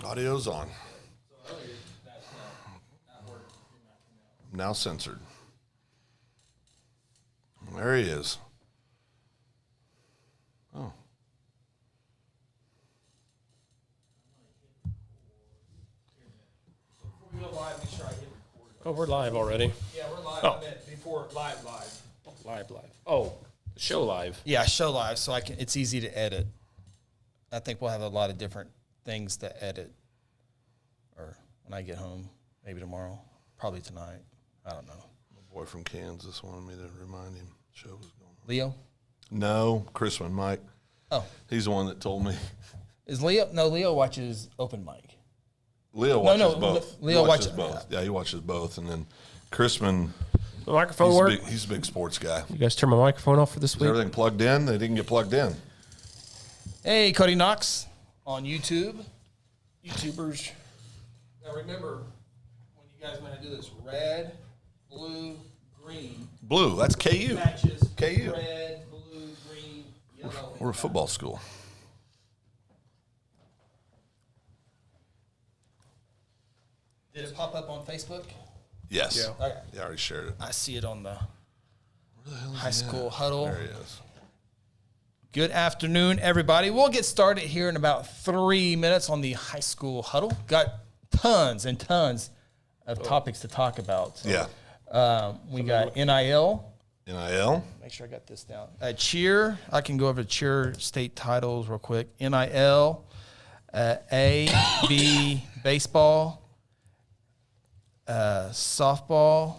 Audio's on. So earlier, that's not working. Now censored. There he is. Oh. Before we go live, make sure I hit record. Oh, we're live already. Yeah, we're live. Oh. I meant before live. Live. Oh, show live. Yeah, show live, so it's easy to edit. I think we'll have a lot of different things to edit. Or when I get home, maybe tomorrow, probably tonight. I don't know. My boy from Kansas wanted me to remind him the show was going on. Leo? No, Chrisman, Mike. Oh. He's the one that told me. Is Leo? No, Leo watches open mic. Leo watches both. Leo watches both. Yeah, he watches both. And then Chrisman, The microphone work? he's a big sports guy. You guys turn my microphone off for this Is week? everything plugged in? They didn't get plugged in. Hey, Cody Knox on YouTube. YouTubers. Now remember, when you guys want to do this, red, blue, green. Blue, that's KU. Matches. KU. Red, blue, green, yellow. We're a football school. Did it pop up on Facebook? Yes. Yeah. Okay. Yeah, I already shared it. I see it on the Where the hell is High he School at? Huddle. There he is. Good afternoon, everybody. We'll get started here in about 3 minutes on the High School Huddle. Got tons and tons of topics to talk about. Yeah. We got NIL. NIL. Make sure I got this down. Cheer. I can go over to cheer state titles real quick. NIL, A, B, baseball, softball,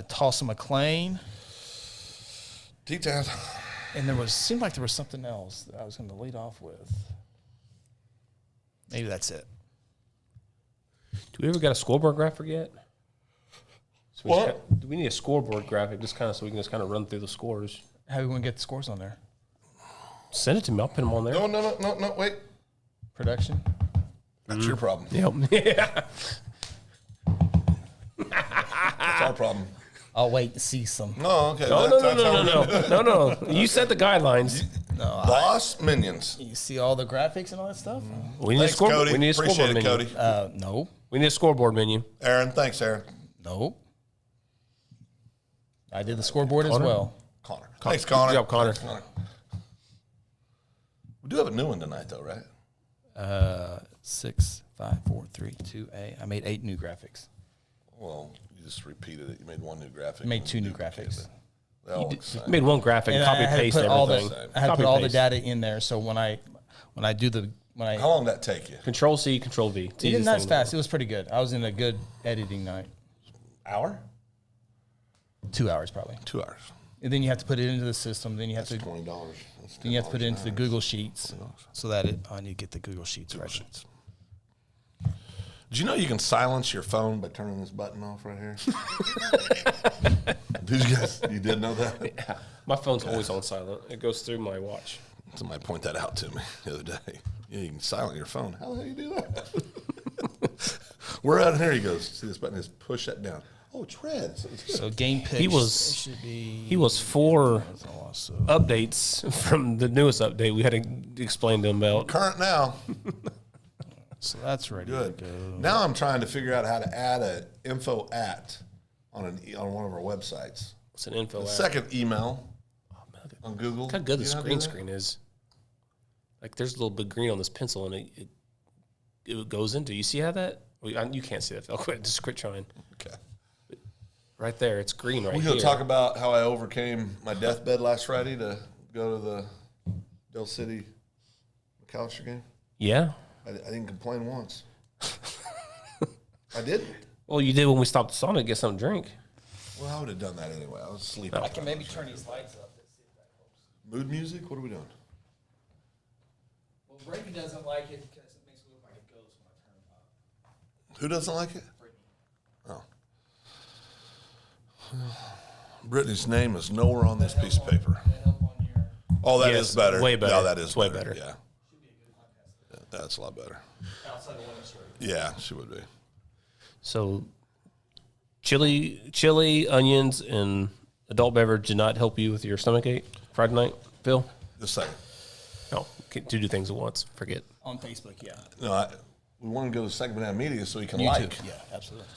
Tulsa McLean. T-Town. And seemed like there was something else that I was going to lead off with. Maybe that's it. Do we ever got a scoreboard graphic yet? So What? Do we need a scoreboard graphic just kind of so we can just kind of run through the scores? How are we going to get the scores on there? Send it to me. I'll put them on there. No, wait. Production? That's your problem. Yep. Yeah. That's our problem. I'll wait to see some. No, okay. No. You set the guidelines. Boss minions. You see all the graphics and all that stuff? We need Thanks, a scoreboard. Cody. We need a Appreciate scoreboard it, menu. Cody. No. We need a scoreboard menu. Aaron, thanks, Aaron. No. I did the scoreboard as Connor? well. Connor. Thanks, Connor. Good job, Connor. Thanks, Connor. We do have a new one tonight, though, right? 6, 5, 4, 3, 2, A. I made 8 new graphics. Well, you just repeated it. You made one new graphic. I made and 2 new duplicated graphics. it. They all look the same. Made one graphic, And copy I had to paste put all everything. I had to put all the Copy-paste. data in there, so when I do the How long did that take you? Control C, Control V. It's the it didn't easiest that thing. fast. It was pretty good. I was in a good editing night. Hour? 2 hours probably. 2 hours. And then you have to put it into the system. Then you have That's to $20. then you have to put it into the $10 Google Sheets $20. so that I need to get the Google Sheets right. Sheets. Did you know you can silence your phone by turning this button off right here? You did know that? My phone's always on silent. It goes through my watch. Somebody point that out to me the other day. Yeah, you can silence your phone. How the hell you do that? We're out here. He goes, see this button is push that down. Oh, it's red. So it's So game picks should be. He was 4 awesome. updates from the newest update. We had to explain to him about. current now. So that's ready Good. to go. Now I'm trying to figure out how to add a info at on one of our websites. What's an info The app? second email on Google. Look how good the You know how to screen do that? screen is. Like there's a little bit green on this pencil, and it goes into. You see how that? Well, you can't see that. Phil. Quit. Just quit trying. Okay. Right there, it's green right We're here. going to talk about how I overcame my deathbed last Friday to go to the Del City McAllister game. Yeah. I didn't complain once. I didn't. Well, you did when we stopped the sauna to get something to drink. Well, I would have done that anyway. I was sleeping. I can maybe turn these lights up. Let's see if that helps. Mood music? What are we doing? Well, Brady doesn't like it because it makes me look like a ghost when I turn it up. Who doesn't like it? Brady. Oh. Brittany's name is nowhere on this piece of paper. That help on your. Oh, that Yes, is better. way better. Yeah, that is It's way better. better. Yeah. Yeah, that's a lot better. Outside of one shirt. Yeah, she would be. So, chili, onions, and adult beverage did not help you with your stomachache Friday night, Phil? Just a second. No, to do things at once. Forget. On Facebook, yeah. No, we want to go to Second Banana Media so he can YouTube, like. yeah, absolutely.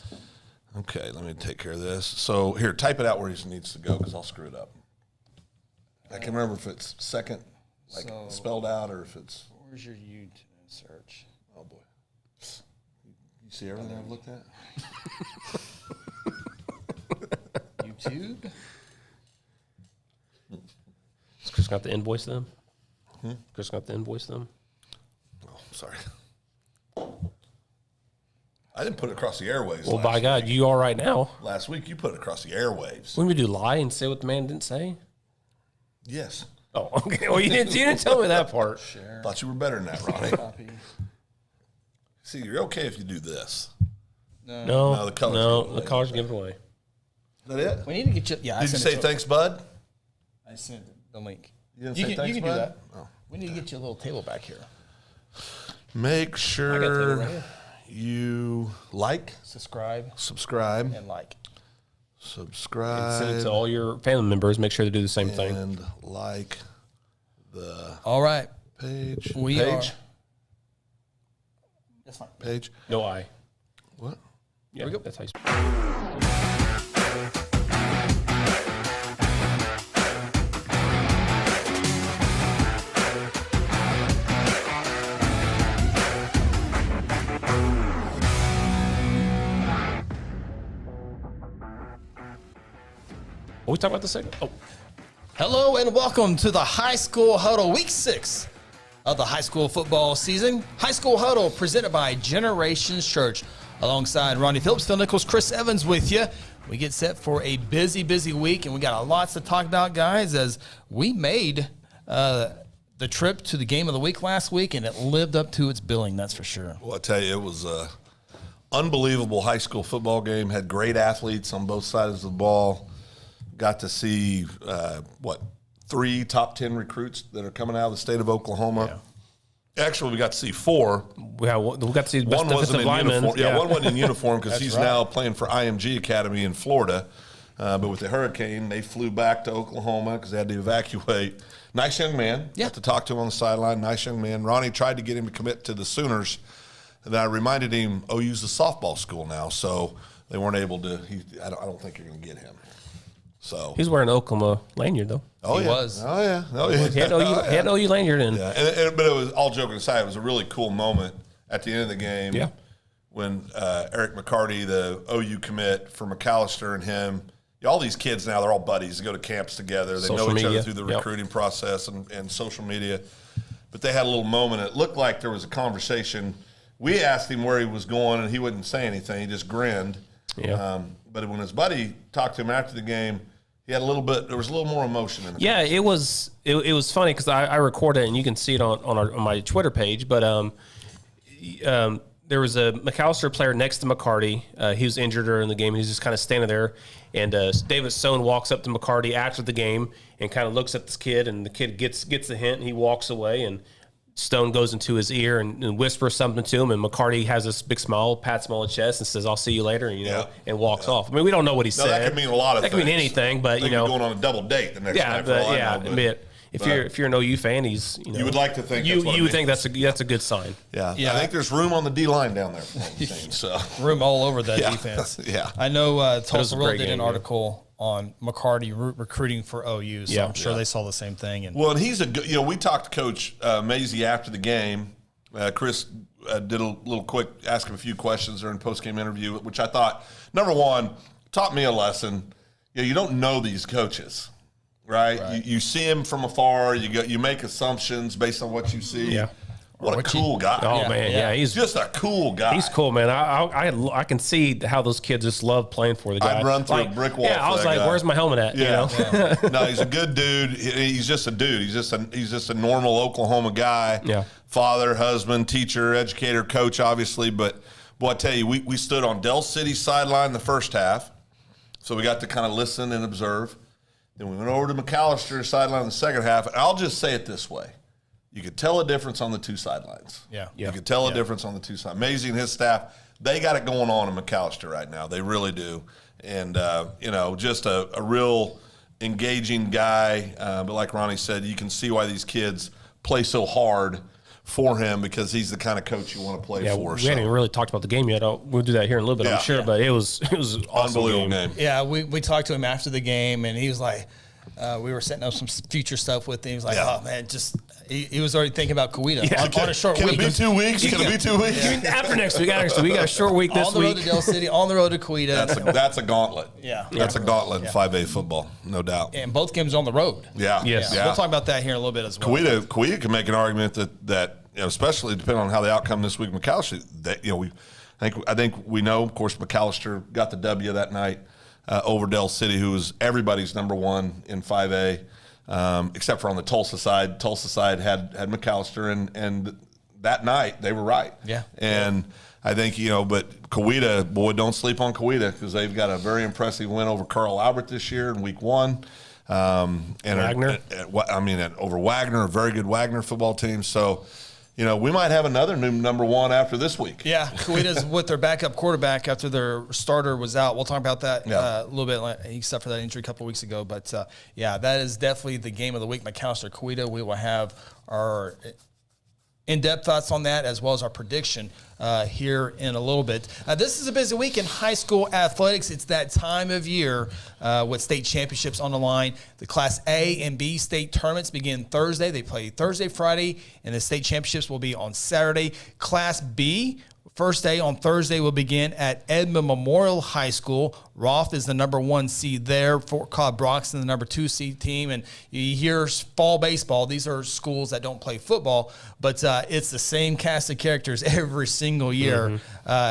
Okay, let me take care of this. So here, type it out where he needs to go because I'll screw it up. I can remember if it's second, like spelled out, or if it's. Where's your YouTube search? Oh boy, you see everything I've looked at. YouTube. Is Chris got to invoice them? Chris got to invoice them? Oh, sorry. I didn't put it across the airwaves. Well, by God, you all right now? Last week you put it across the airwaves. When we do lie and say what the man didn't say? Yes. Oh, okay. Well, you didn't tell me that part. Share. Thought you were better than that, Ronnie. Copy. See, you're okay if you do this. No, the colors give it away. the colors give it away. Is that it? We need to get you. Yeah, Did you say thanks, bud? I sent the link. You didn't say thanks, you can bud? do that. Oh. We need to get you a little table back here. Make I got the sure table right here. you like, Subscribe subscribe, and like. subscribe, Send it to all your family members. Make sure they do the same thing. and like the All right. page. We page? That's fine. Page. No I. What? Yeah, we go. That's how you speak. What we talking about this segment? Oh, Hello and welcome to the High School Huddle, Week 6 of the high school football season. High School Huddle presented by Generations Church. Alongside Ronnie Phillips, Phil Nichols, Chris Evans with you. We get set for a busy, busy week, and we got lots to talk about, guys, as we made the trip to the game of the week last week, and it lived up to its billing, that's for sure. Well, I tell you, it was a unbelievable high school football game. Had great athletes on both sides of the ball. Got to see, 3 top 10 recruits that are coming out of the state of Oklahoma. Yeah. Actually, we got to see 4. we got to see the best One wasn't defensive in lineman. uniform. Yeah, one wasn't in uniform because he's right. now playing for IMG Academy in Florida. But with the hurricane, they flew back to Oklahoma because they had to evacuate. Nice young man. Yeah. Got to talk to him on the sideline. Nice young man. Ronnie tried to get him to commit to the Sooners. And I reminded him, OU's a softball school now, so they weren't able to. I don't think you're going to get him. So He's wearing an Oklahoma lanyard, though. oh, He yeah. was. Oh, yeah. Oh, yeah. He had an OU lanyard in. Yeah, but it was, all joking aside, it was a really cool moment at the end of the game. Yeah. When Eric McCarty, the OU commit for McAllister and him, all these kids now, they're all buddies. They go to camps together. They Social know each media. other through the Yep. recruiting process and social media. But they had a little moment. It looked like there was a conversation. We asked him where he was going, and he wouldn't say anything. He just grinned. Yeah. But when his buddy talked to him after the game, he had a little bit. There was a little more emotion in it. Yeah, it was funny because I recorded it and you can see it on my Twitter page. But there was a McAllister player next to McCarty. He was injured during the game. He was just kind of standing there. And David Stone walks up to McCarty after the game and kind of looks at this kid. And the kid gets the hint and he walks away. And Stone goes into his ear and whispers something to him. And McCarty has this big smile, pats him on the chest and says, "I'll see you later," and, and walks off. I mean, we don't know what he said. That could mean a lot of that things. That could mean anything, but, They could be going on a double date the next night for all I know, but if you're an OU fan, he's you would like to think you that's what it would think means. that's a good sign. Yeah, I think there's room on the D line down there for him, so Room all over that defense. Yeah. I know Tulsa a World great did an game, article on McCarty recruiting for OU, so Yeah. I'm sure they saw the same thing. And Well, and he's a good. We talked to Coach Mazey after the game. Chris did a little quick, ask him a few questions during post game interview, which I thought, number one, taught me a lesson. You don't know these coaches, right? You see him from afar. You make assumptions based on what you see. Yeah. What a cool guy. Oh man, yeah. he's Just a cool guy. He's cool, man. I can see how those kids just love playing for the guy. I'd run through a brick wall. Yeah, I for was that like, guy. "Where's my helmet at?" Yeah. You know? No, he's a good dude. He's just a dude. He's just a normal Oklahoma guy. Yeah. Father, husband, teacher, educator, coach, obviously. But boy, I tell you, we stood on Dell City's sideline the first half, so we got to kind of listen and observe. Then we went over to McAllister's sideline in the second half. And I'll just say it this way. You could tell a difference on the two sidelines. Yeah. You could tell a difference on the two sides. Maisie and his staff, they got it going on in McAllister right now. They really do. And, just a real engaging guy. But like Ronnie said, you can see why these kids play so hard for him because he's the kind of coach you want to play for. We haven't even really talked about the game yet. We'll do that here in a little bit, I'm sure. But it was an unbelievable game. Yeah, we talked to him after the game, and he was like, we were setting up some future stuff with him. He was like, oh, man, he was already thinking about Coweta on a short week. Can it be 2 weeks? Can it be 2 weeks? After next week. We got a short week this week. On the road to Dale City, on the road to Coweta. That's a gauntlet. Yeah. That's a gauntlet in 5A football, no doubt. And both games on the road. Yeah. Yes. Yeah. We'll talk about that here in a little bit as well. Coweta can make an argument that especially depending on how the outcome this week, McAllister, I think we know, of course, McAllister got the W that night over Dell City, who was everybody's number one in 5A, except for on the Tulsa side. Tulsa side had McAllister, and that night they were right. Yeah. And I think, but Coweta, boy, don't sleep on Coweta because they've got a very impressive win over Carl Albert this year in week 1. And Wagner. Over Wagner, a very good Wagner football team. So, we might have another new number one after this week. Yeah, Coweta's with their backup quarterback after their starter was out. We'll talk about that a little bit. He suffered that injury a couple weeks ago. But, that is definitely the game of the week, McAllister Coweta. We will have our in-depth thoughts on that as well as our prediction here in a little bit. This is a busy week in high school athletics. It's that time of year with state championships on the line. The Class A and B state tournaments begin Thursday. They play Thursday, Friday, and the state championships will be on Saturday. Class B, first day on Thursday, will begin at Edmond Memorial High School. Roth is the number 1 seed there. Fort Cobb Broxton, the number 2 seed team. And you hear fall baseball. These are schools that don't play football, but it's the same cast of characters every single year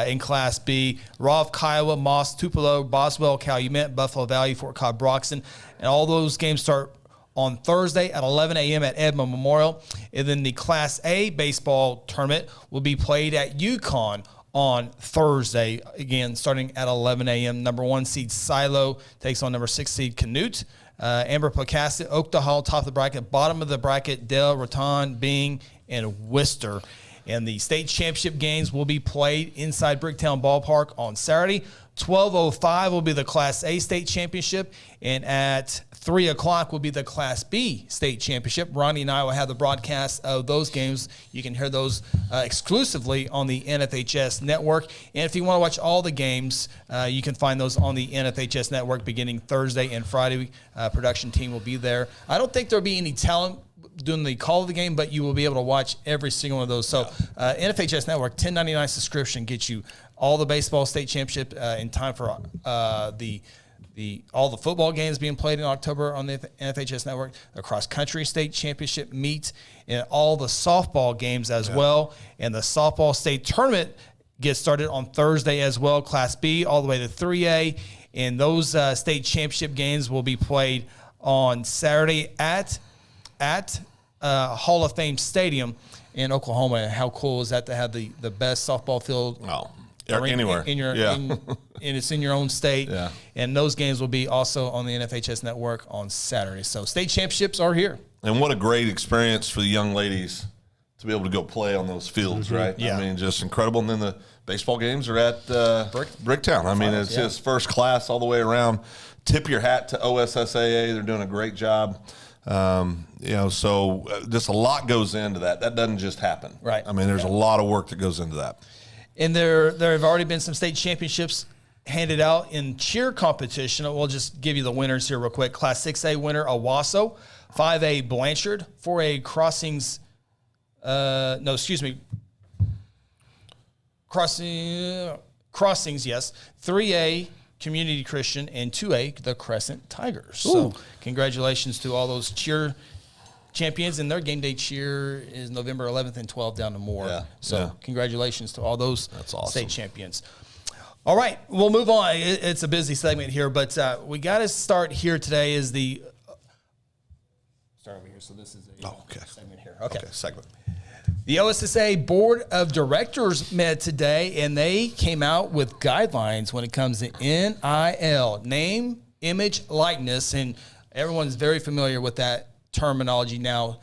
in Class B. Roth, Kiowa, Moss, Tupelo, Boswell, Calumet, Buffalo Valley, Fort Cobb Broxton. And all those games start on Thursday at 11 a.m. at Edmond Memorial. And then the Class A baseball tournament will be played at Yukon on Thursday, again, starting at 11 a.m. Number 1 seed Silo takes on number 6 seed Canute. Amber Placasset, Oakdale, top of the bracket. Bottom of the bracket, Dale, Raton, Bing, and Worcester. And the state championship games will be played inside Bricktown Ballpark on Saturday. 12:05 will be the Class A state championship, and at 3 o'clock will be the Class B state championship. Ronnie and I will have the broadcast of those games. You can hear those exclusively on the NFHS network. And if you want to watch all the games, you can find those on the NFHS network beginning Thursday and Friday. Production team will be there. I don't think there'll be any talent doing the call of the game, but you will be able to watch every single one of those. So NFHS Network, $10.99 subscription gets you all the baseball state championship in time for all the football games being played in October on the NFHS Network, the cross-country state championship meet, and all the softball games as well. And the softball state tournament gets started on Thursday as well, Class B all the way to 3A. And those state championship games will be played on Saturday at Hall of Fame Stadium in Oklahoma. How cool is that to have the best softball field anywhere in your and it's in your own state. Yeah. And those games will be also on the NFHS network on Saturday. So state championships are here. And what a great experience for the young ladies to be able to go play on those fields, right? Yeah. I mean, just incredible. And then the baseball games are at Bricktown. I mean, it's just first class all the way around. Tip your hat to OSSAA. They're doing a great job. So just a lot goes into that. That doesn't just happen. Right. I mean, there's a lot of work that goes into that. And there have already been some state championships handed out in cheer competition. We'll just give you the winners here real quick. Class 6A winner, Owasso. 5A, Blanchard. 4A, Crossings. Crossings, yes. 3A, Community Christian, and 2A, the Crescent Tigers. So congratulations to all those cheer champions, and their game day cheer is November 11th and 12th down to Moore. Congratulations to all those state champions. All right, we'll move on. It's a busy segment here, but we got to start here today is the start over here. So this is a segment here. Okay, segment. The OSSA Board of Directors met today, and they came out with guidelines when it comes to NIL, name, image, likeness, and everyone's very familiar with that terminology now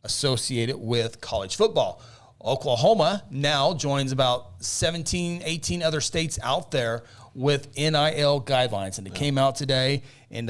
associated with college football. Oklahoma now joins about 17, 18 other states out there with NIL guidelines, and it came out today, And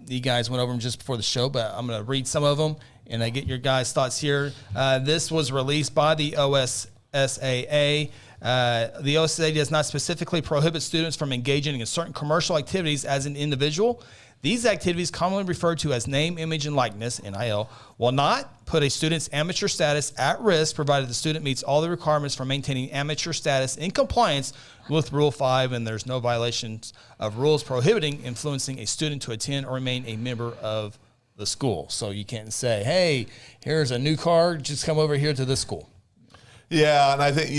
you guys went over them just before the show, but I'm going to read some of them, and I get your guys' thoughts here. This was released by the OSSAA. The OSSAA does not specifically prohibit students from engaging in certain commercial activities as an individual. These activities, commonly referred to as name, image, and likeness, NIL, will not put a student's amateur status at risk, provided the student meets all the requirements for maintaining amateur status in compliance with Rule 5, and there's no violations of rules prohibiting influencing a student to attend or remain a member of the school. So you can't say, hey, here's a new card, just come over here to this school. Yeah, and I think,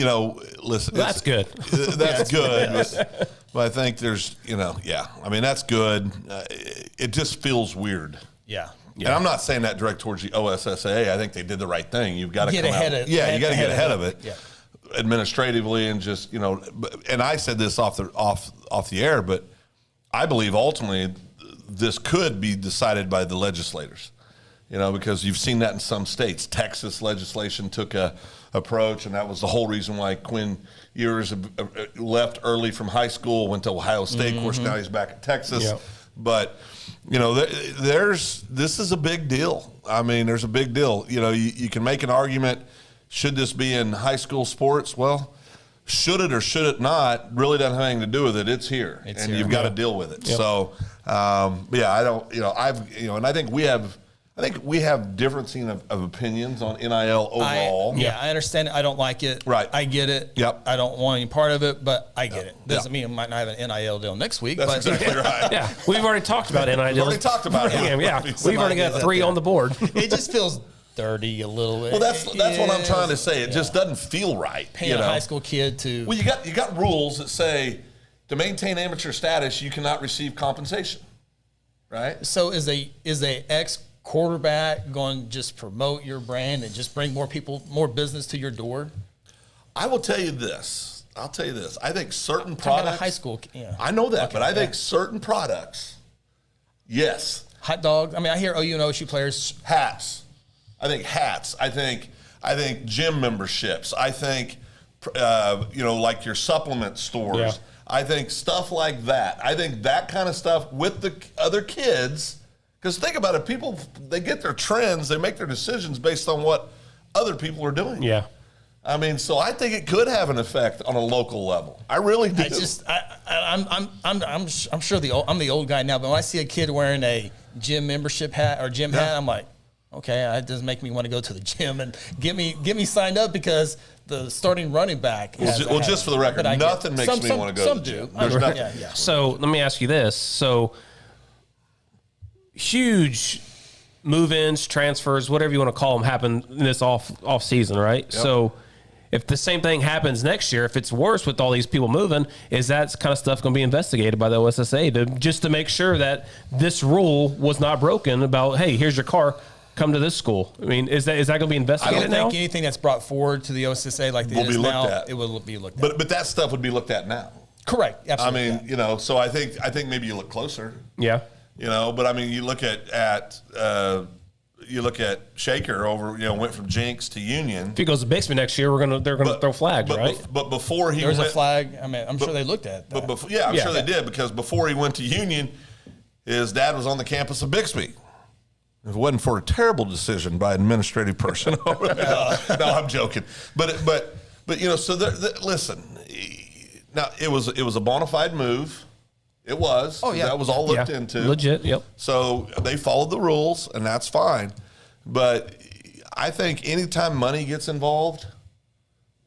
listen. That's good. That's good. But I think there's, I mean, that's good. It just feels weird. Yeah. And I'm not saying that direct towards the OSSAA. I think they did the right thing. You've got to get come ahead out. of Yeah, you got to get ahead of it. Yeah. Administratively and just, and I said this off the air, but I believe ultimately this could be decided by the legislators. Because you've seen that in some states. Texas legislation took a approach, and that was the whole reason why Quinn Ewers left early from high school, went to Ohio State. Of course, now he's back at Texas. Yep. But, this is a big deal. I mean, there's a big deal. You can make an argument, should this be in high school sports? Well, should it or should it not really doesn't have anything to do with it. It's here, and you've got to deal with it. Yep. So, I don't, and I think we have differencing of opinions on NIL overall. I understand it. I don't like it. Right. I get it. Yep. I don't want any part of it, but I get it. Doesn't mean I might not have an NIL deal next week. That's but exactly right. Yeah, we've already talked about NIL. We've already talked about it. Yeah, we've already got 3 on the board. It just feels dirty a little bit. Well, that's what I'm trying to say. It just doesn't feel right. Paying a high school kid to. Well, you got rules that say to maintain amateur status, you cannot receive compensation, right? So is a ex quarterback going to just promote your brand and just bring more business to your door? I will tell you this. I think certain Talking products. about high school. Yeah. I know that, but I think certain products. Yes. Hot dogs. I mean, I hear OU and OSU players. Hats. I think hats. I think gym memberships. I think like your supplement stores. Yeah. I think stuff like that. I think that kind of stuff with the other kids. Because think about it, people, they get their trends, they make their decisions based on what other people are doing. Yeah. I mean, so I think it could have an effect on a local level. I really do. I'm sure I'm the old guy now, but when I see a kid wearing a gym membership hat or gym hat, I'm like, okay, that doesn't make me want to go to the gym and get me signed up because the starting running back. Well, just for the record, nothing makes me want to go to the gym. There's nothing. Yeah. So let me ask you this. So huge move-ins, transfers, whatever you want to call them, happen in this off season, right? Yep. So if the same thing happens next year, if it's worse with all these people moving, is that kind of stuff going to be investigated by the OSSAA just to make sure that this rule was not broken about, hey, here's your car, come to this school? I mean, is that going to be investigated now? I don't think anything that's brought forward to the OSSAA like this is now, it will be looked at. But that stuff would be looked at now. Correct. Absolutely. I mean, so I think maybe you look closer. Yeah. But I mean, you look at Shaker over, went from Jinx to Union. If he goes to Bixby next year, they're gonna throw flags, right? But before he there's a flag. I mean, I'm sure they looked at that. But I'm sure they did, because before he went to Union, his dad was on the campus of Bixby. If it wasn't for a terrible decision by an administrative person over there. No, I'm joking. But so listen. Now it was a bona fide move. It was. Oh, yeah. That was all looked into. Legit, yep. So they followed the rules, and that's fine. But I think anytime money gets involved,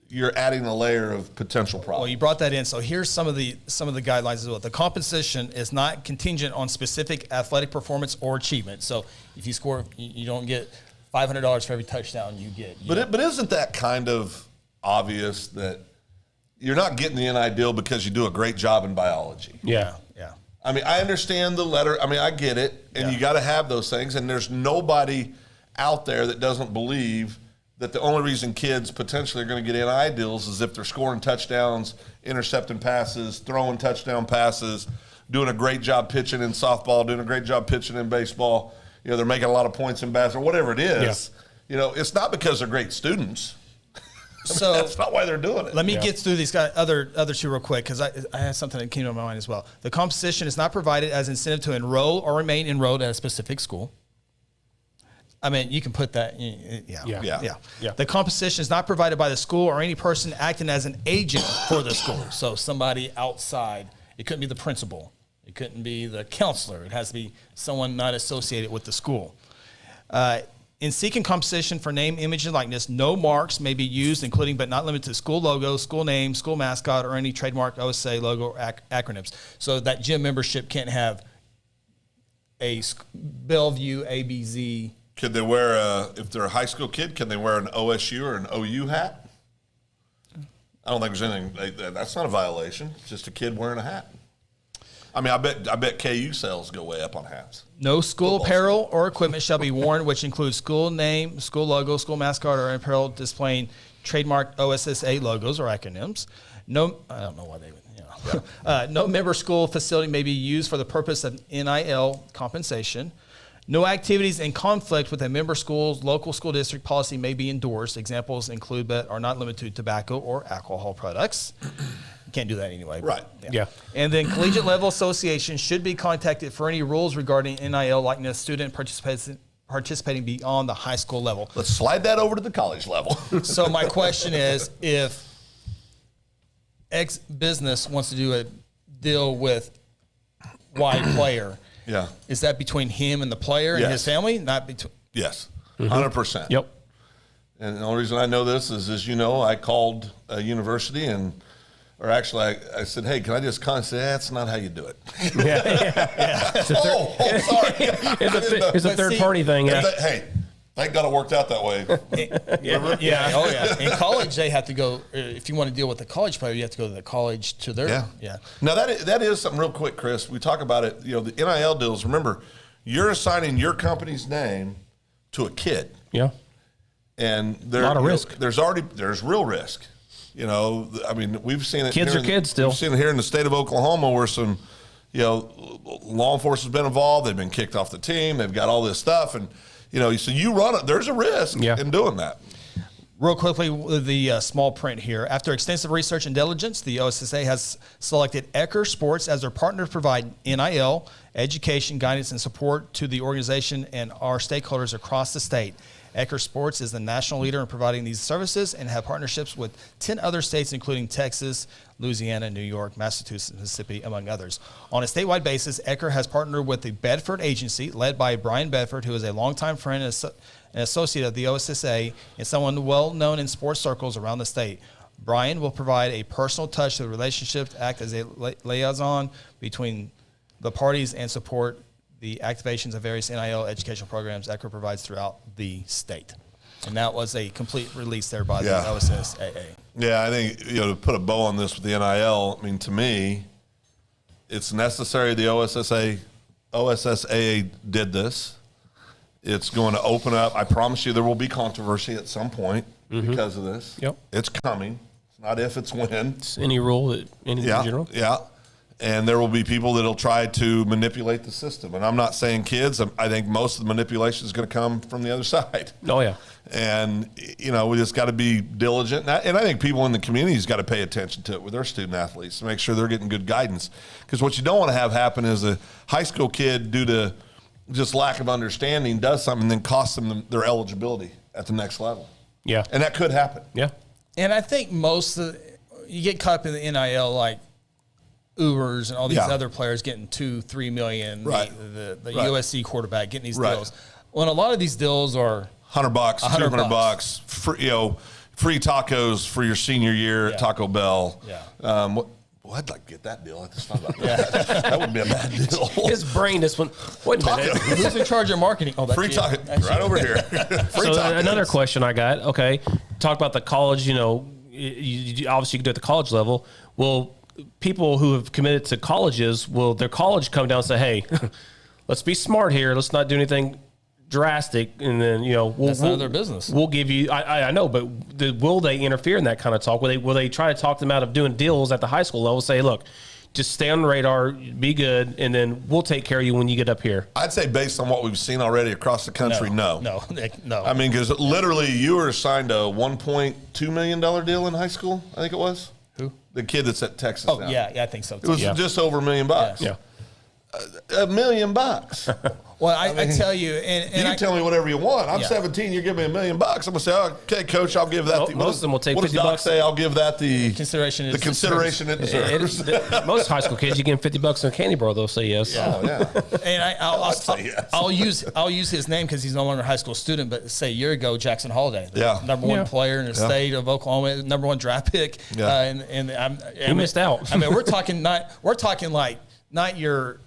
you're adding a layer of potential problems. Well, you brought that in. So here's some of the guidelines as well. The compensation is not contingent on specific athletic performance or achievement. So if you score, you don't get $500 for every touchdown you get. But isn't that kind of obvious that you're not getting the NIL deal because you do a great job in biology? Yeah. Yeah. I mean, I understand the letter. I mean, I get it. And you got to have those things. And there's nobody out there that doesn't believe that the only reason kids potentially are going to get NIL deals is if they're scoring touchdowns, intercepting passes, throwing touchdown passes, doing a great job pitching in softball, doing a great job pitching in baseball. They're making a lot of points in basketball, whatever it is. Yeah. It's not because they're great students. So that's not why they're doing it. Let me get through these guys, other two real quick, because I had something that came to my mind as well. The compensation is not provided as incentive to enroll or remain enrolled at a specific school. I mean, you can put that. Yeah. The compensation is not provided by the school or any person acting as an agent for the school. So somebody outside. It couldn't be the principal. It couldn't be the counselor. It has to be someone not associated with the school. In seeking compensation for name, image, and likeness, no marks may be used, including but not limited to school logo, school name, school mascot, or any trademark OSA logo or acronyms. So that gym membership can't have a Bellevue ABZ. Could they wear if they're a high school kid, can they wear an OSU or an OU hat? I don't think there's anything. That's not a violation. It's just a kid wearing a hat. I mean, I bet KU sales go way up on hats. No school apparel or equipment shall be worn, which includes school name, school logo, school mascot, or apparel displaying trademark OSSA logos or acronyms. No, I don't know why they would. No member school facility may be used for the purpose of NIL compensation. No activities in conflict with a member school's local school district policy may be endorsed. Examples include but are not limited to tobacco or alcohol products. You can't do that anyway. Right. Yeah. And then collegiate level associations should be contacted for any rules regarding NIL likeness student participating beyond the high school level. Let's slide that over to the college level. So my question is, if X business wants to do a deal with Y player, is that between him and the player and his family? Not between. Yes, 100%. Yep. And the only reason I know this is, as you know, I called a university or actually I said, hey, can I just call and say, that's not how you do it. Sorry. It's a third party thing. Yeah. Hey, thank God it worked out that way. In college, they have to go, if you want to deal with a college player, you have to go to the college to their. Now, that is something real quick, Chris. We talk about it, the NIL deals. Remember, you're assigning your company's name to a kid. Yeah. And there's a lot of risk. There's real risk. I mean, we've seen it. Kids are kids still. We've seen it here in the state of Oklahoma where some, law enforcement's been involved. They've been kicked off the team. They've got all this stuff. And, so you run it. There's a risk in doing that. Real quickly, the small print here. After extensive research and diligence, the OSSA has selected Ecker Sports as their partner to provide NIL, education, guidance, and support to the organization and our stakeholders across the state. Ecker Sports is the national leader in providing these services and have partnerships with 10 other states, including Texas, Louisiana, New York, Massachusetts, Mississippi, among others. On a statewide basis, Ecker has partnered with the Bedford Agency, led by Brian Bedford, who is a longtime friend and associate of the OSSA and someone well known in sports circles around the state. Brian will provide a personal touch to the relationship, act as a liaison between the parties, and support the activations of various NIL educational programs Ecker provides throughout the state. And that was a complete release there by the OSSAA. Yeah, I think, to put a bow on this with the NIL, I mean, to me, it's necessary the OSSAA did this. It's going to open up. I promise you there will be controversy at some point because of this. Yep. It's coming. It's not if, it's when. It's any rule, in general. Yeah. And there will be people that will try to manipulate the system. And I'm not saying kids. I think most of the manipulation is going to come from the other side. Oh, yeah. And, we just got to be diligent. And I think people in the community's got to pay attention to it with their student athletes to make sure they're getting good guidance. Because what you don't want to have happen is a high school kid, due to just lack of understanding, does something and then costs them their eligibility at the next level. Yeah. And that could happen. Yeah. And I think you get caught up in the NIL, like Ubers and all these other players getting $2-3 million. Right. The USC quarterback getting these deals. Well, a lot of these deals are $100, $200, free tacos for your senior year at Taco Bell. Yeah. I'd like to get that deal. I just thought about that. That would be a bad deal. His brain, this one. Wait a minute. Who's in charge of marketing? Oh, that's free taco right over here. So another question I got. Okay, talk about the college. You obviously you can do it at the college level. Well, people who have committed to colleges, will their college come down and say, hey, let's be smart here. Let's not do anything drastic. And then, that's none of their business. We'll give you, I know, but will they interfere in that kind of talk? Will they try to talk them out of doing deals at the high school level? Say, look, just stay on the radar, be good, and then we'll take care of you when you get up here? I'd say based on what we've seen already across the country, no. No. I mean, because literally you were assigned a $1.2 million deal in high school, I think it was. Who? The kid that's at Texas Oh, now. yeah, I think so, too. It was just over $1 million. Yeah. $1 million. Well, I tell you, and You can tell me whatever you want. I'm 17. You're giving me $1 million. I'm gonna say, okay, coach, I'll give that. Most of them will take what does $50. Doc say? I'll give that the consideration. The consideration it deserves. Most high school kids, you give them $50 in a candy bar, they'll say yes. Oh yeah. And I'll say yes. I'll use his name because he's no longer a high school student. But say a year ago, Jackson Holiday, the number one player in the state of Oklahoma, number one draft pick. Yeah. He missed out. I mean, we're talking like not your.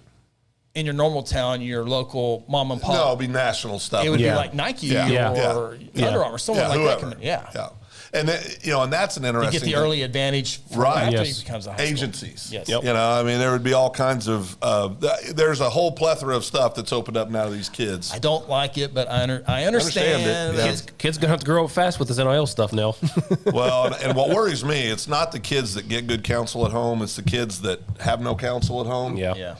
In your normal town, your local mom and pop. No, it'll be national stuff. It would be like Nike or Under Armour, someone like whoever. that. Yeah. And and that's an interesting. To get the early advantage after he becomes a high school. Agencies. Yes. You know, I mean, there would be all kinds of. There's a whole plethora of stuff that's opened up now to these kids. I don't like it, but I understand. it. Kids gonna have to grow up fast with this NIL stuff now. Well, and what worries me, it's not the kids that get good counsel at home; it's the kids that have no counsel at home. Yeah.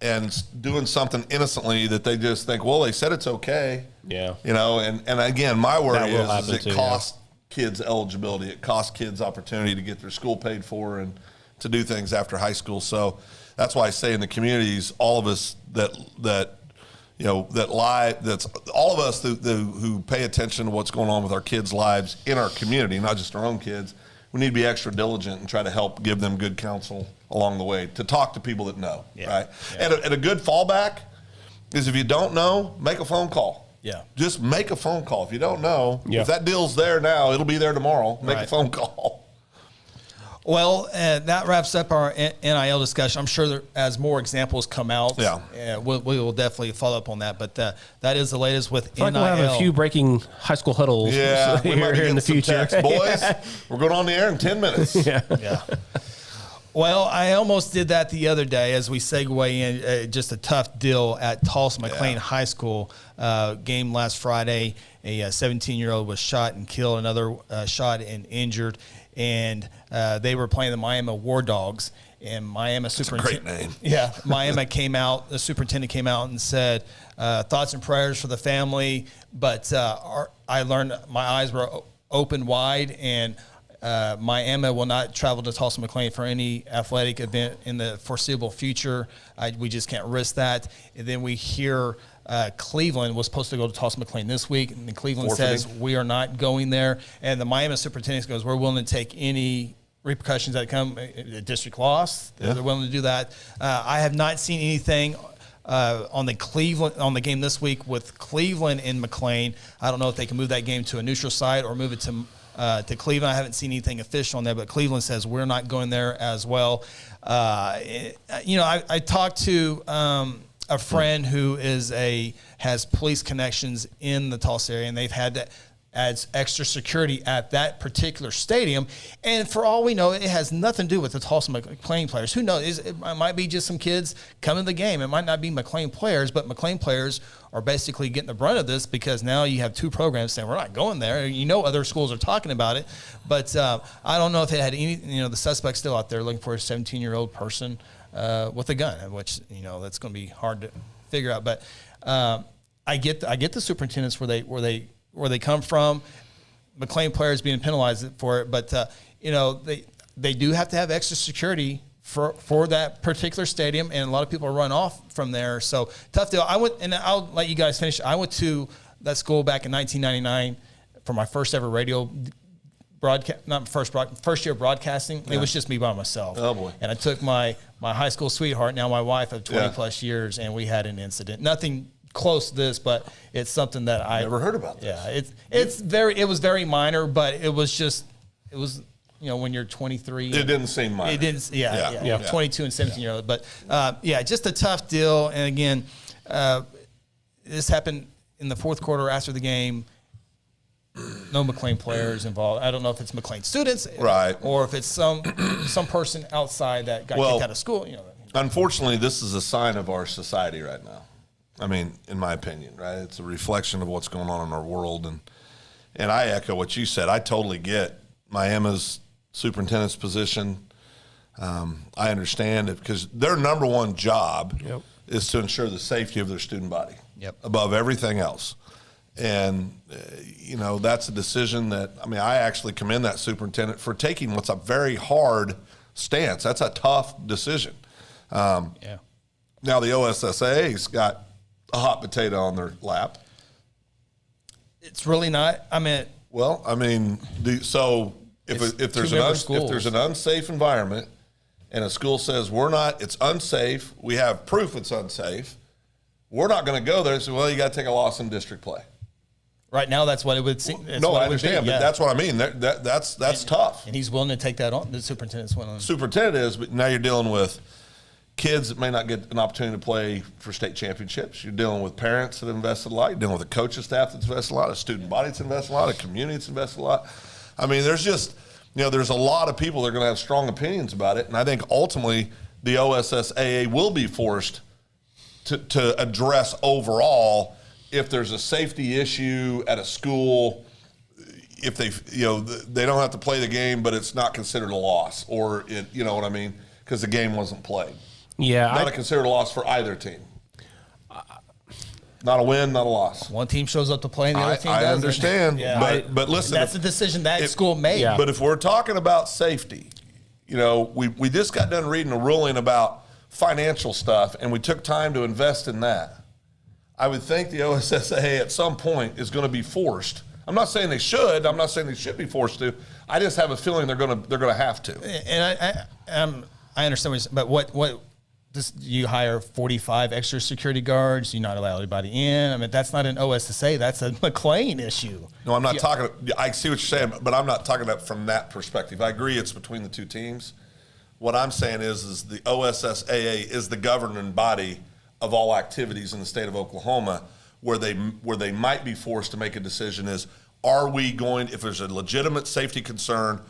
And doing something innocently that they just think, well, they said it's okay. Yeah. You know, and again, my worry is it too, costs kids eligibility. It costs kids opportunity to get their school paid for and to do things after high school. So that's why I say in the communities, all of us that's all of us who pay attention to what's going on with our kids' lives in our community, not just our own kids, we need to be extra diligent and try to help give them good counsel along the way, to talk to people that know, right? Yeah. And a good fallback is if you don't know, make a phone call. Yeah. Just make a phone call. If you don't know, if that deal's there now, it'll be there tomorrow. Make a phone call. Well, that wraps up our NIL discussion. I'm sure as more examples come out, we will definitely follow up on that. But that is the latest with NIL. We'll have a few breaking high school huddles here in the future. Text, boys, we're going on the air in 10 minutes. Yeah. Well, I almost did that the other day as we segue in. Just a tough deal at Tulsa McLean High School. Game last Friday, a 17-year-old was shot and killed, another shot and injured. And they were playing the Miami War Dogs. And Miami superintendent. Great name. Yeah. Miami came out, the superintendent came out and said, thoughts and prayers for the family. But I learned my eyes were open wide, and Miami will not travel to Tulsa McLean for any athletic event in the foreseeable future. We just can't risk that. And then we hear Cleveland was supposed to go to Tulsa McLean this week, and Cleveland says we are not going there. And the Miami superintendent goes, we're willing to take any repercussions that come. The district lost. They're willing to do that. I have not seen anything on the game this week with Cleveland and McLean. I don't know if they can move that game to a neutral site or move it to Cleveland. I haven't seen anything official on there, but Cleveland says we're not going there as well. I talked to a friend who has police connections in the Tulsa area, and they've had to add extra security at that particular stadium. And for all we know, it has nothing to do with the Tulsa McLean players. Who knows? It might be just some kids coming to the game. It might not be McLean players, but McLean players are basically getting the brunt of this because now you have two programs saying we're not going there. You know, other schools are talking about it, but I don't know if it had any. The suspect's still out there looking for a 17-year-old person with a gun, which that's going to be hard to figure out. But I get the superintendents where they come from. McLean players being penalized for it, but they do have to have extra security for that particular stadium, and a lot of people run off from there. So tough deal. I'll let you guys finish. I went to that school back in 1999 for my first ever radio broadcast, first year of broadcasting. It was just me by myself. Oh boy! And I took my high school sweetheart, now my wife of 20 plus years, and we had an incident. Nothing close to this, but it's something that I never heard about this. Yeah, it was very minor, but it was when you're 23, it didn't seem minor. It didn't. Yeah. 22 and 17-year-old, but just a tough deal. And again, this happened in the fourth quarter after the game. No McLean players involved. I don't know if it's McLean students, right, or if it's some person outside that got kicked out of school. Unfortunately, this is a sign of our society right now. I mean, in my opinion, right? It's a reflection of what's going on in our world, and I echo what you said. I totally get Miami's superintendent's position. I understand it because their number one job is to ensure the safety of their student body above everything else. And, that's a decision that, I actually commend that superintendent for taking what's a very hard stance. That's a tough decision. Now the OSSA's got a hot potato on their lap. It's really not. So if there's an unsafe environment and a school says it's unsafe, we have proof it's unsafe, we're not going to go there and say, well, you got to take a loss in district play. Right now, that's what it would seem. No, I understand, but that's what I mean. That's tough. And he's willing to take that on. The superintendent's willing. Superintendent is, but now you're dealing with kids that may not get an opportunity to play for state championships. You're dealing with parents that invested a lot. You're dealing with a coaching staff that's invested a lot, a student body that's invested a lot, a community that's invested a lot. There's just, there's a lot of people that are going to have strong opinions about it. And I think ultimately the OSSAA will be forced to address overall if there's a safety issue at a school, if they don't have to play the game, but it's not considered a loss, or you know what I mean? Because the game wasn't played. Yeah. Not considered a loss for either team. Not a win, not a loss. One team shows up to play and the other team doesn't. I understand, but listen. That's a decision that school made. Yeah. But if we're talking about safety, we just got done reading a ruling about financial stuff, and we took time to invest in that. I would think the OSSAA at some point is going to be forced. I'm not saying they should. I'm not saying they should be forced to. I just have a feeling they're going to have to. And I understand what you're saying, but what you hire 45 extra security guards? You not allow anybody in? That's not an OSSA. That's a McLean issue. No, I'm not talking. I see what you're saying, but I'm not talking about from that perspective. I agree it's between the two teams. What I'm saying is the OSSAA is the governing body of all activities in the state of Oklahoma, where they might be forced to make a decision is, are we going, if there's a legitimate safety concern,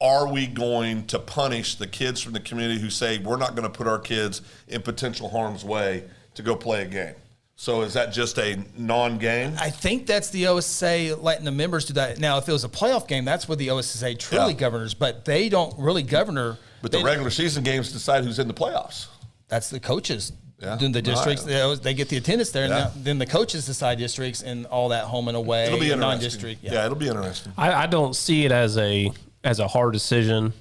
are we going to punish the kids from the community who say we're not going to put our kids in potential harm's way to go play a game? So is that just a non-game? I think that's the OSSA letting the members do that. Now, if it was a playoff game, that's where the OSSA truly governs, but they don't really govern. But the regular season games decide who's in the playoffs. That's the coaches. Doing the districts, they get the attendance there, and then the coaches decide districts and all that home and away. It'll be interesting. Non-district. Yeah, it'll be interesting. I don't see it as a hard decision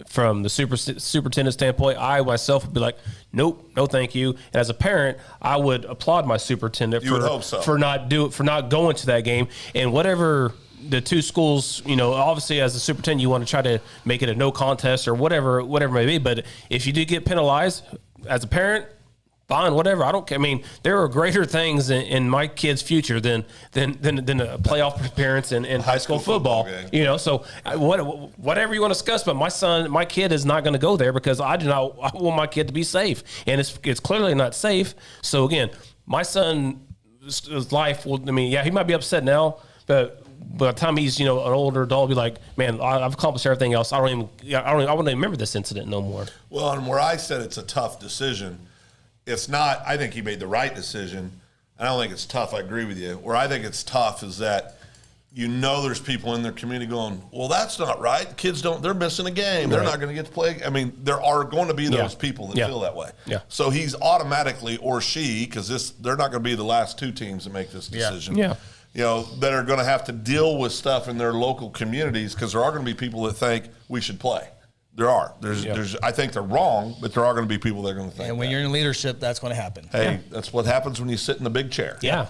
from the superintendent standpoint. I myself would be like, nope, no, thank you. And as a parent, I would applaud my superintendent for not going to that game. And whatever the two schools, obviously as a superintendent, you want to try to make it a no contest or whatever it may be. But if you do get penalized as a parent, fine, whatever. I don't care. There are greater things in my kid's future than a playoff appearance in high school football. So whatever you want to discuss, but my kid is not going to go there because I want my kid to be safe, and it's clearly not safe. So again, my son's life will. He might be upset now, but by the time he's an older adult, he'll be like, man, I've accomplished everything else. I wouldn't even remember this incident no more. Well, and where I said it's a tough decision. It's not, I think he made the right decision. I don't think it's tough. I agree with you. Where I think it's tough is that there's people in their community going, well, that's not right. The kids they're missing a game. They're not going to get to play. There are going to be those people that feel that way. Yeah. So he's automatically, or she, because they're not going to be the last two teams that make this decision. Yeah. That are going to have to deal with stuff in their local communities because there are going to be people that think we should play. There are. There's. I think they're wrong, but there are going to be people that are going to think. And when you're in leadership, that's going to happen. Hey, that's what happens when you sit in the big chair. Yeah.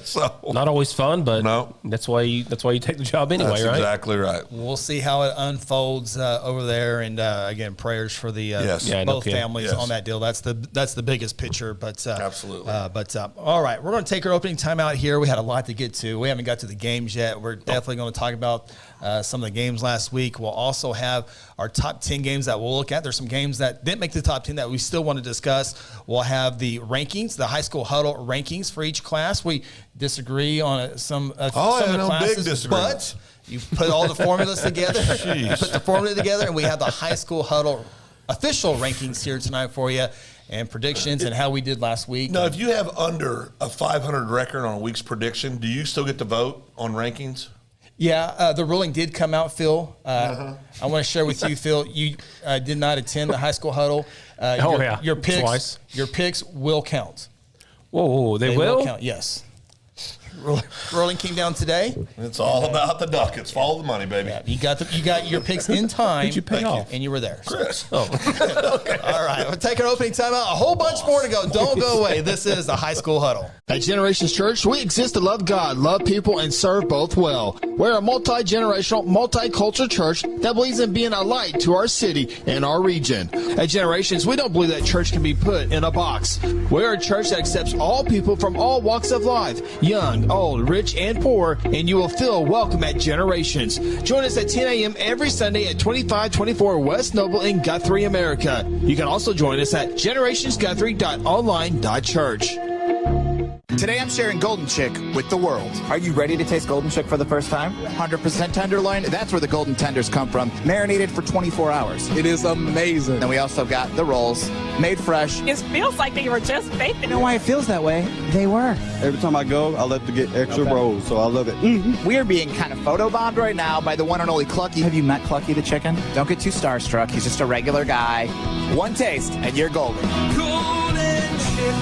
So not always fun, but that's why you take the job anyway, that's right? Exactly right. We'll see how it unfolds over there, and again, prayers for the both families on that deal. That's the biggest picture, but absolutely. All right, we're going to take our opening time out here. We had a lot to get to. We haven't got to the games yet. We're definitely going to talk about some of the games last week. We'll also have our top 10 games that we'll look at. There's some games that didn't make the top 10 that we still want to discuss. We'll have the rankings, the high school huddle rankings for each class. We disagree on some of the classes, big disagreements. But you put all the formulas together. Put the formula together, and we have the high school huddle official rankings here tonight for you, and predictions and how we did last week. Now, if you have under a 500 record on a week's prediction, do you still get to vote on rankings? Yeah, the ruling did come out, Phil. I want to share with you, Phil, you did not attend the high school huddle. Your picks, twice. Your picks will count. Whoa, they will count, yes. Ruling came down today. It's all about the ducats. Follow the money, baby. Yeah, you got your picks in time. Did you pay off? And you were there. Chris. All right, we'll take our opening timeout. A whole bunch more to go. Don't go away. This is the High School Huddle. At Generations Church, we exist to love God, love people, and serve both well. We're a multi-generational, multicultural church that believes in being a light to our city and our region. At Generations, we don't believe that church can be put in a box. We're a church that accepts all people from all walks of life, young, old, rich, and poor, and you will feel welcome at Generations. Join us at 10 a.m. every Sunday at 2524 West Noble in Guthrie, America. You can also join us at generationsguthrie.online.church. Today I'm sharing Golden Chick with the world. Are you ready to taste Golden Chick for the first time? 100% tenderloin, that's where the golden tenders come from. Marinated for 24 hours. It is amazing. Then we also got the rolls, made fresh. It feels like they were just baked. You know why it feels that way? They were. Every time I go, I love to get extra rolls, so I love it. We are being kind of photobombed right now by the one and only Clucky. Have you met Clucky the chicken? Don't get too starstruck. He's just a regular guy. One taste, and you're golden.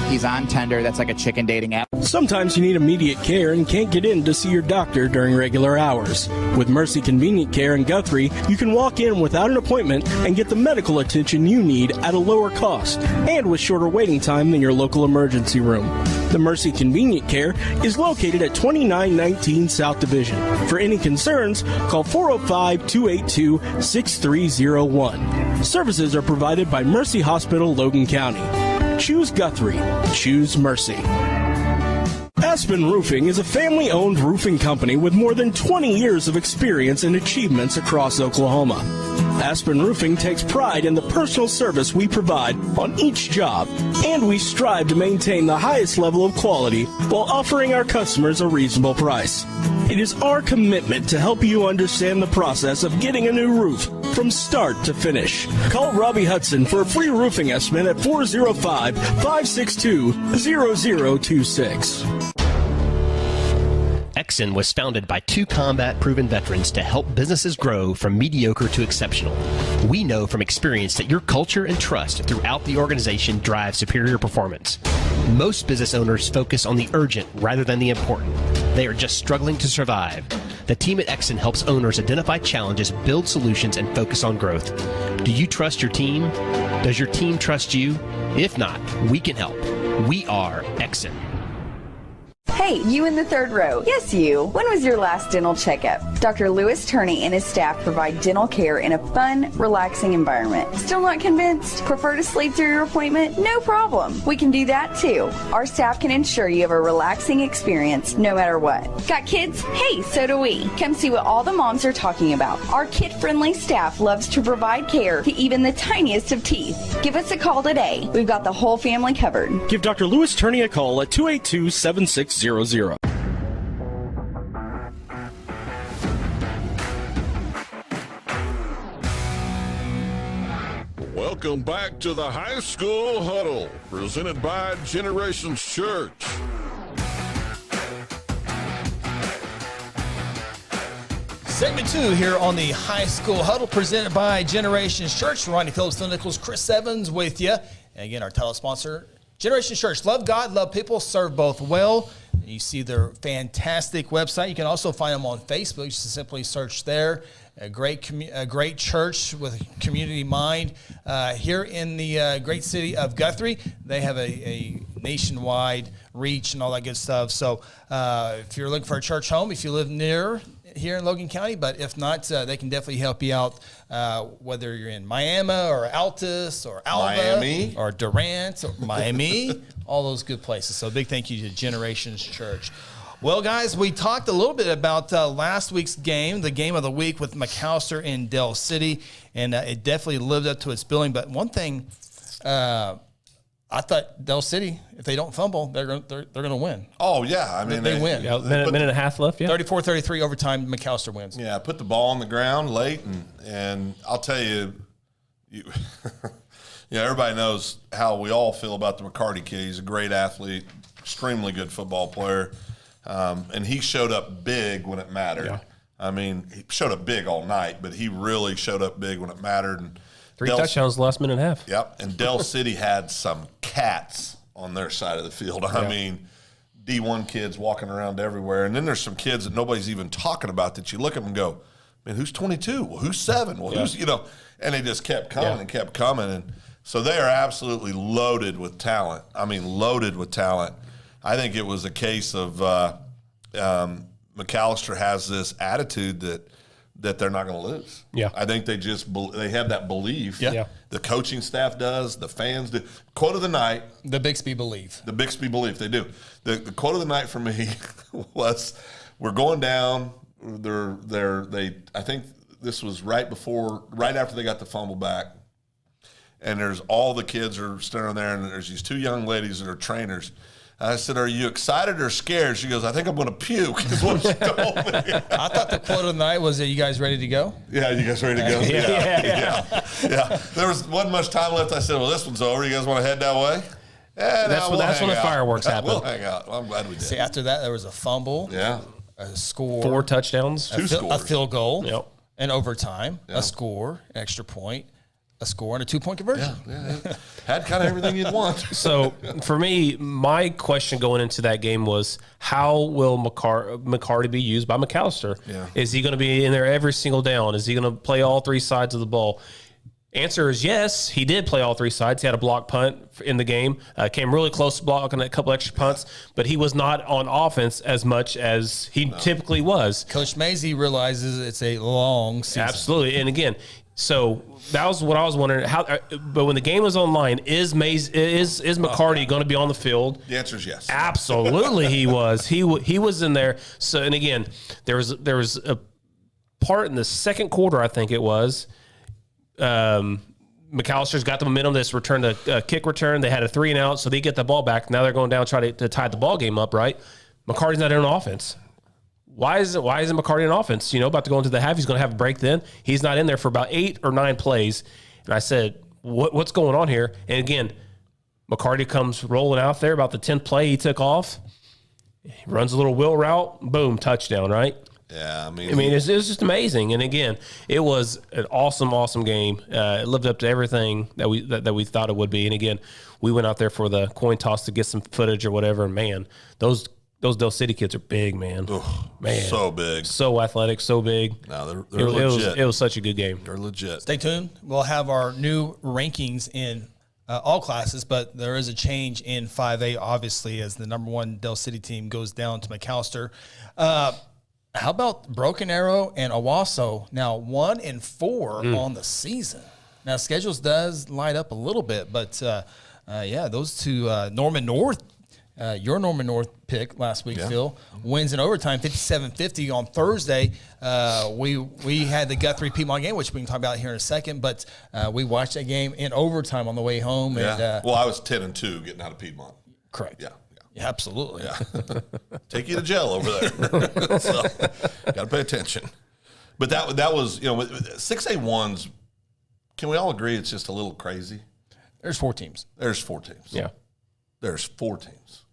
He's on Tender. That's like a chicken dating app. Sometimes you need immediate care and can't get in to see your doctor during regular hours. With Mercy Convenient Care in Guthrie, you can walk in without an appointment and get the medical attention you need at a lower cost and with shorter waiting time than your local emergency room. The Mercy Convenient Care is located at 2919 South Division. For any concerns, call 405-282-6301. Services are provided by Mercy Hospital, Logan County. Choose Guthrie. Choose Mercy. Aspen Roofing is a family-owned roofing company with more than 20 years of experience and achievements across Oklahoma. Aspen Roofing takes pride in the personal service we provide on each job, and we strive to maintain the highest level of quality while offering our customers a reasonable price. It is our commitment to help you understand the process of getting a new roof from start to finish. Call Robbie Hudson for a free roofing estimate at 405-562-0026. Exxon was founded by two combat-proven veterans to help businesses grow from mediocre to exceptional. We know from experience that your culture and trust throughout the organization drive superior performance. Most business owners focus on the urgent rather than the important. They are just struggling to survive. The team at Exxon helps owners identify challenges, build solutions, and focus on growth. Do you trust your team? Does your team trust you? If not, we can help. We are Exxon. Hey, you in the third row. Yes, you. When was your last dental checkup? Dr. Lewis Turney and his staff provide dental care in a fun, relaxing environment. Still not convinced? Prefer to sleep through your appointment? No problem. We can do that too. Our staff can ensure you have a relaxing experience no matter what. Got kids? Hey, so do we. Come see what all the moms are talking about. Our kid-friendly staff loves to provide care to even the tiniest of teeth. Give us a call today. We've got the whole family covered. Give Dr. Lewis Turney a call at 282-7600. Welcome back to the High School Huddle, presented by Generations Church. Segment 2 here on the High School Huddle, presented by Generations Church. Ronnie Phillips, Phil Nichols, Chris Evans with you. And again, our title sponsor, Generations Church. Love God, love people, serve both well. You see their fantastic website. You can also find them on Facebook. Just simply search there. A great church with a community mind here in the great city of Guthrie. They have a nationwide reach and all that good stuff. So if you're looking for a church home, if you live near here in Logan County, but if not, they can definitely help you out, whether you're in Miami or Altus or Alva Miami or Durant or Miami, all those good places. So big thank you to Generations Church. Well, guys, we talked a little bit about last week's game, the game of the week with McAllister in Del City, and it definitely lived up to its billing. But one thing, I thought Del City, if they don't fumble, they're going to win. Oh, yeah. I mean, they win. Yeah, minute and a half left, yeah. 34-33 overtime, McAllister wins. Yeah, put the ball on the ground late, and I'll tell you, everybody knows how we all feel about the McCarty kid. He's a great athlete, extremely good football player. And he showed up big when it mattered. I mean, he showed up big all night, but he really showed up big when it mattered. And 3 touchdowns last minute and a half. Yep. And Del City had some cats on their side of the field. I mean, D1 kids walking around everywhere. And then there's some kids that nobody's even talking about that you look at them and go, man, who's 22? Well, who's 7? Well, who's, and they just kept coming and kept coming. And so they are absolutely loaded with talent. I mean, loaded with talent. I think it was a case of McAllister has this attitude that they're not going to lose. Yeah. I think they have that belief. Yeah. The coaching staff does, the fans do. Quote of the night. The Bixby believe. The Bixby belief, they do. The quote of the night for me was, we're going down. I think this was right after they got the fumble back. And there's all the kids are standing there, and there's these 2 young ladies that are trainers. I said, are you excited or scared? She goes, I think I'm going to puke, is what she told me. I thought the quote of the night was, are you guys ready to go? Yeah, you guys ready to go? Yeah. There wasn't much time left. I said, well, this one's over. You guys want to head that way? Yeah, that's when the fireworks happen. We'll hang out. Well, I'm glad we did. See, after that, there was a fumble. Yeah. A score. 4 touchdowns. 2 scores. A field goal. Yep. An overtime. A score. An extra point. A score and a 2-point conversion. Yeah. Had kind of everything you'd want. So for me, my question going into that game was, how will McCarty be used by McAllister? Yeah. Is he going to be in there every single down? Is he going to play all 3 sides of the ball? Answer is yes. He did play all 3 sides. He had a block punt in the game. Came really close to blocking a couple extra punts, but he was not on offense as much as he typically was. Coach Mazey realizes it's a long season. Absolutely. And again, so that was what I was wondering. But when the game was online, is McCarty going to be on the field? The answer is yes. Absolutely, he was. He was in there. So, and again, there was a part in the second quarter, I think it was. McAllister's got the momentum. This returned a kick return. They had a 3-and-out, so they get the ball back. Now they're going down try to tie the ball game up. Right? McCarty's not in offense. Why isn't McCarty in offense? About to go into the half. He's going to have a break then. He's not in there for about 8 or 9 plays. And I said, what's going on here? And again, McCarty comes rolling out there about the 10th play. He took off. He runs a little wheel route. Boom, touchdown, right? Yeah, I mean, it was just amazing. And again, it was an awesome game. It lived up to everything that we thought it would be. And again, we went out there for the coin toss to get some footage or whatever. And man, those Del City kids are big, man. Man, so big, so athletic, so big. No, they're legit. It was such a good game. They're legit. Stay tuned. We'll have our new rankings in all classes, but there is a change in 5A, obviously, as the number 1 Del City team goes down to McAllister. How about Broken Arrow and Owasso? Now 1-4 on the season. Now schedules does light up a little bit, but those 2 Norman North. Your Norman North pick last week, Phil, wins in overtime, 57-50 on Thursday. We had the Guthrie Piedmont game, which we can talk about here in a second, but we watched that game in overtime on the way home. Yeah. Well, I was 10-2 getting out of Piedmont. Correct. Yeah, absolutely. Yeah. Take you to jail over there. So, got to pay attention. But that was, 6A1s, can we all agree it's just a little crazy? There's 4 teams. Yeah. There's 4 teams.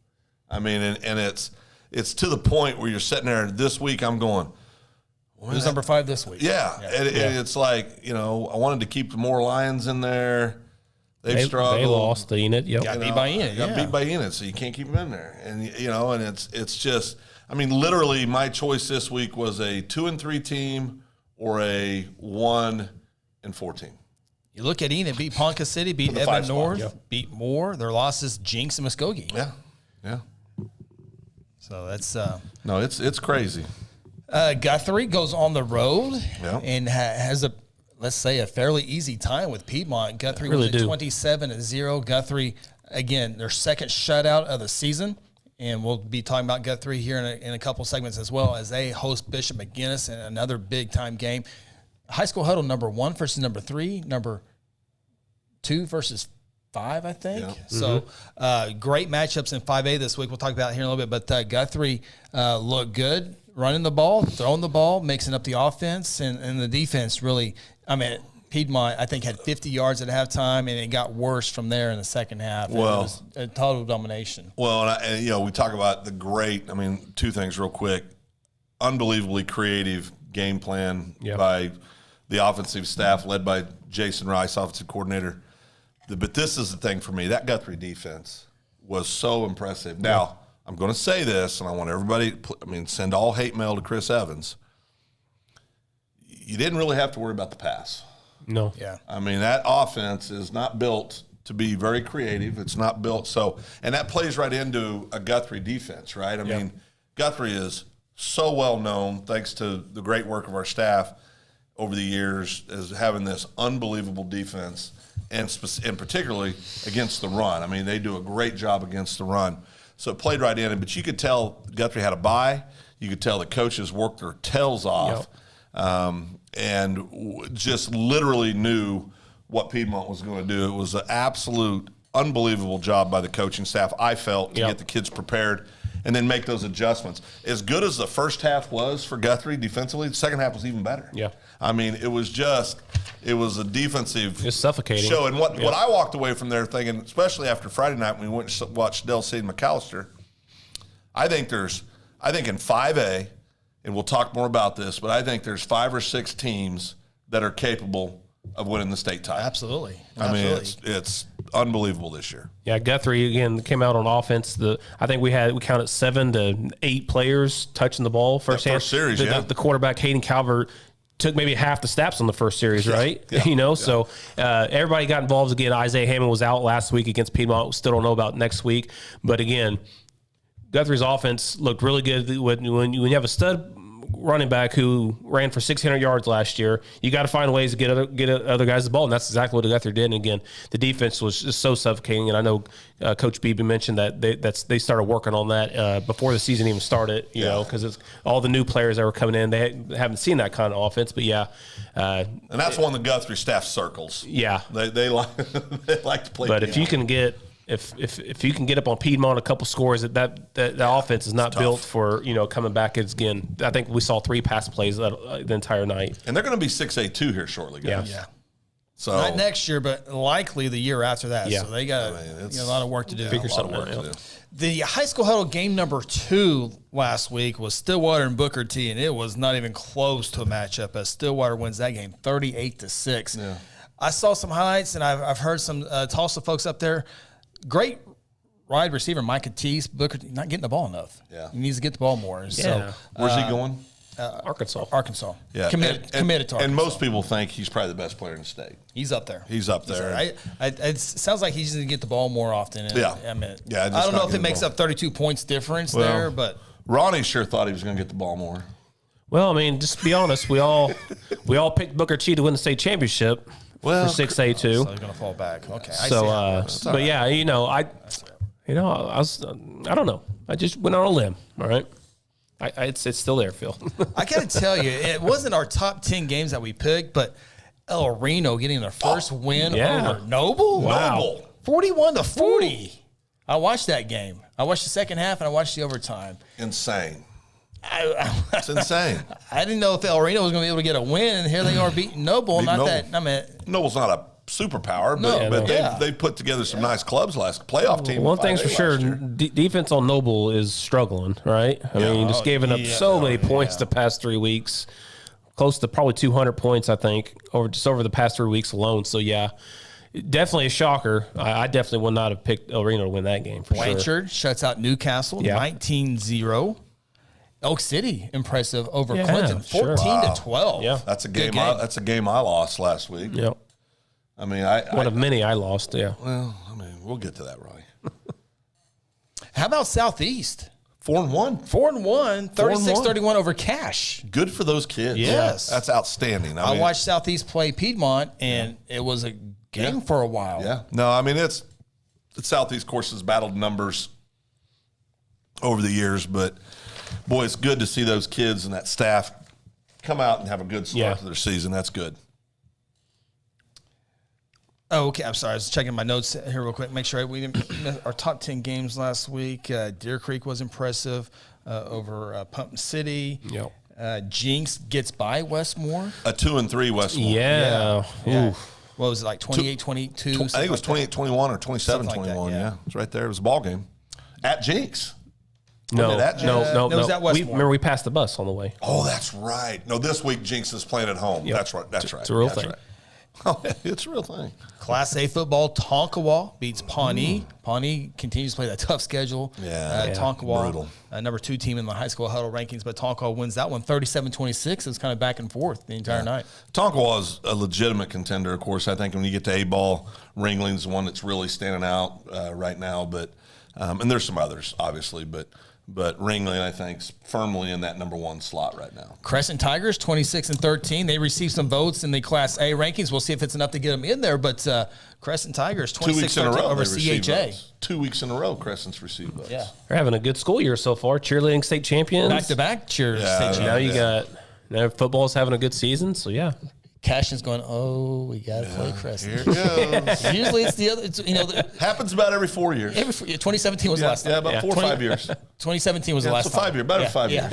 I mean, and it's to the point where you're sitting there this week. I'm going, who's number 5 this week? Yeah. And it's like, I wanted to keep the more Lions in there. They struggled. They lost the Enid. Yep. Got beat by Enid. Got beat by Enid, so you can't keep them in there. And and it's just, I mean, literally, my choice this week was a 2-3 team or a 1-4 team. You look at Enid, beat Ponca City, beat Evan North, beat Moore. Their losses, Jinx and Muskogee. Yeah. So that's no, it's crazy. Guthrie goes on the road and has let's say a fairly easy time with Piedmont. Guthrie was at 27-0. Guthrie, again, their second shutout of the season. And we'll be talking about Guthrie here in a couple segments as well, as they host Bishop McGinnis in another big-time game. High School Huddle, number 1 versus number 3, number 2 versus 5, I think. Yeah. So great matchups in 5A this week. We'll talk about it here in a little bit. But Guthrie looked good, running the ball, throwing the ball, mixing up the offense, and the defense really, Piedmont, I think, had 50 yards at halftime, and it got worse from there in the second half. Well, it was a total domination. Well, and we talk about the great, 2 things real quick. Unbelievably creative game plan by the offensive staff led by Jason Rice, offensive coordinator. But this is the thing for me. That Guthrie defense was so impressive. Now, I'm going to say this, and I want everybody – send all hate mail to Chris Evans. You didn't really have to worry about the pass. No. Yeah. That offense is not built to be very creative. It's not built so – and that plays right into a Guthrie defense, right? Guthrie is so well known, thanks to the great work of our staff over the years, as having this unbelievable defense, and particularly against the run. They do a great job against the run. So it played right in. But you could tell Guthrie had a bye. You could tell the coaches worked their tails off. And just literally knew what Piedmont was going to do. It was an absolute unbelievable job by the coaching staff, I felt, to get the kids prepared and then make those adjustments. As good as the first half was for Guthrie defensively, the second half was even better. Yeah. It was a defensive suffocating show. And what I walked away from there thinking, especially after Friday night when we went and watched Del City and McAllister, I think in 5A, and we'll talk more about this, but I think there's 5 or 6 teams that are capable of winning the state title. Absolutely. It's unbelievable this year. Yeah, Guthrie again came out on offense. I think we counted 7 to 8 players touching the ball first series. The quarterback Hayden Calvert took maybe half the snaps on the first series, right? So everybody got involved again. Isaiah Hammond was out last week against Piedmont. Still don't know about next week, but again, Guthrie's offense looked really good. When you have a stud running back who ran for 600 yards last year, you got to find ways to get other guys the ball, and that's exactly what Guthrie did. And again, the defense was just so suffocating. And I know Coach Beebe mentioned that they started working on that before the season even started. You know, because it's all the new players that were coming in. They haven't seen that kind of offense, but and that's one of the Guthrie staff circles. Yeah, they like to play. But if you can get If you can get up on Piedmont a couple scores, that offense is not built for coming back again. I think we saw 3 pass plays the entire night, and they're going to be 6A2 here shortly, guys. Yeah. So not next year, but likely the year after that. Yeah. So they got a lot of work to do. Figure something out. The high school huddle game number 2 last week was Stillwater and Booker T, and it was not even close to a matchup as Stillwater wins that game 38-6. Yeah. I saw some highlights, and I've heard some Tulsa folks up there. Great wide receiver, Micah Teese. Booker not getting the ball enough. Yeah, he needs to get the ball more. So, where's he going? Arkansas. Yeah, committed to Arkansas. And most people think he's probably the best player in the state. He's up there. It sounds like he's going to get the ball more often. And, I don't know if it makes up 32 points difference there, but Ronnie sure thought he was going to get the ball more. Well, just be honest, we all picked Booker T to win the state championship. For 6A2, so he's gonna fall back. Okay, but yeah, I don't know. I just went on a limb. All right, it's still there, Phil. I gotta tell you, it wasn't our top 10 games that we picked, but El Reno getting their first win over Noble. Wow, Noble, 41-40. I watched that game. I watched the second half and I watched the overtime. Insane. It's insane. I didn't know if El Reno was going to be able to get a win, and here they are beating Noble. Noble's not a superpower, but they put together some nice clubs last playoff team. One thing's for sure, defense on Noble is struggling, right? Just giving up so many points the past 3 weeks, close to probably 200 points, I think, over the past 3 weeks alone. So definitely a shocker. I definitely would not have picked El Reno to win that game for sure. Blanchard shuts out Newcastle 19-0. Oak City impressive over Clinton 14-12. Yeah, that's a game. That's a game I lost last week. Yep. One of many I lost. Yeah. Well, we'll get to that, Ronnie. How about Southeast? 4-1. 36-31 over Cash. Good for those kids. Yes, that's outstanding. I watched Southeast play Piedmont, and it was a game for a while. Yeah. No, it's Southeast course has battled numbers over the years, but. Boy, it's good to see those kids and that staff come out and have a good start to their season. That's good. Oh, okay. I'm sorry. I was checking my notes here real quick. Make sure we didn't miss our top 10 games last week. Deer Creek was impressive over Pumpkin City. Yep. Jinx gets by Westmore. A 2-3 Westmore. Yeah. What was it, like 28-22? I think it was 28-21 or 27-21. Yeah, it's right there. It was a ball game at Jinx. No, That no. was at Westmore. Remember, we passed the bus on the way. Oh, that's right. No, this week Jinx is playing at home. Yep. That's right. That's right. It's a real That's thing. right. Oh, it's a real thing. Class A football, Tonkawa beats Pawnee. Pawnee continues to play that tough schedule. Tonkawa, brutal. Number 2 team in the high school huddle rankings, but Tonkawa wins that one 37-26. It's kind of back and forth the entire night. Tonkawa is a legitimate contender, of course. I think when you get to A-ball, Ringling's the one that's really standing out right now. But and there's some others, obviously, but Ringling, I think, is firmly in that number 1 slot right now. Crescent Tigers, 26-13. They received some votes in the Class A rankings. We'll see if it's enough to get them in there. But Crescent Tigers, 2 weeks in a row over they received CHA. votes. 2 weeks in a row, Crescent's received votes. Yeah, They're having a good school year so far. Cheerleading state champions. back-to-back state Now champions. now football's having a good season. So yeah. Cashin's going, we got to play Crescent. Here it goes. Usually it's the other, Happens about every 4 years. 2017 was the last time. Yeah, about 4 or 5 years. 2017 was the last so time. 5 years, better 5 years.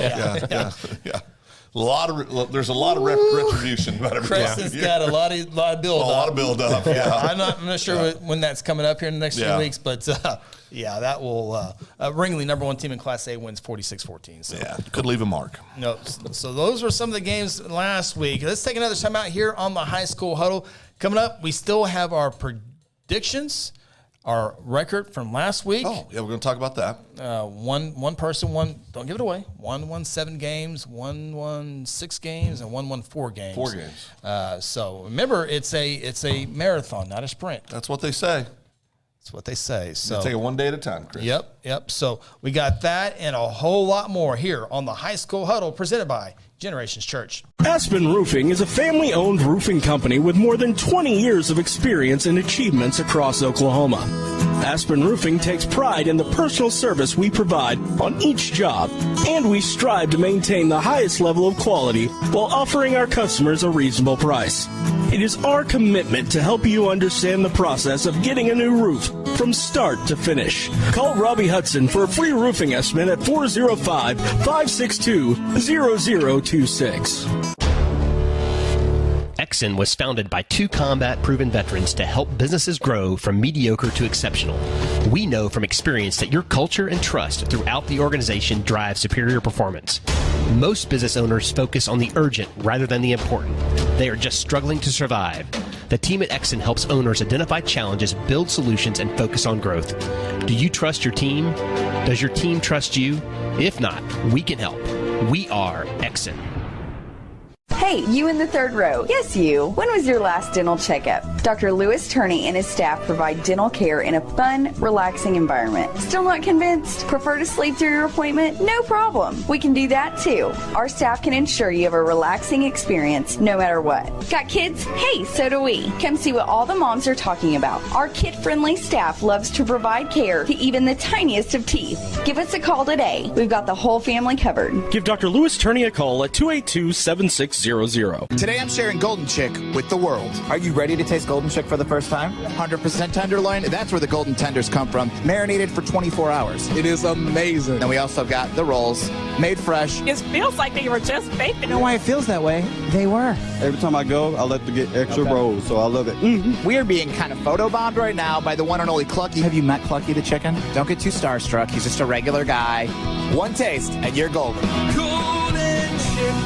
Yeah. There's a lot of retribution about every Crescent's got a lot of build up. A lot of build up. Yeah. I'm not sure when that's coming up here in the next few weeks, but that will Ringling, number 1 team in Class A, wins 46-14. So. Yeah, could leave a mark. No, so those were some of the games last week. Let's take another time out here on the High School Huddle. Coming up, we still have our predictions, our record from last week. Oh, yeah, we're going to talk about that. One person don't give it away. One won 7 games, one won 6 games, and one won 4 games. 4 games. So remember, it's a marathon, not a sprint. That's what they say. That's what they say. So take it one day at a time, Chris. Yep. So we got that and a whole lot more here on the High School Huddle, presented by Generations Church. Aspen Roofing is a family-owned roofing company with more than 20 years of experience and achievements across Oklahoma. Aspen Roofing takes pride in the personal service we provide on each job, and we strive to maintain the highest level of quality while offering our customers a reasonable price. It is our commitment to help you understand the process of getting a new roof from start to finish. Call Robbie Hudson for a free roofing estimate at 405-562-0026. Exxon was founded by 2 combat-proven veterans to help businesses grow from mediocre to exceptional. We know from experience that your culture and trust throughout the organization drive superior performance. Most business owners focus on the urgent rather than the important. They are just struggling to survive. The team at Exxon helps owners identify challenges, build solutions, and focus on growth. Do you trust your team? Does your team trust you? If not, we can help. We are Exxon. Hey, you in the 3rd row. Yes, you. When was your last dental checkup? Dr. Lewis Turney and his staff provide dental care in a fun, relaxing environment. Still not convinced? Prefer to sleep through your appointment? No problem. We can do that too. Our staff can ensure you have a relaxing experience no matter what. Got kids? Hey, so do we. Come see what all the moms are talking about. Our kid-friendly staff loves to provide care to even the tiniest of teeth. Give us a call today. We've got the whole family covered. Give Dr. Lewis Turney a call at 282-7600. Today I'm sharing Golden Chick with the world. Are you ready to taste Golden Chick for the first time? 100% tenderloin. That's where the golden tenders come from. Marinated for 24 hours. It is amazing. And we also got the rolls, made fresh. It feels like they were just baked. You know why it feels that way? They were. Every time I go, I like to get extra rolls, so I love it. Mm-hmm. We are being kind of photobombed right now by the one and only Clucky. Have you met Clucky the chicken? Don't get too starstruck. He's just a regular guy. One taste, and you're golden.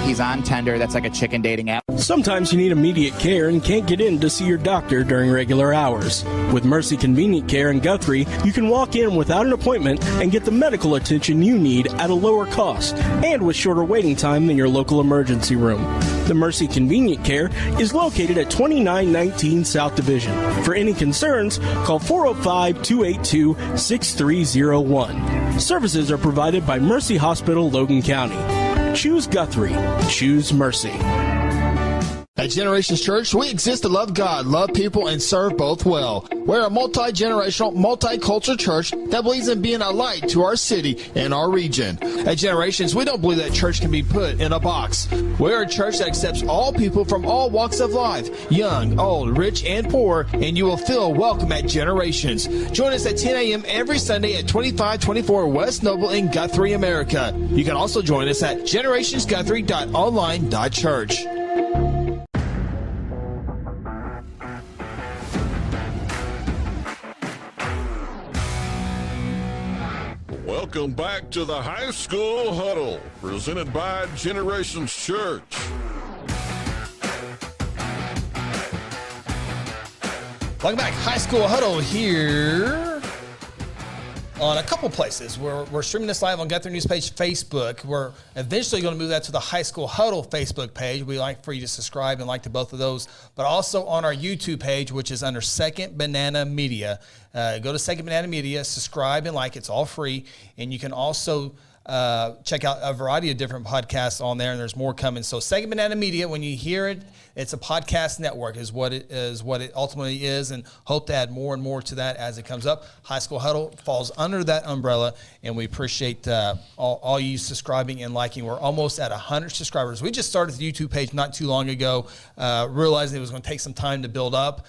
He's on Tender. That's like a chicken dating app. Sometimes you need immediate care and can't get in to see your doctor during regular hours. With Mercy Convenient Care in Guthrie, you can walk in without an appointment and get the medical attention you need at a lower cost and with shorter waiting time than your local emergency room. The Mercy Convenient Care is located at 2919 South Division. For any concerns, call 405-282-6301. Services are provided by Mercy Hospital, Logan County. Choose Guthrie. Choose Mercy. At Generations Church, we exist to love God, love people, and serve both well. We're a multi-generational, multicultural church that believes in being a light to our city and our region. At Generations, we don't believe that church can be put in a box. We're a church that accepts all people from all walks of life, young, old, rich, and poor, and you will feel welcome at Generations. Join us at 10 a.m. every Sunday at 2524 West Noble in Guthrie, America. You can also join us at generationsguthrie.online.church. Welcome back to the High School Huddle, presented by Generations Church. Welcome back. High School Huddle here on a couple places. We're streaming this live on Guthrie News page, Facebook. We're eventually going to move that to the High School Huddle Facebook page. We like for you to subscribe and like to both of those, but also on our YouTube page, which is under Second Banana Media. Go to Second Banana Media, subscribe and like. It's all free, and you can also check out a variety of different podcasts on there, and there's more coming. So Second Banana Media, when you hear it, it's a podcast network is what it ultimately is, and hope to add more and more to that as it comes up. High School Huddle falls under that umbrella, and we appreciate all you subscribing and liking. We're almost at 100 subscribers. We just started the YouTube page not too long ago, realizing it was going to take some time to build up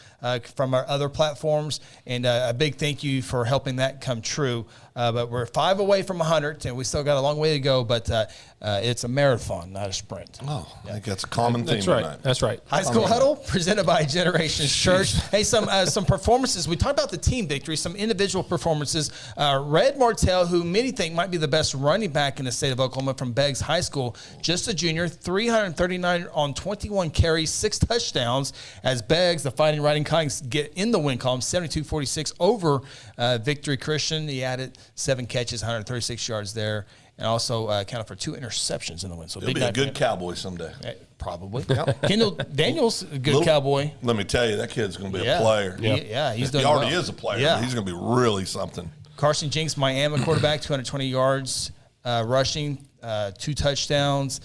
from our other platforms, and a big thank you for helping that come true. But we're 5 away from 100, and we still got a long way to go, but it's a marathon, not a sprint. Oh, I think that's a common theme. That's right. Tonight. That's right. High School Huddle, presented by Generations Church. Hey, some performances. We talked about the team victory, some individual performances. Red Martell, who many think might be the best running back in the state of Oklahoma from Beggs High School, just a junior, 339 on 21 carries, 6 touchdowns, as Beggs, the Fighting Riding Cogs, get in the win column, 72-46 over Victory Christian. He added 7 catches, 136 yards there, and also accounted for 2 interceptions in the win. So he'll be a good Cowboy someday. Probably. Kendall Daniels, a good Cowboy. Let me tell you, that kid's going to be a player. Yeah, he's doing He already well. is a player. Yeah. He's going to be really something. Carson Jinks, Miami quarterback, 220 yards rushing, 2 touchdowns.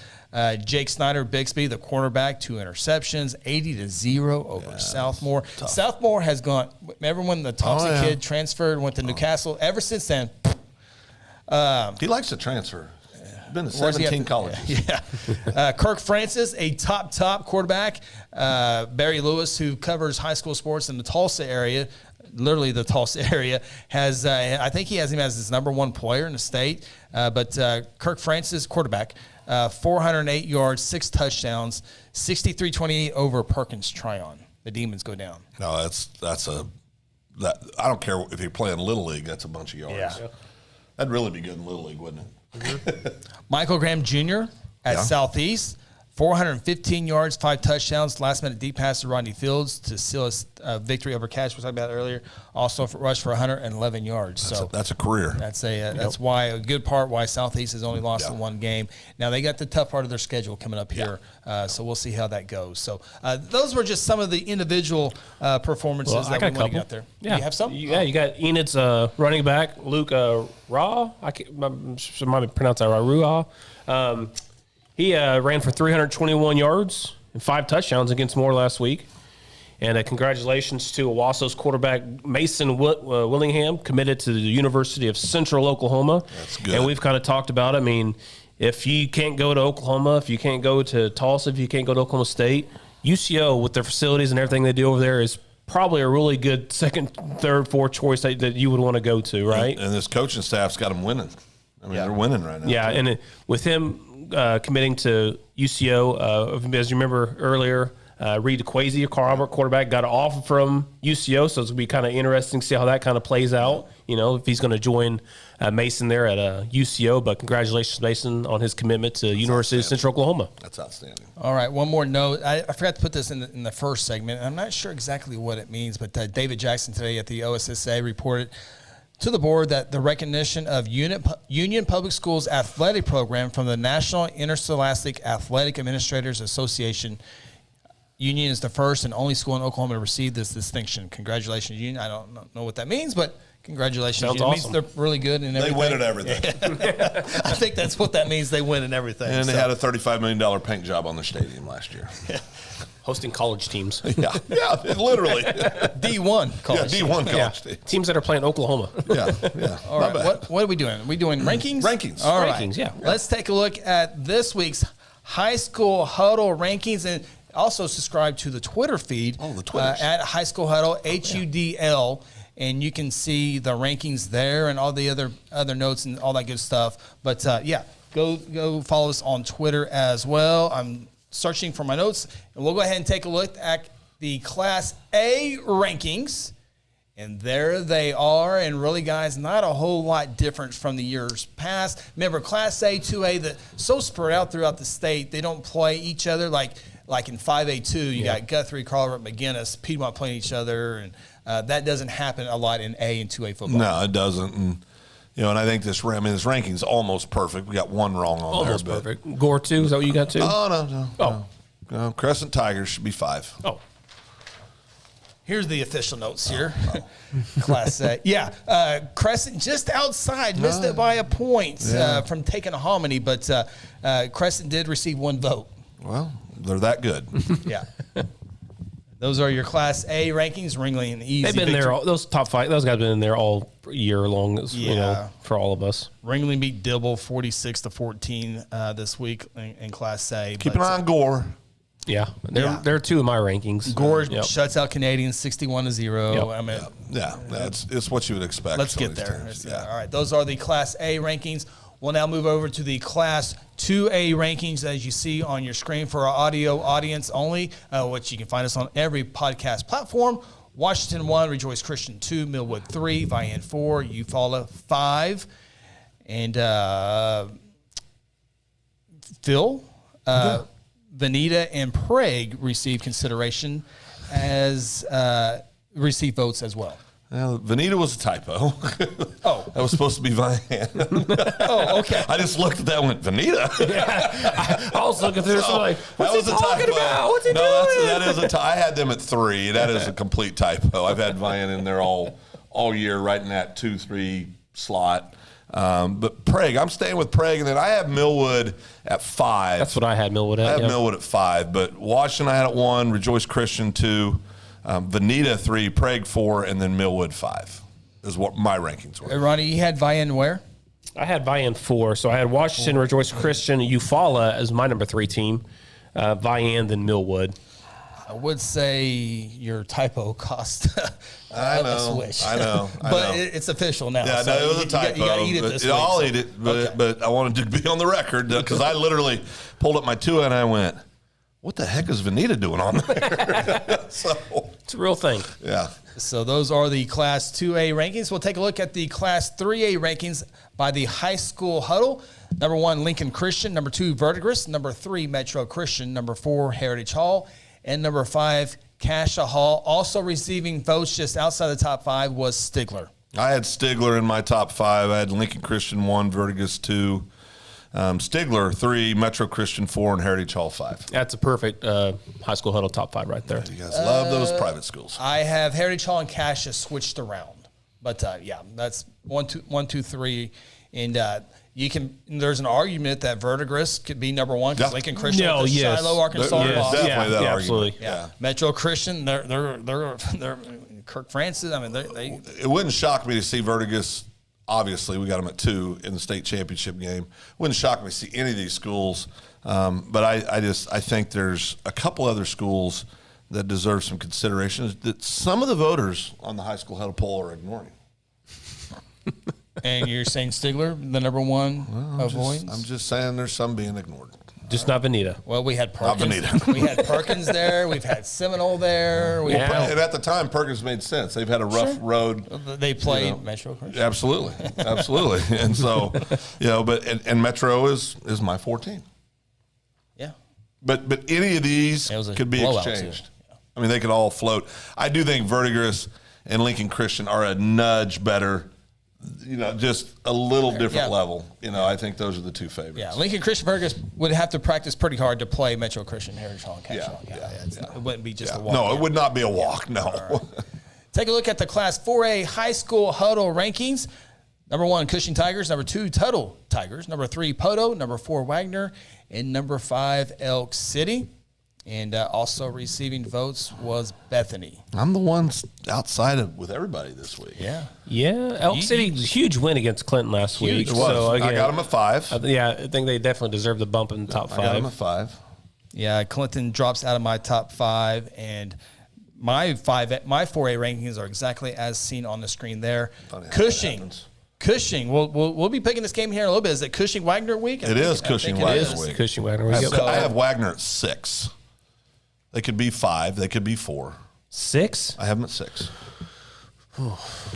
Jake Snyder, Bixby, the cornerback, 2 interceptions, 80-0 over Southmore. Tough. Southmore has gone. Remember when the Thompson kid transferred, went to Newcastle? Ever since then, he likes to transfer. Been to 17 colleges. Yeah. Kirk Francis, a top quarterback. Barry Lewis, who covers high school sports in the Tulsa area, literally the Tulsa area, has I think he has him as his number 1 player in the state. But Kirk Francis, quarterback, 408 yards, 6 touchdowns, 63-28 over Perkins Tryon. The Demons go down. No, I don't care if you're playing Little League. That's a bunch of yards. Yeah. That'd really be good in Little League, wouldn't it? Michael Graham Jr. at Southeast, 415 yards, 5 touchdowns, last-minute deep pass to Rodney Fields to seal a victory over Cash, we talked about earlier. Also rushed for 111 yards. That's a career. That's why a good part why Southeast has only lost in 1 game. Now they got the tough part of their schedule coming up here, so we'll see how that goes. So those were just some of the individual performances that we want to get out there. Yeah. You have some? Yeah, you got Enid's running back, Luke Raw. I might pronounce that right, Ruah. He ran for 321 yards and 5 touchdowns against Moore last week. And congratulations to Owasso's quarterback, Mason Willingham, committed to the University of Central Oklahoma. That's good. And we've kind of talked about it. I mean, if you can't go to Oklahoma, if you can't go to Tulsa, if you can't go to Oklahoma State, UCO, with their facilities and everything they do over there, is probably a really good 2nd, 3rd, 4th choice that you would want to go to, right? And this coaching staff's got them winning. I mean, they're winning right now. Yeah, and with him committing to UCO, as you remember earlier, Reed DeQuazy, a Carl quarterback, got an offer from UCO, so it's going to be kind of interesting to see how that kind of plays out, if he's going to join Mason there at UCO. But congratulations, Mason, on his commitment to University of Central Oklahoma. That's outstanding. All right, one more note. I forgot to put this in the first segment. I'm not sure exactly what it means, but David Jackson today at the OSSA reported to the board that the recognition of Union Public Schools athletic program from the National Interscholastic Athletic Administrators Association. Union is the first and only school in Oklahoma to receive this distinction. Congratulations, Union. I don't know what that means, but congratulations. Sounds Union. awesome. It means they're really good in everything. They win at everything. I think that's what that means. They win in everything. And they had a $35 million paint job on their stadium last year. Hosting college teams. Yeah, literally. D1 college. Yeah, D1 college teams. Teams that are playing Oklahoma. Yeah. All right, what are we doing? Are we doing rankings? Rankings. All right. Rankings, yeah. Let's take a look at this week's High School Huddle rankings, and also subscribe to the Twitter feed at High School Huddle, HUDL, and you can see the rankings there and all the other notes and all that good stuff. But, go follow us on Twitter as well. I'm searching for my notes, and we'll go ahead and take a look at the Class A rankings. And there they are. And really, guys, not a whole lot different from the years past. Remember, Class A, 2A, that so spread out throughout the state, they don't play each other like in 5A2. You got Guthrie, Colorado, McGinnis, Piedmont playing each other. And that doesn't happen a lot in A and 2A football. No, it doesn't. And, and I think this ranking's almost perfect. We got one wrong on almost there. Almost perfect. Gore 2, is that what you got too? Oh, no. No, Crescent Tigers should be 5. Oh. Here's the official notes here. Class A. Yeah, Crescent just outside, missed it by a point from taking a hominy, but Crescent did receive 1 vote. Well, they're that good. Yeah. Those are your Class A rankings. Ringling and easy. They've been there. Those top 5. Those guys have been in there all year long. For all of us. Ringling beat Dibble 46-14 this week in Class A. Keep an eye on Gore. Yeah, they're 2 of my rankings. Gore shuts out Canadians 61-0. Yep. I mean, it's what you would expect. Let's get there. All right, those are the Class A rankings. We'll now move over to the Class 2A rankings, as you see on your screen for our audio audience only, which you can find us on every podcast platform. Washington 1, Rejoice Christian 2, Millwood 3, Vian 4, Eufaula 5, and Phil, Veneta, and Prague receive consideration as receive votes as well. Well, Veneta was a typo. That was supposed to be Vian. Oh, okay. I just looked at that and went, Veneta? Yeah. I was looking through like, what's he talking about? What's he doing? That is a typo. I had them at 3. That is a complete typo. I've had Vian in there all year, right in that 2-3 slot. But Prague, I'm staying with Prague, and then I have Millwood at 5. That's what I had Millwood at. I have Millwood at 5, but Washington I had at 1, Rejoice Christian 2, Veneta 3, Prague 4, and then Millwood 5 is what my rankings were. Hey, Ronnie, you had Vian where? I had Vian 4, so I had Washington, Rejoice Christian, Eufaula as my number 3 team, Vian, then Millwood. I would say your typo cost a switch. I know. But it's official now. Yeah, so no, it was a typo. You got to eat it this week. I'll eat it, but I wanted to be on the record because I literally pulled up my 2 and I went, what the heck is Veneta doing on there? So it's a real thing. Yeah. So those are the Class 2A rankings. We'll take a look at the Class 3A rankings by the High School Huddle. Number 1, Lincoln Christian. Number 2, Verdigris. Number 3, Metro Christian. Number 4, Heritage Hall. And number 5, Cassia Hall. Also receiving votes just outside the top 5 was Stigler. I had Stigler in my top 5. I had Lincoln Christian 1, Verdigris 2. Stigler 3, Metro Christian 4, and Heritage Hall 5. That's a perfect High School Huddle top 5 right there. You guys love those private schools. I have Heritage Hall and Cassia switched around, but that's 1, 2, 3, and you can. There's an argument that Verdigris could be number 1 because Lincoln Christian, Shiloh, Arkansas, definitely that absolutely. argument. Yeah. Metro Christian, they're Kirk Francis. I mean, they. It wouldn't shock me to see Verdigris. Obviously, we got them at 2 in the state championship game. Wouldn't shock me to see any of these schools, but I think there's a couple other schools that deserve some consideration that some of the voters on the High School Huddle poll are ignoring. And you're saying Stigler, the number 1 avoidance? I'm just saying there's some being ignored. Just not Veneta. Well, we had Perkins. Not Veneta. We had Perkins there. We've had Seminole there. And at the time, Perkins made sense. They've had a rough road. They played Metro Christian. Absolutely. And so, but and Metro is my 14. Yeah. But any of these could be exchanged. Yeah. I mean, they could all float. I do think Verdigris and Lincoln Christian are a nudge better. Just a little different level. I think those are the 2 favorites. Yeah, Lincoln Christian Fergus would have to practice pretty hard to play Metro Christian, Heritage Hall, and Cassia Hall. It wouldn't be just a walk. No, it would not be a walk, no. Right. Take a look at the Class 4A High School Huddle rankings. Number 1, Cushing Tigers. Number 2, Tuttle Tigers. Number 3, Poto. Number 4, Wagner. And number 5, Elk City. And also receiving votes was Bethany. I'm the one outside with everybody this week. Yeah. Elk City was a huge win against Clinton last week. It was. So again, I got them at 5. I think they definitely deserve the bump in the top 5. I got them at 5. Yeah, Clinton drops out of my top 5, and my 4A rankings are exactly as seen on the screen there. Cushing. We'll be picking this game here in a little bit. Is it Cushing Wagner week? It is Cushing Wagner week. Cushing Wagner week. I have Wagner at 6. They could be 5. They could be 4. 6? I have them at 6.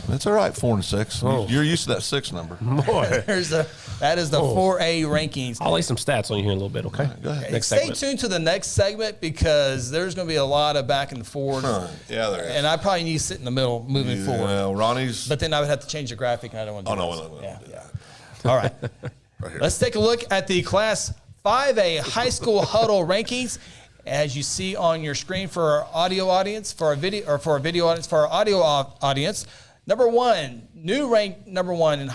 That's all right, 4 and 6. Oh. You're used to that 6 number. Boy. That is the 4A rankings. I'll lay some stats on you here in a little bit, okay? Go ahead. Next Stay segment. tuned to the next segment because there's going to be a lot of back and forth. Yeah, there is. And I probably need to sit in the middle moving forward. Well, Ronnie's. But then I would have to change the graphic, and I don't want to do no. Yeah. All right. Let's take a look at the Class 5A High School Huddle rankings. As you see on your screen for our audio audience, for our video audience, for our audio audience, number one, new rank number one in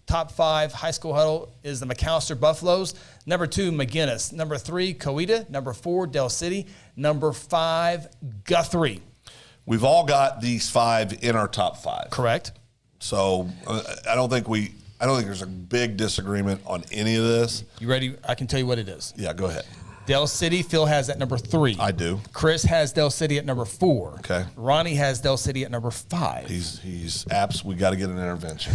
top 5 High School Huddle is the McAllister Buffaloes. Number 2, McGinnis. Number 3, Coweta. Number 4, Del City. Number 5, Guthrie. We've all got these 5 in our top 5. Correct. So I don't think there's a big disagreement on any of this. You ready? I can tell you what it is. Yeah, go ahead. Del City, Phil has at number 3. I do. Chris has Del City at number 4. Okay. Ronnie has Del City at number 5. He's apps. We got to get an intervention.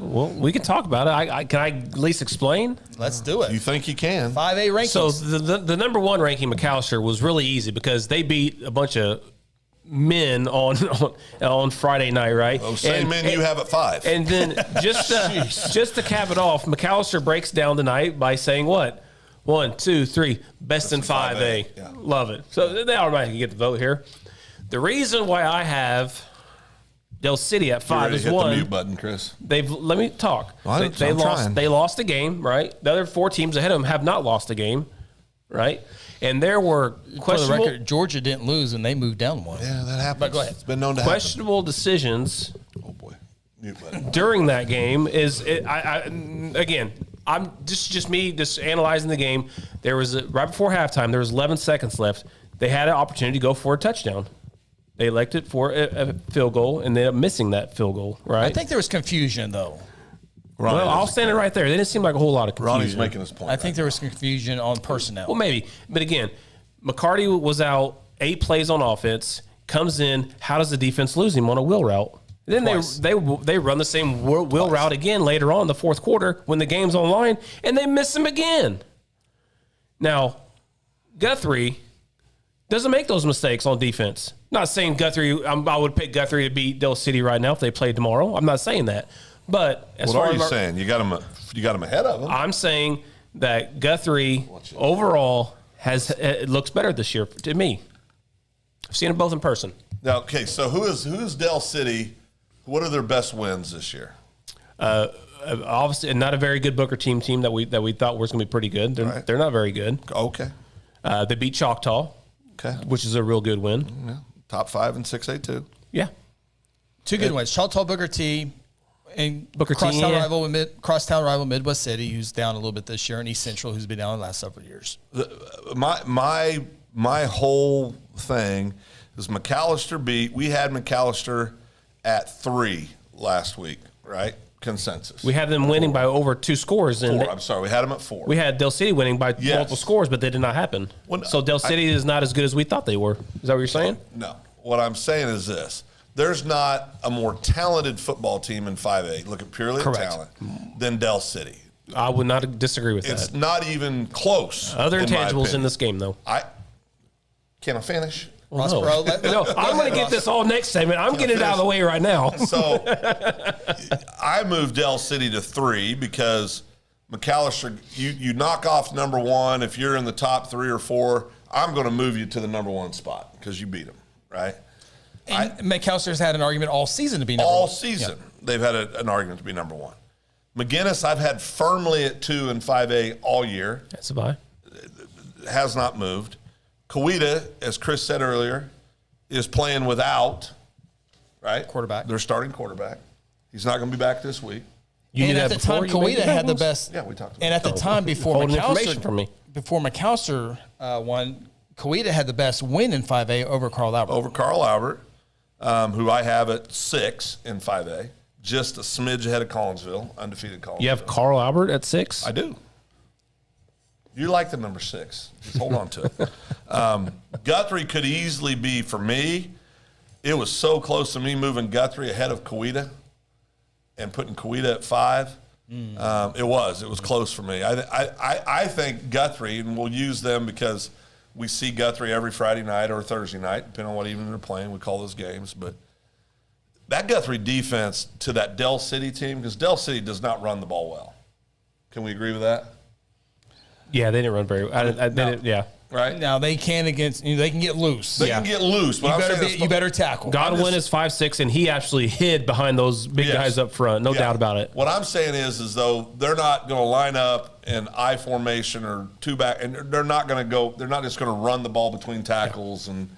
Well, we can talk about it. Can I at least explain? Let's do it. You think you can? 5A rankings. So the number 1 ranking, McAllister, was really easy because they beat a bunch of men on Friday night, right? Those same men you have at 5. And then just to cap it off, McAllister breaks down tonight by saying what? 1, 2, 3, best in 5A. Yeah. Love it. So they automatically get the vote here. The reason why I have Del City at 5 is hit one. The mute button, Chris. Let me talk. Well, They lost a game, right? The other 4 teams ahead of them have not lost a game, right? And there were questionable. For the record, Georgia didn't lose and they moved down 1. Yeah, that happens. But go ahead. It's been known to questionable decisions. Oh boy, mute button. During that game again. I'm just me analyzing the game. There was right before halftime. There was 11 seconds left. They had an opportunity to go for a touchdown. They elected for a field goal, and they ended up missing that field goal. Right? I think there was confusion though. Well, I'll stand it right there. They didn't seem like a whole lot of confusion. Ronnie's making his point. I think there was confusion on personnel. Well, maybe, but again, McCarty was out 8 plays on offense. Comes in. How does the defense lose him on a wheel route? Then they run the same wheel route again later on in the fourth quarter when the game's online, and they miss him again. Now, Guthrie doesn't make those mistakes on defense. Not saying Guthrie. I would pick Guthrie to beat Del City right now if they played tomorrow. I'm not saying that. But as what far are you as saying? You got him ahead of him. I'm saying that Guthrie overall it looks better this year to me. I've seen them both in person. Now, okay, so who is Del City? What are their best wins this year? Obviously, not a very good Booker team that we thought was going to be pretty good. They're not very good. Okay. They beat Choctaw, which is a real good win. Yeah. Top 5 and 6A too. Yeah. 2 good ones. Choctaw Booker T and Booker T, crosstown rival Midwest City, who's down a little bit this year, and East Central, who's been down the last several years. My whole thing is McAllister we had McAllister at 3 last week, right? Consensus. We had them winning by over 2 scores. 4. I'm sorry, we had them at 4. We had Del City winning by multiple scores, but they did not happen. So Del City is not as good as we thought they were. Is that what you're saying? No. What I'm saying is this. There's not a more talented football team in 5A, looking purely at talent, than Del City. I would not disagree with that. It's not even close. Other intangibles in this game, though. Can I finish? No, I'm going to get this all next segment. I'm getting it out of the way right now. So I moved Del City to 3 because McAllister, you knock off number 1. If you're in the top 3 or 4, I'm going to move you to the number 1 spot because you beat them, right? And McAllister's had an argument all season to be number 1. All season, they've had an argument to be number 1. McGinnis, I've had firmly at 2 in 5A all year. That's a bye. Has not moved. Coweta, as Chris said earlier, is playing without, right? Quarterback. Their starting quarterback. He's not going to be back this week. And at the time, Coweta had the best. Yeah, we talked about And at the time, before information from me. Before McAllister won, Coweta had the best win in 5A over Carl Albert. Over Carl Albert, who I have at 6 in 5A. Just a smidge ahead of Collinsville, undefeated Collinsville. You have Carl Albert at 6? I do. You like the number 6. Just hold on to it. Guthrie could easily be, for me, it was so close to me moving Guthrie ahead of Coweta and putting Coweta at 5. It was close for me. I think Guthrie, and we'll use them because we see Guthrie every Friday night or Thursday night, depending on what evening they're playing. We call those games. But that Guthrie defense to that Del City team, because Del City does not run the ball well. Can we agree with that? Yeah, they didn't run very well. Yeah. Right? Now, they can they can get loose. They can get loose, but you better tackle. Godwin is 5'6", and he actually hid behind those big guys up front. No doubt about it. What I'm saying is though they're not going to line up in I formation or two back, and they're not going to go. They're not just going to run the ball between tackles and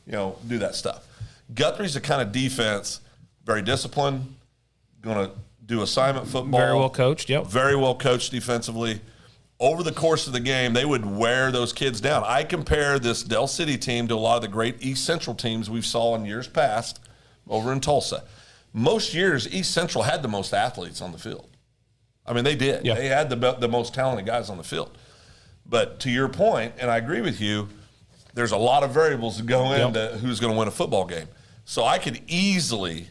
do that stuff. Guthrie's the kind of defense, very disciplined, going to do assignment football. Very well coached. Yep. Very well coached defensively. Over the course of the game, they would wear those kids down. I compare this Del City team to a lot of the great East Central teams we've saw in years past over in Tulsa. Most years, East Central had the most athletes on the field. I mean, they did. Yeah. They had the most talented guys on the field. But to your point, and I agree with you, there's a lot of variables that go into who's going to win a football game. So I could easily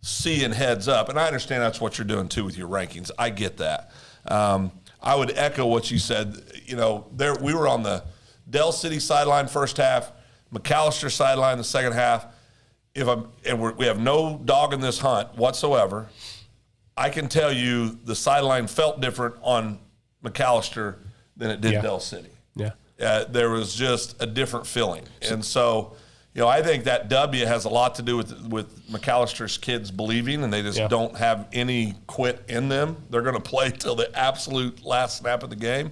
see in heads up, and I understand that's what you're doing too with your rankings. I get that. I would echo what you said. We were on the Del City sideline first half, McAllister sideline the second half. We have no dog in this hunt whatsoever. I can tell you the sideline felt different on McAllister than it did Del City. Yeah. There was just a different feeling. And so, I think that W has a lot to do with McAllister's kids believing, and they just don't have any quit in them. They're going to play till the absolute last snap of the game.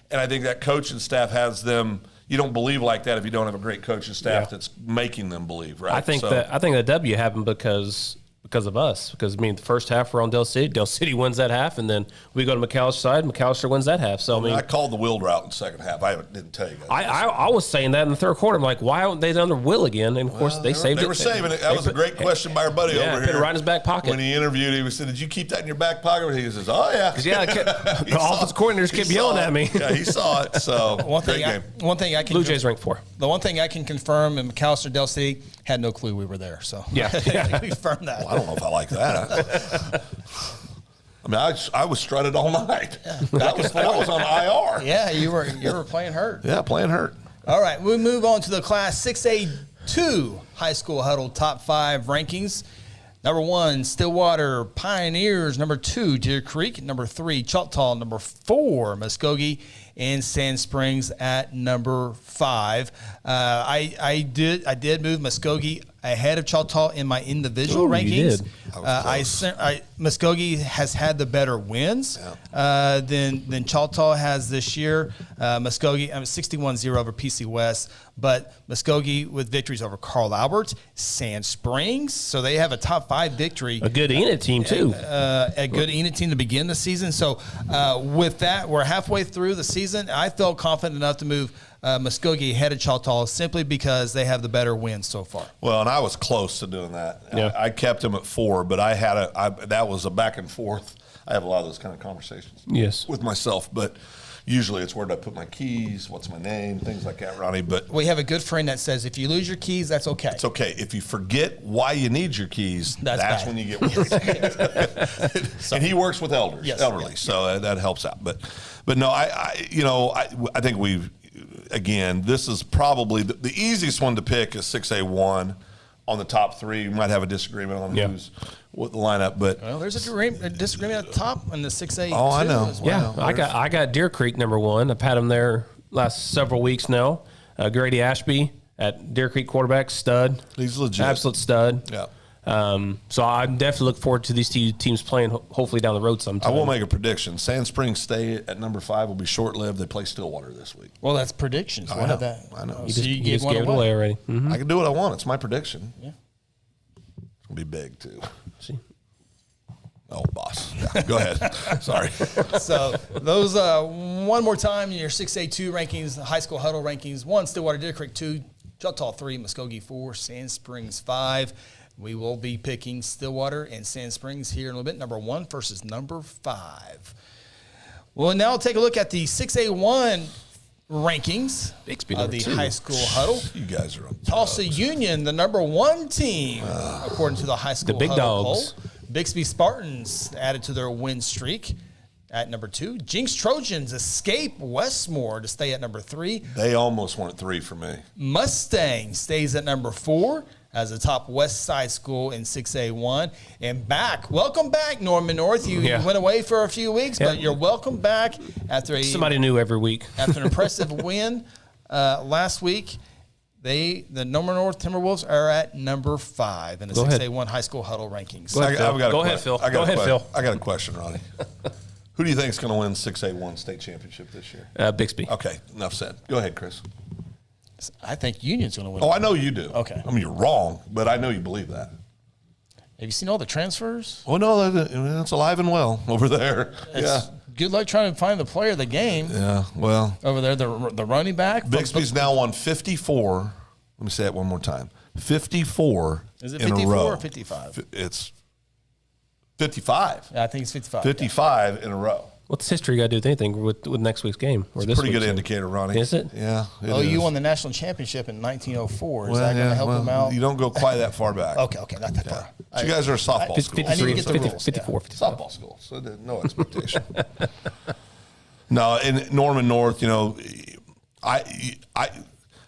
And I think that coaching staff has them. You don't believe like that if you don't have a great coaching staff that's making them believe, right? I think the W happened because of us. Because, the first half we're on Del City. Del City wins that half, and then we go to McAllister's side. McAllister wins that half. So, I called the Will route in the second half. I didn't tell you guys. I was saying that in the third quarter. I'm like, why haven't they done the Will again? And, of course, they saved it. They were saving it. That was a great question by our buddy over here. Put it right in his back pocket. When he interviewed, he said, did you keep that in your back pocket? He says, oh, yeah. The offensive coordinators kept yelling at me. Yeah, he saw it. So, great game. One thing I can Blue Jays ranked 4. The one thing I can confirm, and McAllister Del City had no clue we were there. So, yeah. I can confirm that. Well, I don't know if I like that. I was strutted all night. Yeah. That was on IR. Yeah, you were playing hurt. Yeah, playing hurt. All right, we move on to the Class 6A2 High School Huddle Top 5 rankings. Number 1, Stillwater Pioneers. Number 2, Deer Creek. Number 3, Choctaw. Number 4, Muskogee. And Sand Springs at number 5. I did move Muskogee ahead of Choctaw in my individual rankings. You did. Muskogee has had the better wins than Choctaw has this year. Muskogee, 61-0 over PC West, but Muskogee with victories over Carl Albert, Sand Springs, so they have a top 5 victory. A good Enid team too. A good Enid team to begin the season. So with that, we're halfway through the season. I felt confident enough to move Muskogee ahead of Choctaw simply because they have the better wins so far. Well, and I was close to doing that. Yeah. I kept him at 4, but that was a back and forth. I have a lot of those kind of conversations with myself, but usually it's where do I put my keys, what's my name, things like that, Ronnie. But we have a good friend that says if you lose your keys, that's okay. It's okay. If you forget why you need your keys, that's when you get worried. And he works with elderly, so that helps out. But no, I think this is probably the easiest one to pick is 6A1 on the top 3. We might have a disagreement on who's what the lineup, but there's a disagreement at the top in the 6A. Oh, I know. Well. Yeah, I got Deer Creek number 1. I've had him there last several weeks now. Grady Ashby at Deer Creek quarterback, stud. He's legit, absolute stud. Yeah. So I definitely look forward to these two teams playing hopefully down the road sometime. I will make a prediction. Sand Springs stay at number 5 will be short-lived. They play Stillwater this week. Well, that's predictions. I know. You just gave it away already. Mm-hmm. I can do what I want. It's my prediction. Yeah. It's going to be big, too. See. Oh, boss. Yeah, go ahead. Sorry. So those, one more time, your 6A2 rankings, the High School Huddle rankings. 1, Stillwater Deer Creek 2, Choctaw 3, Muskogee 4, Sand Springs 5. We will be picking Stillwater and Sand Springs here in a little bit, number 1 versus number 5. Well, now take a look at the 6A1 rankings of the High School Huddle. You guys are on Tulsa Union, the number 1 team, according to the High School Huddle. The big Huddle dogs. Poll. Bixby Spartans added to their win streak at number 2. Jinx Trojans escape Westmore to stay at number 3. They almost went 3 for me. Mustang stays at number 4. as a top West Side school in 6A1. And welcome back, Norman North. You went away for a few weeks, but you're welcome back after somebody new every week. After an impressive win last week. The Norman North Timberwolves are at number 5 in the 6A1 High School Huddle rankings. Go ahead, Phil. Go ahead, Phil. I got a question, Ronnie. Who do you think is going to win 6A1 state championship this year? Bixby. Okay, enough said. Go ahead, Chris. I think Union's going to win. Oh, I know you do. Okay. I mean, you're wrong, but I know you believe that. Have you seen all the transfers? Oh, no, it's alive and well over there. Good luck trying to find the player of the game. Yeah, well. Over there, the running back. Bixby's now won 54. Let me say it one more time. 54 Is it in 54 a row. or 55? It's 55. Yeah, I think it's 55. 55 in a row. What's history got to do with anything with next week's game? Or It's this a pretty week's good game? indicator, Ronnie. Is it? Yeah. You won the national championship in 1904. Is that going to help them out? You don't go quite that far back. Okay, not that far. You guys are a softball school. I need to get the rules. 54. Softball school, so no expectation. No, in Norman North,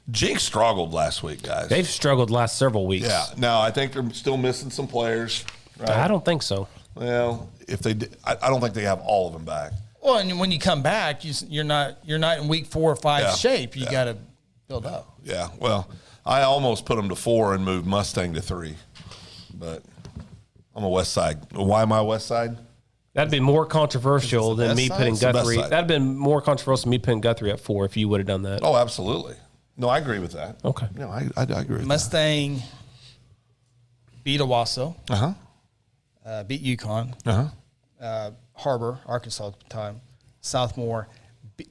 Jake struggled last week, guys. They've struggled last several weeks. Yeah. Now, I think they're still missing some players. Right? I don't think so. Well, if they did, I don't think they have all of them back. Well, and when you come back, you're not in week 4 or 5 shape. You got to build up. Yeah. Well, I almost put them to 4 and moved Mustang to 3, but I'm a West Side. Why am I West Side? That'd be more controversial than me putting Guthrie. side. That'd been more controversial than me putting Guthrie at 4 if you would have done that. Oh, absolutely. No, I agree with that. Okay. No, I agree with Mustang beat Owasso. that. Beat UConn. Harbor, Arkansas at the time. Southmore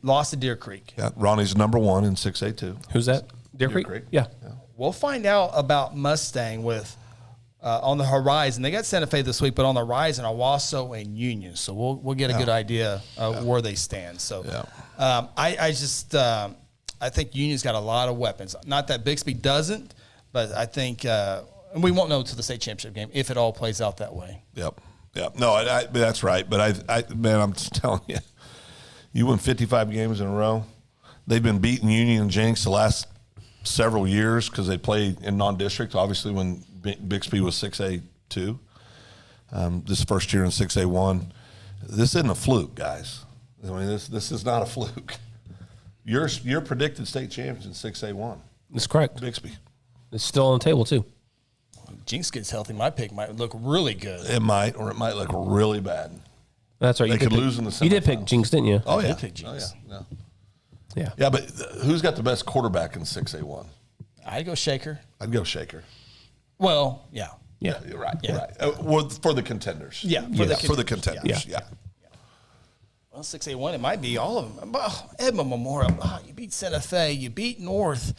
lost to Deer Creek. Yeah, Ronnie's number 1 in 6A2. Who's that? Deer Creek? Yeah. We'll find out about Mustang with on the horizon. They got Santa Fe this week, but on the horizon, Owasso and Union. So we'll get a good idea of where they stand. So I think Union's got a lot of weapons. Not that Bixby doesn't, but I think and we won't know until the state championship game if it all plays out that way. Yep. No, that's right. But man, I'm just telling you, you win 55 games in a row. They've been beating Union and Jenks the last several years because they played in non-district, obviously, when Bixby was 6A2. This first year in 6A1. This isn't a fluke, guys. I mean, this is not a fluke. You're predicted state champions in 6A1. That's correct. Bixby. It's still on the table, too. Jinx gets healthy. My pick might look really good. It might, or it might look really bad. That's right. They could lose in the semifinals. You did pick Jinx, didn't you? Oh, yeah. I did pick Jinx. Oh, yeah. Yeah, but who's got the best quarterback in 6A1? I'd go Shaker. I'd go Shaker. Well, yeah. Yeah, you're right. Yeah. Right. For the contenders. Yeah, for the contenders. Yeah. Well, 6A1, it might be all of them. Edmond Memorial. You beat Santa Fe. You beat North.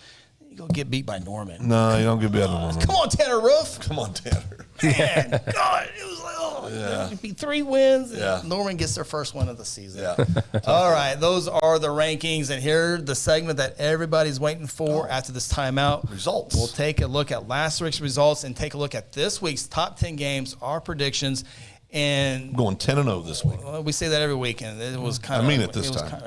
You go get beat by Norman. No, you don't get beat by Norman. Come on, Tanner Roof. Come on, Tanner. Man, God, it was like, it'd be 3 wins. And Norman gets their first win of the season. Yeah. All right, those are the rankings. And here, the segment that everybody's waiting for after this timeout. Results. We'll take a look at last week's results and take a look at this week's top 10 games, our predictions. And I'm going 10-0 this week. We say that every week, and it was kind of. I mean it this time.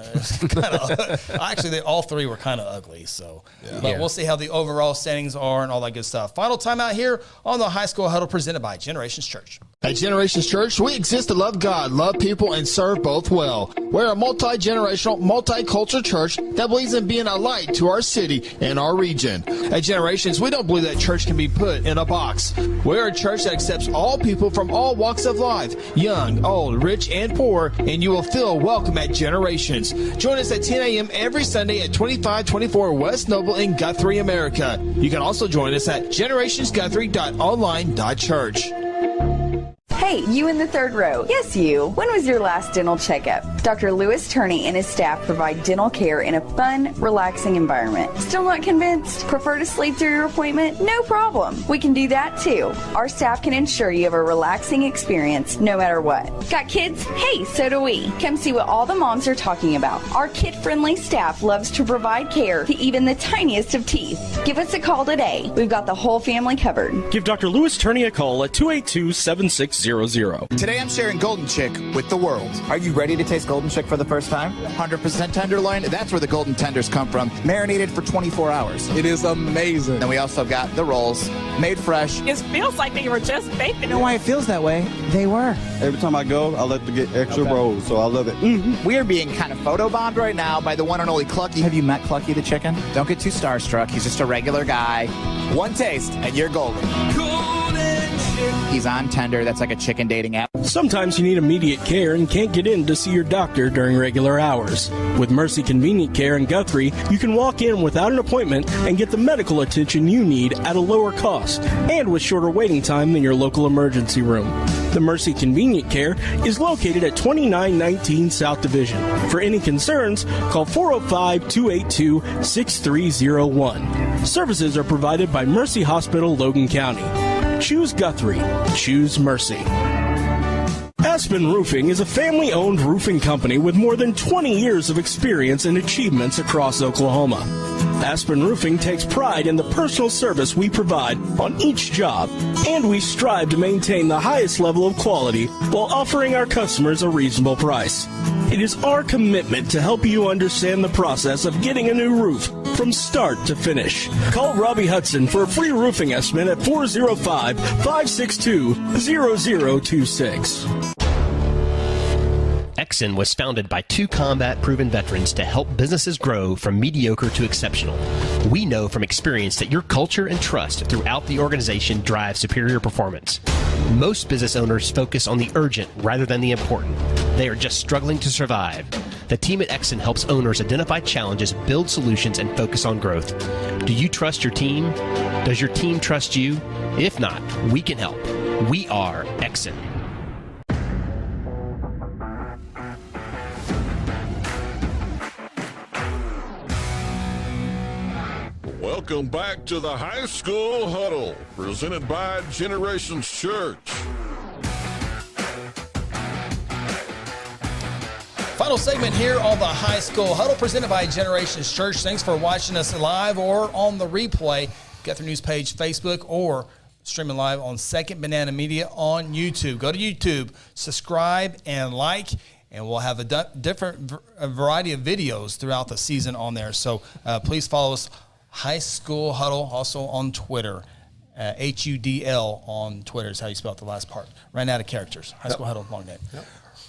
Actually, all 3 were kind of ugly. So, but we'll see how the overall standings are and all that good stuff. Final timeout here on the High School Huddle, presented by Generations Church. At Generations Church, we exist to love God, love people, and serve both well. We're a multi-generational, multicultural church that believes in being a light to our city and our region. At Generations, we don't believe that church can be put in a box. We're a church that accepts all people from all walks of life, young, old, rich, and poor, and you will feel welcome at Generations. Join us at 10 a.m. every Sunday at 2524 West Noble in Guthrie, America. You can also join us at generationsguthrie.online.church. Hey, you in the third row. Yes, you. When was your last dental checkup? Dr. Lewis Turney and his staff provide dental care in a fun, relaxing environment. Still not convinced? Prefer to sleep through your appointment? No problem. We can do that too. Our staff can ensure you have a relaxing experience no matter what. Got kids? Hey, so do we. Come see what all the moms are talking about. Our kid-friendly staff loves to provide care to even the tiniest of teeth. Give us a call today. We've got the whole family covered. Give Dr. Lewis Turney a call at 282-7600. 888-848-9200. Today I'm sharing Golden Chick with the world. Are you ready to taste Golden Chick for the first time? 100% tenderloin, that's where the golden tenders come from. Marinated for 24 hours. It is amazing. And we also got the rolls, made fresh. It feels like they were just baked. You know why it feels that way? They were. Every time I go, I like to get extra rolls, so I love it. We are being kind of photobombed right now by the one and only Clucky. Have you met Clucky the chicken? Don't get too starstruck. He's just a regular guy. One taste, and you're golden. He's on Tender. That's like a chicken dating app. Sometimes you need immediate care and can't get in to see your doctor during regular hours. With Mercy Convenient Care in Guthrie, you can walk in without an appointment and get the medical attention you need at a lower cost and with shorter waiting time than your local emergency room. The Mercy Convenient Care is located at 2919 South Division. For any concerns, call 405-282-6301. Services are provided by Mercy Hospital, Logan County. Choose Guthrie. Choose Mercy. Aspen Roofing is a family-owned roofing company with more than 20 years of experience and achievements across Oklahoma. Aspen Roofing takes pride in the personal service we provide on each job, and we strive to maintain the highest level of quality while offering our customers a reasonable price. It is our commitment to help you understand the process of getting a new roof from start to finish. Call Robbie Hudson for a free roofing estimate at 405-562-0026. Exxon was founded by two combat-proven veterans to help businesses grow from mediocre to exceptional. We know from experience that your culture and trust throughout the organization drive superior performance. Most business owners focus on the urgent rather than the important. They are just struggling to survive. The team at Exxon helps owners identify challenges, build solutions, and focus on growth. Do you trust your team? Does your team trust you? If not, we can help. We are Exxon. Welcome back to the High School Huddle, presented by Generations Church. Final segment here on the High School Huddle, presented by Generations Church. Thanks for watching us live or on the replay. Guthrie News page, Facebook, or streaming live on Second Banana Media on YouTube. Go to YouTube, subscribe, and like, and we'll have a different variety of videos throughout the season on there. So please follow us, High School Huddle, also on Twitter. HUDL on Twitter is how you spell the last part. Ran out of characters. High School Huddle, long name. Yep.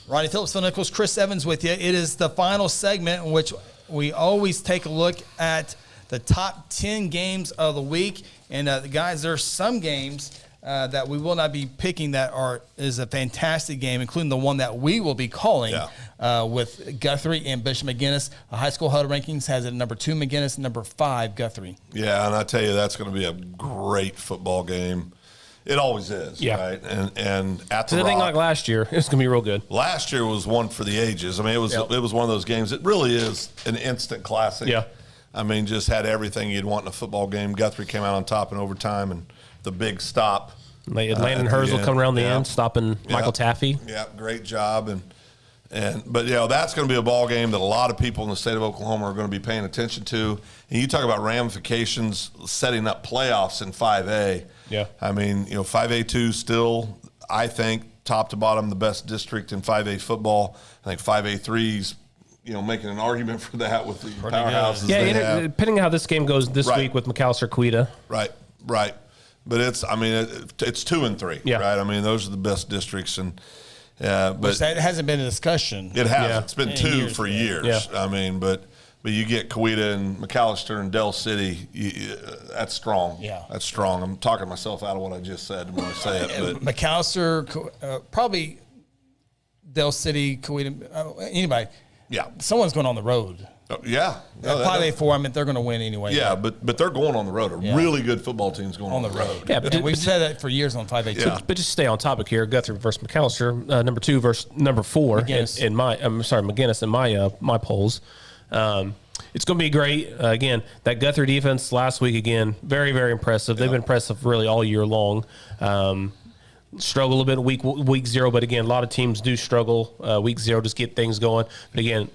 Ronnie Phillips, Phil Nichols, Chris Evans with you. It is the final segment in which we always take a look at the top 10 games of the week. And guys, there's some games that we will not be picking that is a fantastic game, including the one that we will be calling with Guthrie and Bishop McGuinness. The High School Huddle rankings has it at number 2 McGuinness, number 5 Guthrie. Yeah, and I tell you, that's going to be a great football game. It always is, right? And at the Rock, thing like last year, it's going to be real good. Last year was one for the ages. I mean, it was one of those games. It really is an instant classic. Yeah. I mean, just had everything you'd want in a football game. Guthrie came out on top in overtime, and the big stop. Landon Herzl coming around the end, stopping Michael Taffy. Yeah, great job. But that's going to be a ball game that a lot of people in the state of Oklahoma are going to be paying attention to. And you talk about ramifications setting up playoffs in 5A. Yeah. I mean, 5A2 still, I think, top to bottom, the best district in 5A football. I think 5A3's, making an argument for that with the powerhouses. Yeah, depending on how this game goes this week with McAllister-Quita. Right. But it's 2 and 3, right? I mean, those are the best districts. But that hasn't been a discussion. It has. Yeah. It's been 2 for years. Yeah. I mean, but you get Coweta and McAllister and Del City. That's strong. Yeah, that's strong. I'm talking myself out of what I just said when I say it. But McAllister, probably Del City, Coweta, anybody. Yeah, someone's going on the road. Yeah. 5A4, I mean, they're going to win anyway. Yeah, but they're going on the road. Really good football team's going on the road. Yeah, but we've said that for years on 5A2. Yeah. But just stay on topic here. Guthrie versus McAllister, number 2 versus number 4 McGuinness in my polls. It's going to be great. Again, that Guthrie defense last week, again, very, very impressive. They've been impressive really all year long. Struggle a bit week 0, but again, a lot of teams do struggle week 0, just get things going. But again,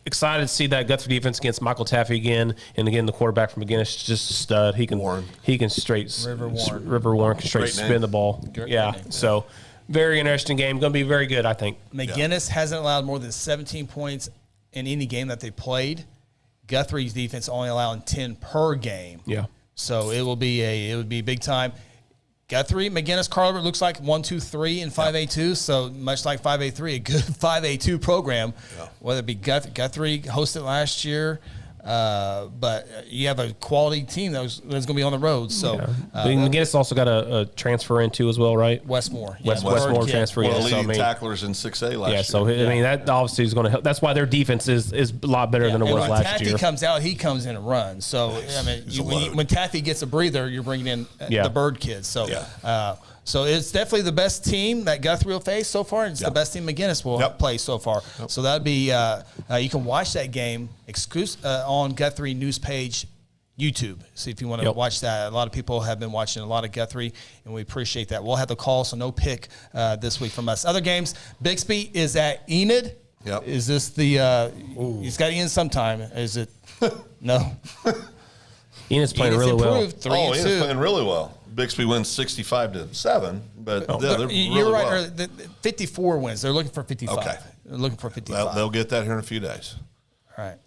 excited to see that Guthrie defense against Michael Taffy again, and again the quarterback from McGuinness is just a stud. He can straight River Warren can straight spin the ball. So Very interesting game. Going to be very good, I think. McGinnis hasn't allowed more than 17 points in any game that they played. Guthrie's defense only allowing 10 per game. Yeah. So it would be big time. Guthrie, McGinnis, Carver looks like 1, 2, 3 in 5A2. So much like 5A3, a good 5A2 program. Yeah. Whether it be Guthrie hosted last year, but you have a quality team that's going to be on the road. So McGinnis also got a transfer in too as well, right? Westmore. Westmore transfer. One of the leading tacklers in 6A last year. So I mean that obviously is going to help. That's why their defense is a lot better than it was last Taffy year. When Taffy comes out, he comes in and runs. So I mean, when Taffy gets a breather, you're bringing in the Bird kids. So so it's definitely the best team that Guthrie will face so far. It's the best team McGinnis will play so far. So that'd be you can watch that game on Guthrie News page YouTube. See if you want to watch that. A lot of people have been watching a lot of Guthrie, and we appreciate that. We'll have the call, so no pick this week from us. Other games, Bixby is at Enid. Yep. Is this the he's got Enid sometime. Is it? No. Enid's playing really well. Enid's playing really well. Bixby wins 65-7, but they're you're really right. well. 54 wins. They're looking for 55. Okay. They're looking for 55. They'll get that here in a few days. All right.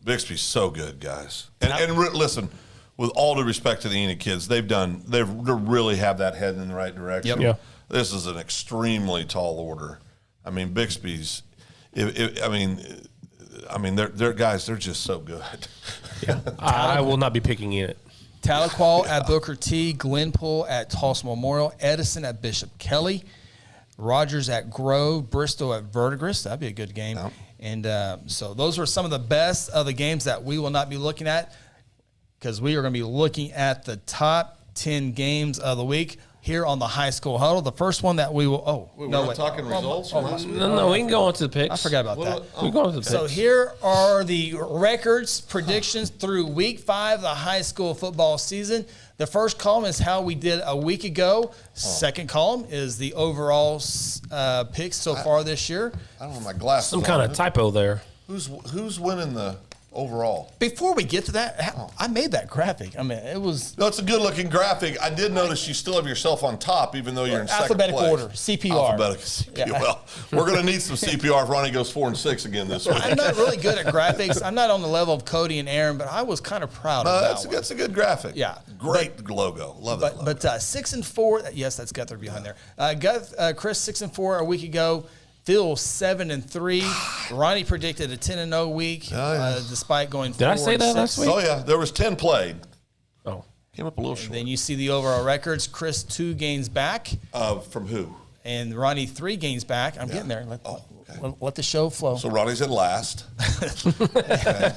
Bixby's so good, guys. And listen, with all due respect to the Enid kids, they really have that head in the right direction. Yeah. This is an extremely tall order. I mean, Bixby's. I mean, they're guys. They're just so good. Yeah. I will not be picking Enid. Tahlequah at Booker T, Glenpool at Tulsa Memorial, Edison at Bishop Kelly, Rogers at Grove, Bristol at Verdigris. That'd be a good game. Yep. And so those are some of the best of the games that we will not be looking at, because we are going to be looking at the top 10 games of the week here on the High School Huddle. The first one that we will – we're not talking results from last week? No, we can go on to the picks. I forgot about that. We can go on to the picks. So here are the records, predictions through Week 5 of the high school football season. The first column is how we did a week ago. Second column is the overall picks so far this year. I don't have my glasses Some kind of typo there. Who's winning the overall? Before we get to that, I made that graphic. I mean, it was... No, it's a good-looking graphic. I did notice you still have yourself on top, even though you're in second place. Alphabetical order, CPR. Alphabetical CPR. Yeah. Well, we're going to need some CPR if Ronnie goes 4-6 again this week. I'm not really good at graphics. I'm not on the level of Cody and Aaron, but I was kind of proud of that. That's a good graphic. Yeah. Great logo. Love that logo. But 6-4, yes, that's Guthrie behind there. Chris 6-4 a week ago. Phil 7-3. Ronnie predicted a 10-0 week, despite going 4-6. Did I say that last week? Oh yeah, there was 10 played. Oh, came up a little short. Then you see the overall records. Chris 2 gains back. From who? And Ronnie 3 gains back. I'm getting there. Let the show flow. So Ronnie's in last. Okay.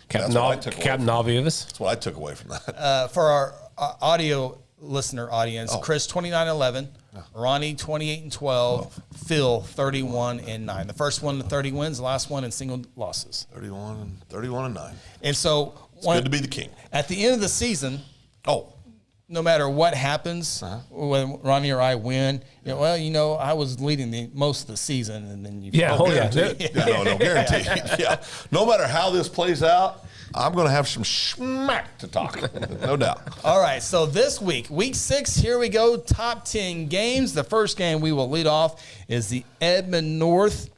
Captain Obvious. That's what I took away from that. For our audio listener audience, Chris 29-11. Ronnie 28-12, Phil 31-9. The first one to 30 wins, the last one in single losses. 31-9. And so it's good to be the king. At the end of the season, no matter what happens, when Ronnie or I win, I was leading most of the season, and then you guaranteed. Yeah. No matter how this plays out, I'm going to have some schmack to talk, no doubt. All right, so this week, Week 6, here we go, top 10 games. The first game we will lead off is the Edmond North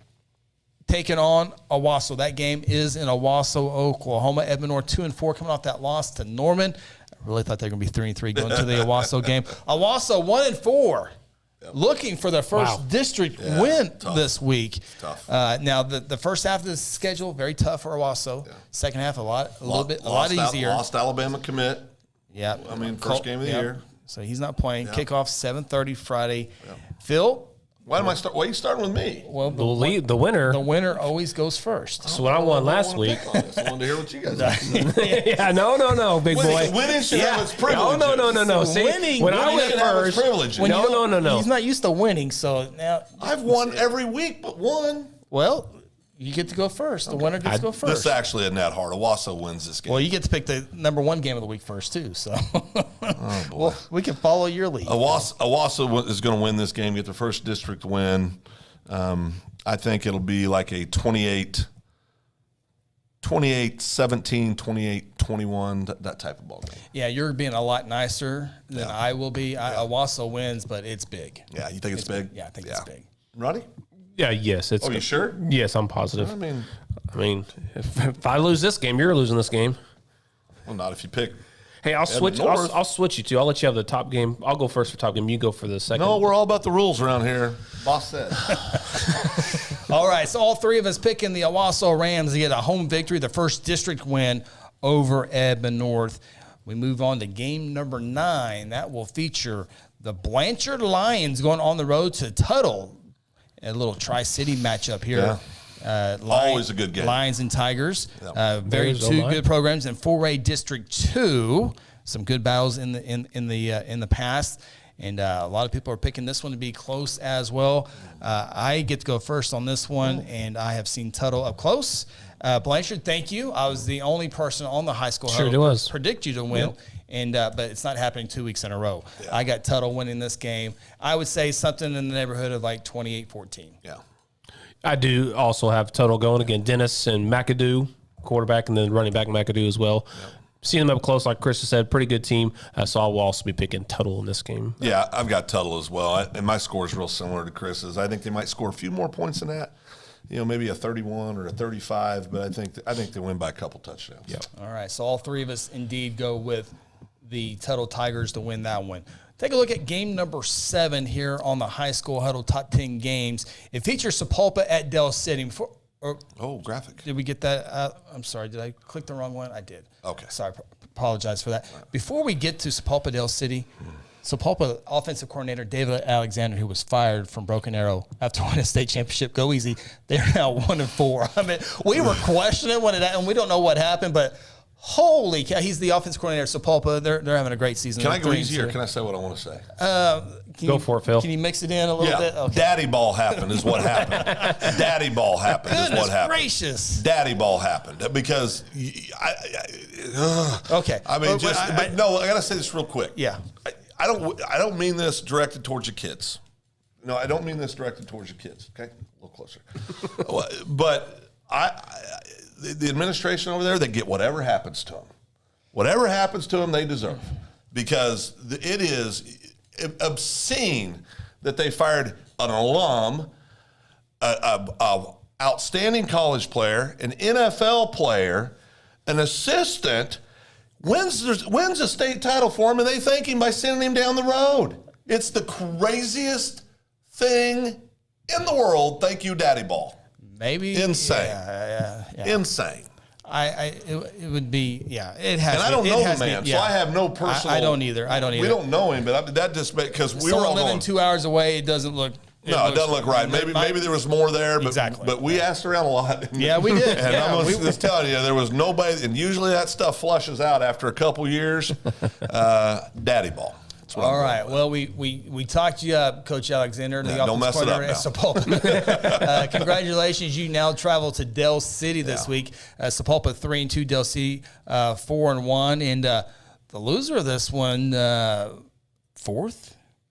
taking on Owasso. That game is in Owasso, Oklahoma. Edmond North 2-4 coming off that loss to Norman. I really thought they were going to be 3-3 going to the Owasso game. Owasso 1-4. Looking for the first district win this week. Tough. Now the first half of the schedule very tough for Owasso. Yeah. Second half a lot easier. Lost Alabama commit. Yeah, I mean first game of the year. So he's not playing. Yeah. Kickoff 7:30 Friday. Yeah. Phil. Why are you starting with me? Well, the winner. The winner always goes first. So what I won last week. I wanted to hear what you guys have. Yeah, no, big boy. Winning should have its privileges. No. See, when I went first. No. He's not used to winning, so now I've won every week but one. Well, you get to go first. The winner gets to go first. This actually isn't that hard. Owasso wins this game. Well, you get to pick the number 1 game of the week first, too. So well, we can follow your lead. Owasso is going to win this game, get the first district win. I think it'll be like a 28-17, 28-20 21, that type of ball game. Yeah, you're being a lot nicer than I will be. Owasso wins, but it's big. Yeah, you think it's big? Yeah, I think it's big. Roddy? Yeah, yes. It's you sure? Yes, I'm positive. I mean, if I lose this game, you're losing this game. Well, not if you pick. Hey, I'll switch. I'll switch you two. I'll let you have the top game. I'll go first for top game. You go for the second. No, we're all about the rules around here. Boss said. All right, so all three of us picking the Owasso Rams to get a home victory, the first district win over Edmond North. We move on to game number 9. That will feature the Blanchard Lions going on the road to Tuttle. A little Tri-City matchup here. Yeah. Always a good game. Lions and Tigers. Very two good programs in 4A District 2. Some good battles in the past. And a lot of people are picking this one to be close as well. I get to go first on this one, and I have seen Tuttle up close. Blanchard, thank you. I was the only person on the high school huddle to predict you to win. Yep. And but it's not happening 2 weeks in a row. Yeah. I got Tuttle winning this game. I would say something in the neighborhood of like 28-14. Yeah. I do also have Tuttle going again. Dennis and McAdoo, quarterback, and then running back McAdoo as well. Yep. Seeing them up close, like Chris said, pretty good team. So I will also be picking Tuttle in this game. Yeah, I've got Tuttle as well. And my score is real similar to Chris's. I think they might score a few more points than that. Maybe a 31 or a 35, but I think they win by a couple touchdowns. Yep. All right, so all three of us indeed go with the Tuttle Tigers to win that one. Take a look at game number 7 here on the High School Huddle Top 10 Games. It features Sapulpa at Del City. Graphic. Did we get that? I'm sorry. Did I click the wrong one? I did. Okay. Sorry. Apologize for that. Right. Before we get to Sapulpa Del City, Sapulpa offensive coordinator David Alexander, who was fired from Broken Arrow after winning a state championship, go easy. They're now 1-4. I mean, we were questioning when and we don't know what happened, but holy cow, he's the offensive coordinator of Sapulpa. They're having a great season. Can I go easy or can I say what I want to say? Go for it, Phil. Can you mix it in a little bit? Okay. Daddy ball happened is what happened. Daddy ball happened is what happened. Gracious. Daddy ball happened because okay. I mean, I got to say this real quick. Yeah. I don't mean this directed towards your kids. No, I don't mean this directed towards your kids. Okay, a little closer. But the administration over there, they get whatever happens to them. Whatever happens to them, they deserve, because it is obscene that they fired an alum, a outstanding college player, an NFL player, an assistant. Wins a state title for him, and they thank him by sending him down the road. It's the craziest thing in the world. Thank you, Daddy Ball. Maybe insane. Yeah. Insane. It would be it has. And I don't know the man, so I have no personal. I don't either. We don't know him, but that just because we were all living 2 hours away. It doesn't look. It doesn't look right. Maybe there was more there, but exactly. But we asked around a lot. Yeah, we did. And I'm just telling you, there was nobody. And usually that stuff flushes out after a couple years. Daddy ball. All right. Well, we talked you up, Coach Alexander, the offensive coordinator at Sapulpa. Congratulations! You now travel to Del City this week. Sapulpa 3-2, Del City 4-1, and the loser of this one,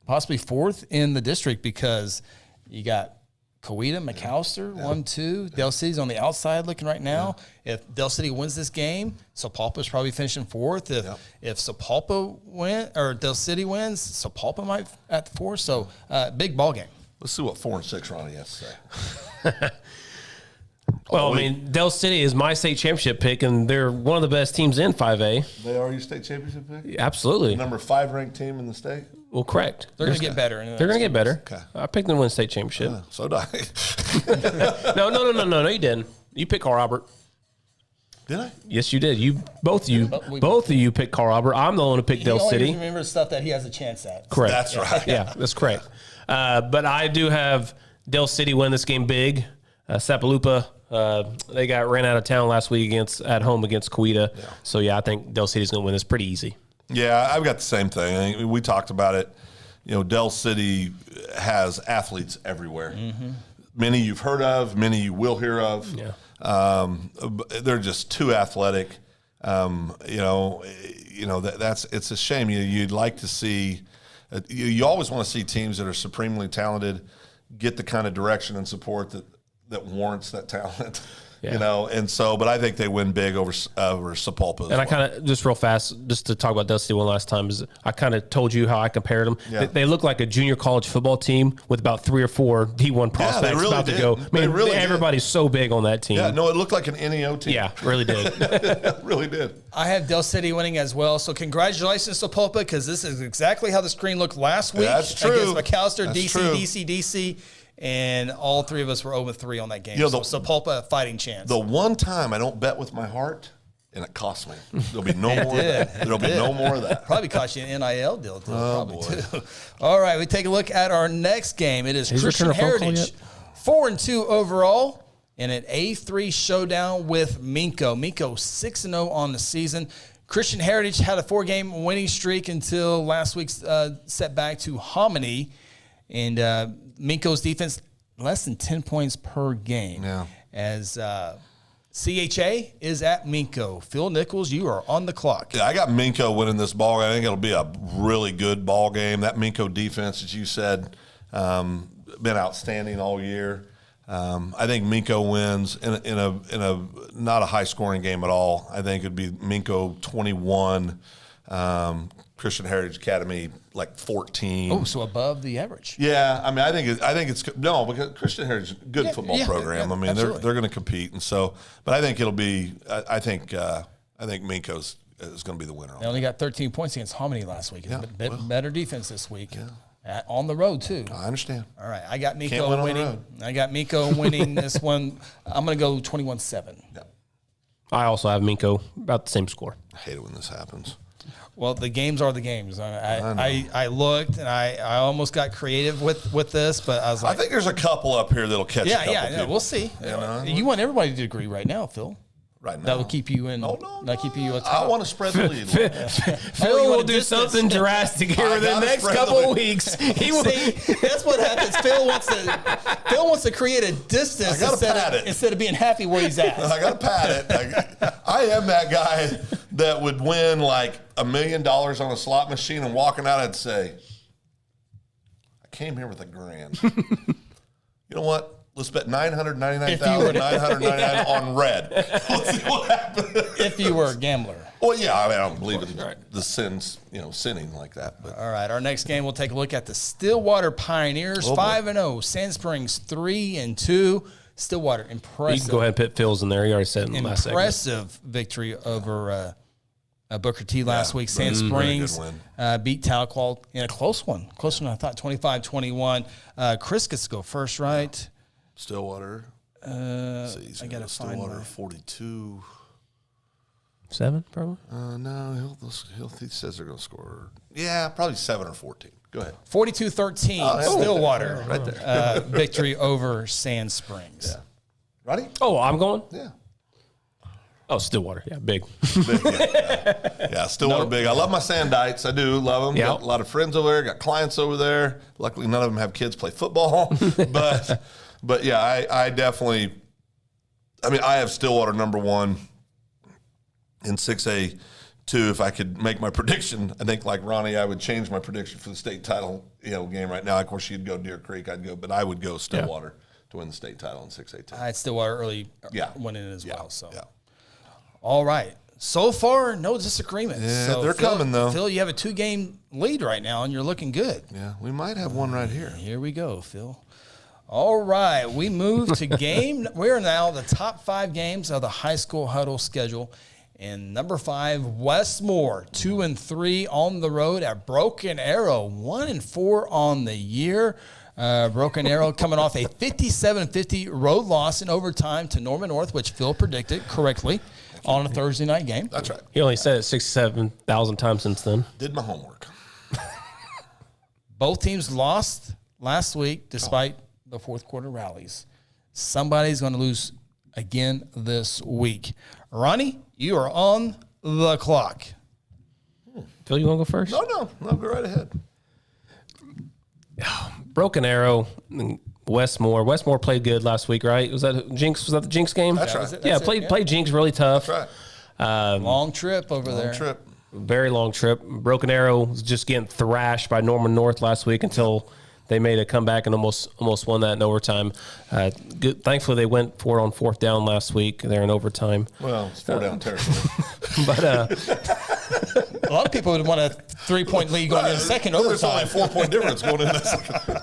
possibly fourth in the district, because you got Coweta, McAllister, 1-2. Del City's on the outside looking right now. Yeah. If Del City wins this game, Sapulpa's probably finishing 4th. If Sapulpa or Del City wins, Sapulpa might at the 4th. So big ball game. Let's see what 4 and 6 Ronnie has to say. Well, I mean, Del City is my state championship pick, and they're one of the best teams in 5A. They are your state championship pick? Absolutely. The number 5 ranked team in the state? Well, correct. They're going to get better. They're going to get better. Okay. I picked them to win state championship. So did I. No, you didn't. You picked Carl Robert. Did I? Yes, you did. Both of you picked Carl Robert. I'm the one who picked Del City. Remember stuff that he has a chance at. Correct. That's right. Yeah, that's correct. But I do have Del City win this game big. Sapulpa, they got ran out of town last week at home against Coweta. Yeah. So I think Del City's going to win this pretty easy. Yeah, I've got the same thing. I mean, we talked about it. Del City has athletes everywhere. Mm-hmm. Many you've heard of, many you will hear of. Yeah. They're just too athletic. It's a shame. You'd like to see. You always want to see teams that are supremely talented get the kind of direction and support that warrants that talent. You know, and so, but I think they win big over Sapulpa. And I kind of, just real fast, just to talk about Dusty one last time, is I kind of told you how I compared them. Yeah. They look like a junior college football team with about 3 or 4 D1 prospects really about did. to go. I mean, really everybody's so big on that team. Yeah, no, it looked like an NEO team. Yeah, really did. It really did. I have Del City winning as well. So congratulations to Sapulpa, because this is exactly how the screen looked last week. That's true. Against McAllister, That's DC, true. DC. And all 3 of us were 0-3 on that game. You know, so Sapulpa, a fighting chance. The one time I don't bet with my heart, and it cost me. There'll be no more of that. There'll be no more of that. Probably cost you an NIL deal, too. All right, we take a look at our next game. It is Christian Heritage, 4-2 overall, in an A3 showdown with Minko. Minko 6-0 on the season. Christian Heritage had a 4-game winning streak until last week's setback to Hominy. And Minko's defense, less than 10 points per game. Yeah. As CHA is at Minko. Phil Nichols, you are on the clock. Yeah, I got Minko winning this ball game. I think it'll be a really good ball game. That Minko defense, as you said, been outstanding all year. I think Minko wins in a not a high scoring game at all. I think it'd be Minko 21, Christian Heritage Academy like 14. Oh, so above the average. Yeah, I mean, I think it's no, because Christian Heritage is a good football program. I mean, they're going to compete, and so, but I think it'll be. I think Minko's is going to be the winner. They only got 13 points against Hominy last week. Better defense this week. Yeah. On the road too. I understand. All right, I got Minko winning. I got Minko winning this one. I'm going to go 21-7. Yeah. I also have Minko about the same score. I hate it when this happens. Well, the games are the games. I looked and I almost got creative with this, but I was like, I think there's a couple up here that'll catch. Yeah. We'll see. You want everybody to agree right now, Phil. Right now. That will keep you in. Keep you atop. I want to spread the lead. Phil will do something drastic here in the next couple of weeks. He will. See, that's what happens. Phil wants to create a distance instead of being happy where he's at. I got to pat it. I am that guy that would win like $1 million on a slot machine and walking out and say, I came here with $1,000. You know what? Let's bet $999,999 on red. Let's see what happens. If you were a gambler. Well, yeah, I mean, I don't believe in the sins, sinning like that. But. All right, our next game, we'll take a look at the Stillwater Pioneers, 5-0. Sand Springs 3-2. Stillwater, impressive. You can go ahead and put Phil's in there. He already said in the last segment. Impressive victory over Booker T last week. Sand Springs beat Tahlequah in a close one. Closer than I thought, 25-21. Chris gets to go first, right? Stillwater. I got to find Stillwater 42. 7, probably? No, he says they're going to score. Yeah, probably 7 or 14. Go ahead. 42-13, Stillwater. Right there. Victory over Sand Springs. Yeah. Ready? Oh, I'm going? Yeah. Oh, Stillwater. Yeah, big. Yeah, Stillwater big. I love my Sandites. I do love them. Yep. Got a lot of friends over there. Got clients over there. Luckily, none of them have kids play football. But yeah, I definitely – I mean, I have Stillwater number 1 in 6A2. If I could make my prediction, I think like Ronnie, I would change my prediction for the state title game right now. Of course, you'd go Deer Creek. But I would go Stillwater to win the state title in 6A2. I had Stillwater early winning it as well. So, yeah. All right. So far, no disagreement. Yeah, so they're coming, though. Phil, you have a 2-game lead right now, and you're looking good. Yeah, we might have one right here. Here we go, Phil. All right, we move to game. We're now the top 5 games of the high school huddle schedule. And number 5, Westmore, 2-3 on the road at Broken Arrow, 1-4 on the year. Broken Arrow coming off a 57-50 road loss in overtime to Norman North, which Phil predicted correctly on a Thursday night game. That's right. He only said it 67,000 times since then. Did my homework. Both teams lost last week despite the fourth quarter rallies. Somebody's going to lose again this week. Ronnie, you are on the clock. Phil, you want to go first? No, go right ahead. Broken Arrow, Westmore. Westmore played good last week, right? Was that Jinx? Was that the Jinx game? That's right. Played Jinx really tough. That's right. Long trip over there. Long trip. Very long trip. Broken Arrow was just getting thrashed by Norman North last week until they made a comeback and almost won that in overtime. Thankfully, they went for it on 4th down last week. They're in overtime. Well, it's 4 down territory. But a lot of people would want a 3-point lead going in the second overtime. There's only a 4-point difference going in this.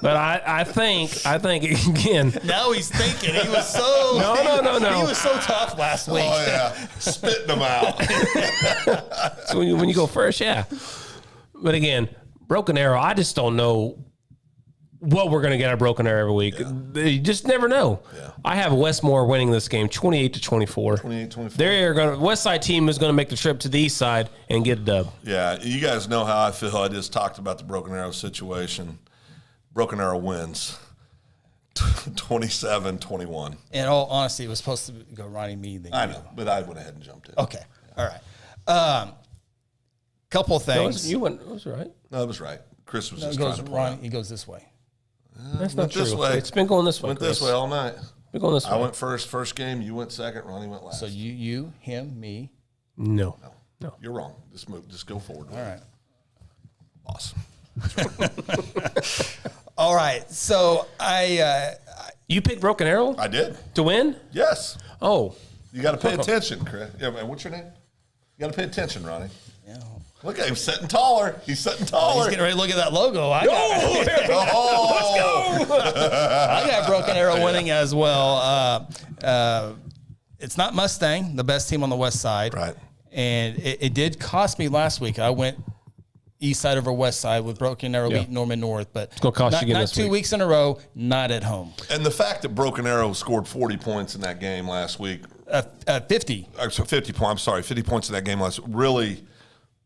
But I think again. Now he's thinking. He was so no. He was so tough last week. Oh yeah, spitting them out. So when you go first, yeah. But again, Broken Arrow. I just don't know what we're going to get out of Broken Arrow every week. Yeah. You just never know. Yeah. I have Westmore winning this game 28-24. 28-24. They're going to West Side team is going to make the trip to the East Side and get a dub. Yeah, you guys know how I feel. I just talked about the Broken Arrow situation. Broken Arrow wins 27-21. In all honesty, it was supposed to go Ronnie Mead. I know, but I went ahead and jumped in. Okay, all right. Couple things. You went. It was right. No, it was right. Chris was just trying to Ronnie, he goes this way. That's not true. This way. It's been going this way. Went this way all night. Been going this way. I went first game. You went second. Ronnie went last. So you, him, me. No. You're wrong. Just move. Just go forward. All right. Awesome. All right. So you picked Broken Arrow? I did. To win? Yes. Oh. You got to pay attention, Chris. Yeah, man, what's your name? You got to pay attention, Ronnie. Yeah. Look at him setting taller. He's setting taller. He's getting ready to look at that logo. Let's go. I got Broken Arrow winning as well. It's not Mustang, the best team on the West Side. Right. And it did cost me last week. I went East Side over West Side with Broken Arrow beat Norman North, but it's going to cost you again not 2 weeks in a row, not at home. And the fact that Broken Arrow scored 40 points in that game last week. 50. So 50 points. I'm sorry, 50 points in that game last week really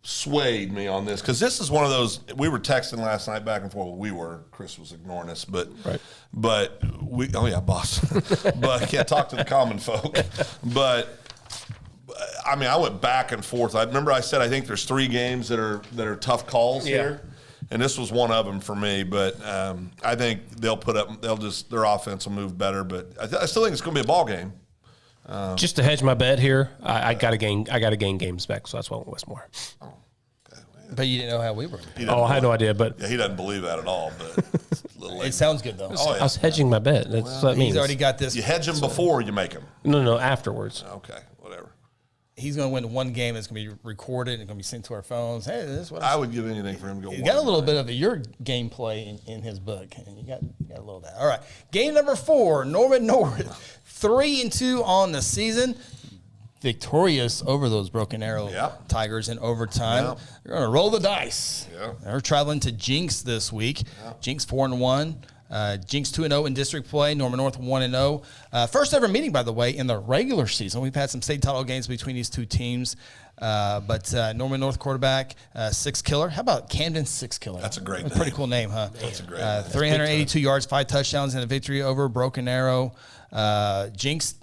swayed me on this, because this is one of those, we were texting last night back and forth. Chris was ignoring us, but we, boss, but I can't talk to the common folk. But I mean, I went back and forth. I remember I said I think there's 3 games that are tough calls here, and this was one of them for me. But I think their offense will move better. But I still think it's going to be a ball game. Just to hedge my bet here, I got to gain games back, so that's why I went Westmore. Oh, okay. But you didn't know how we were. I had no idea, but he doesn't believe that at all. But it sounds good though. I was hedging my bet. That's what that means. He's already got this. You hedge him before you make him. No, afterwards. Okay, whatever. He's going to win one game that's going to be recorded and going to be sent to our phones. Hey, this is what I would give anything for him to go. You got a little bit of your gameplay in his book, and you got a little of that. All right, game number 4, Norman North, 3-2 on the season, victorious over those Broken Arrow Tigers in overtime. Yep. They're going to roll the dice. Yep. They're traveling to Jinx this week. Yep. Jinx 4-1. Jinx 2-0 in district play. Norman North 1-0. First ever meeting, by the way, in the regular season. We've had some state title games between these two teams. But Norman North quarterback, 6-killer. How about Camden 6-killer? That's a great name. Pretty cool name, huh? That's a great name. 382 yards, 5 touchdowns, and a victory over Broken Arrow. Jinx,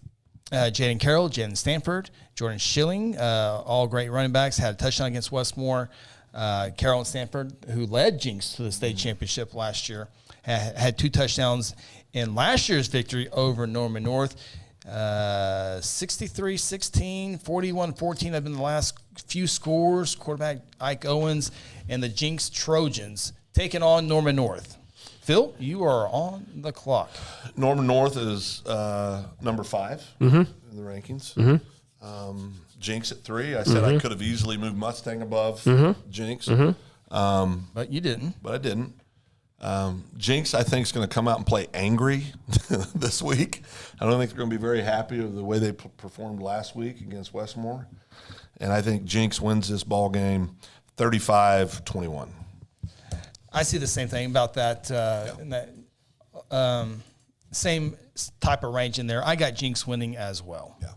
Jaden Carroll, Jaden Stanford, Jordan Schilling, all great running backs, had a touchdown against Westmore. Carroll and Stanford, who led Jinx to the state championship last year, had 2 touchdowns in last year's victory over Norman North. 63-16, 41-14 have been the last few scores. Quarterback Ike Owens and the Jinx Trojans taking on Norman North. Phil, you are on the clock. Norman North is number 5 in the rankings. Jinx at 3. I said I could have easily moved Mustang above Jinx. But you didn't. But I didn't. Jinx, I think, is going to come out and play angry this week. I don't think they're going to be very happy with the way they performed last week against Westmore. And I think Jinx wins this ball game 35-21. I see the same thing about that. In that same type of range in there. I got Jinx winning as well. Yeah.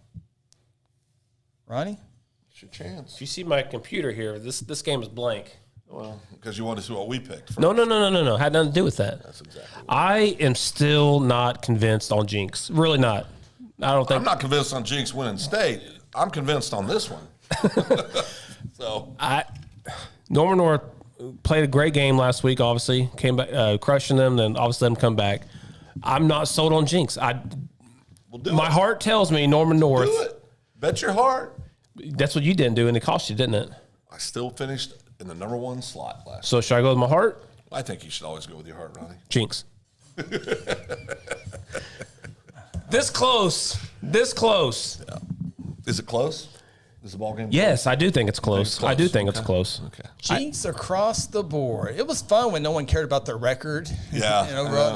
Ronnie? It's your chance. If you see my computer here, this game is blank. Well, because you want to see what we picked first. No. Had nothing to do with that. That's exactly. I am still not convinced on Jinx. Really not. I don't think. I'm not convinced on Jinx winning state. I'm convinced on this one. Norman North played a great game last week. Obviously, came back, crushing them. Then obviously let them come back. I'm not sold on Jinx. My heart tells me Norman North. Do it. Bet your heart. That's what you didn't do, and it cost you, didn't it? I still finished in the number 1 slot last. So should I go with my heart? I think you should always go with your heart, Ronnie. Jinx. This close. Yeah. Is it close? Is the ball game? Yes, I do think it's close. I do think it's close. Okay. Jinx across the board. It was fun when no one cared about their record. Yeah.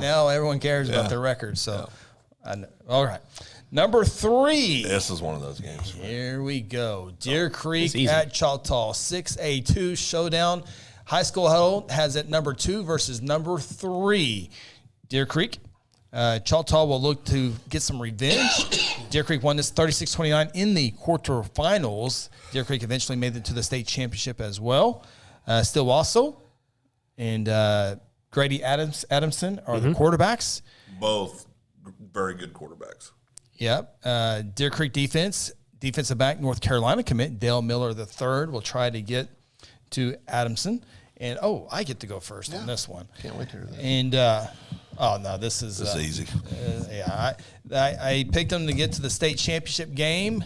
Now everyone cares about their record. So, all right. Number 3. This is one of those games. Here we go. Deer Creek at Choctaw. 6A2 showdown. High School Huddle has it number 2 versus number 3. Deer Creek. Choctaw will look to get some revenge. Deer Creek won this 36-29 in the quarterfinals. Deer Creek eventually made it to the state championship as well. Still also and Grady Adamson are the quarterbacks. Both very good quarterbacks. Yep. Deer Creek defensive back, North Carolina commit, Dale Miller III will try to get to Adamson. And, I get to go first on this one. Can't wait to hear that. And, this is easy. I picked them to get to the state championship game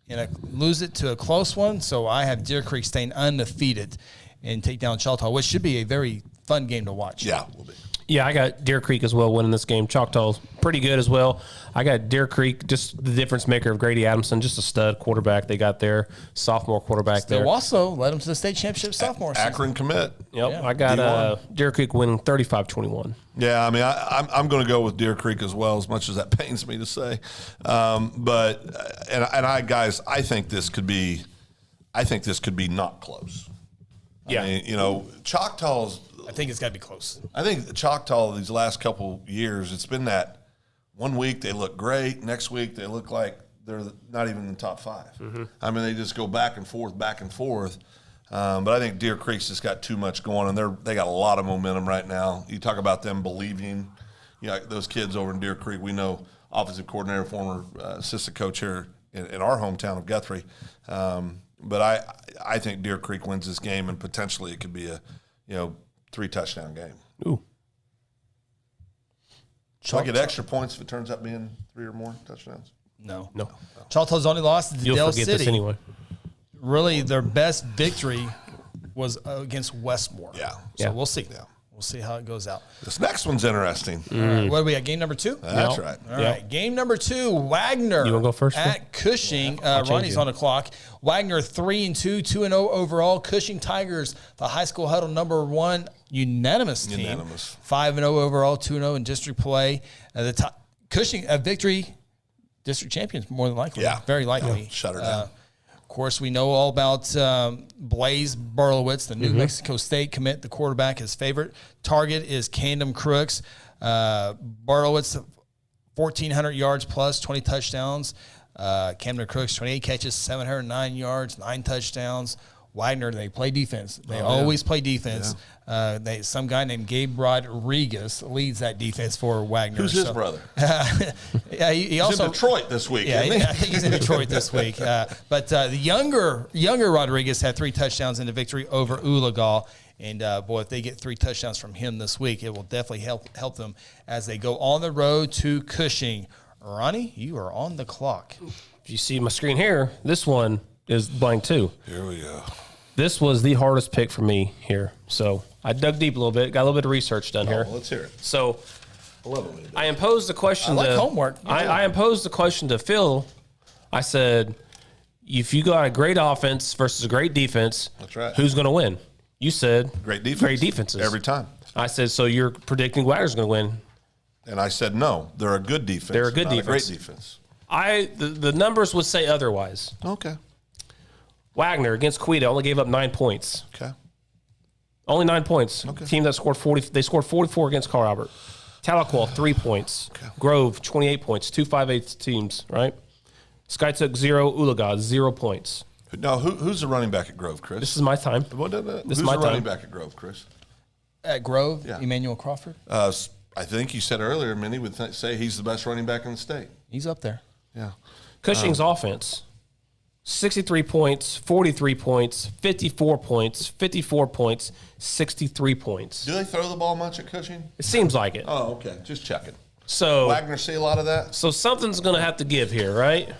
and lose it to a close one. So I have Deer Creek staying undefeated and take down Choctaw, which should be a very fun game to watch. Yeah, will be. Yeah, I got Deer Creek as well winning this game. Choctaw's pretty good as well. I got Deer Creek, just the difference maker of Grady Adamson, just a stud quarterback they got there, sophomore quarterback there. Also led them to the state championship sophomore season. Akron commit. Yep, yeah. I got Deer Creek winning 35-21. Yeah, I mean, I'm going to go with Deer Creek as well, as much as that pains me to say. But I think this could be not close. Yeah, I mean, Choctaw's. I think it's got to be close. I think Choctaw these last couple years, it's been that one week they look great, next week they look like they're not even in the top 5. Mm-hmm. I mean, they just go back and forth. But I think Deer Creek's just got too much going, and they got a lot of momentum right now. You talk about them believing, those kids over in Deer Creek. We know offensive coordinator, former assistant coach here in our hometown of Guthrie. But I think Deer Creek wins this game, and potentially it could be a 3-touchdown game. Ooh. Do I get extra points if it turns out being 3 or more touchdowns? No. Choctaw's only lost to Dale City. This anyway. Really, their best victory was against Westmore. Yeah. So we'll see. Yeah. We'll see how it goes out. This next one's interesting. All right, what do we got? Game number 2? That's right. All right. Game number 2, Wagner. You want to go first? At Cushing. Ronnie's on the clock. Wagner 3-2, 2-0 overall. Cushing Tigers, the High School Huddle number 1 unanimous team. 5-0 overall, 2-0 in district play. Cushing, a victory, district champions more than likely. Yeah. Very likely. Yeah. Shut her down. Of course, we know all about Blaze Burlowitz, the New Mexico State commit, the quarterback, his favorite target is Camden Crooks. Burlowitz, 1,400 yards plus, 20 touchdowns. Camden Crooks, 28 catches, 709 yards, 9 touchdowns. Wagner, they play defense. They always play defense. Yeah. Some guy named Gabe Rodriguez leads that defense for Wagner. Who's his brother? Yeah, he also in Detroit this week. Yeah, I think he's in Detroit this week. But the younger Rodriguez had 3 touchdowns in the victory over Ulagal. And boy, if they get 3 touchdowns from him this week, it will definitely help them as they go on the road to Cushing. Ronnie, you are on the clock. If you see my screen here, this one is blank too. Here we go. This was the hardest pick for me here. So I dug deep a little bit, got a little bit of research done here. Let's hear it. So I imposed the question. I like homework. I imposed the question to Phil. I said, if you got a great offense versus a great defense, that's right, who's going to win? You said great defense. Great defenses. Every time. I said, so you're predicting Wagner's going to win. And I said, no, they're a good defense. They're a good defense. A great defense. The numbers would say otherwise. Okay. Wagner against Quita only gave up 9 points. Okay. Only 9 points. Okay. Team that scored 40. They scored 44 against Carl Albert. Tahlequah 3 points. Okay. Grove 28 points. 2 5/8 teams. Right. Skytook 0. Ulaga 0 points. Now who's the running back at Grove, Chris? This is my time. Who's the running back at Grove, Chris? At Grove, Emmanuel Crawford. I think you said earlier, many would say he's the best running back in the state. He's up there. Yeah. Cushing's offense. 63 points, 43 points, 54 points, 54 points, 63 points. Do they throw the ball much at Cushing? It seems like it. Oh, okay. Just checking. So Wagner see a lot of that? So something's going to have to give here, right?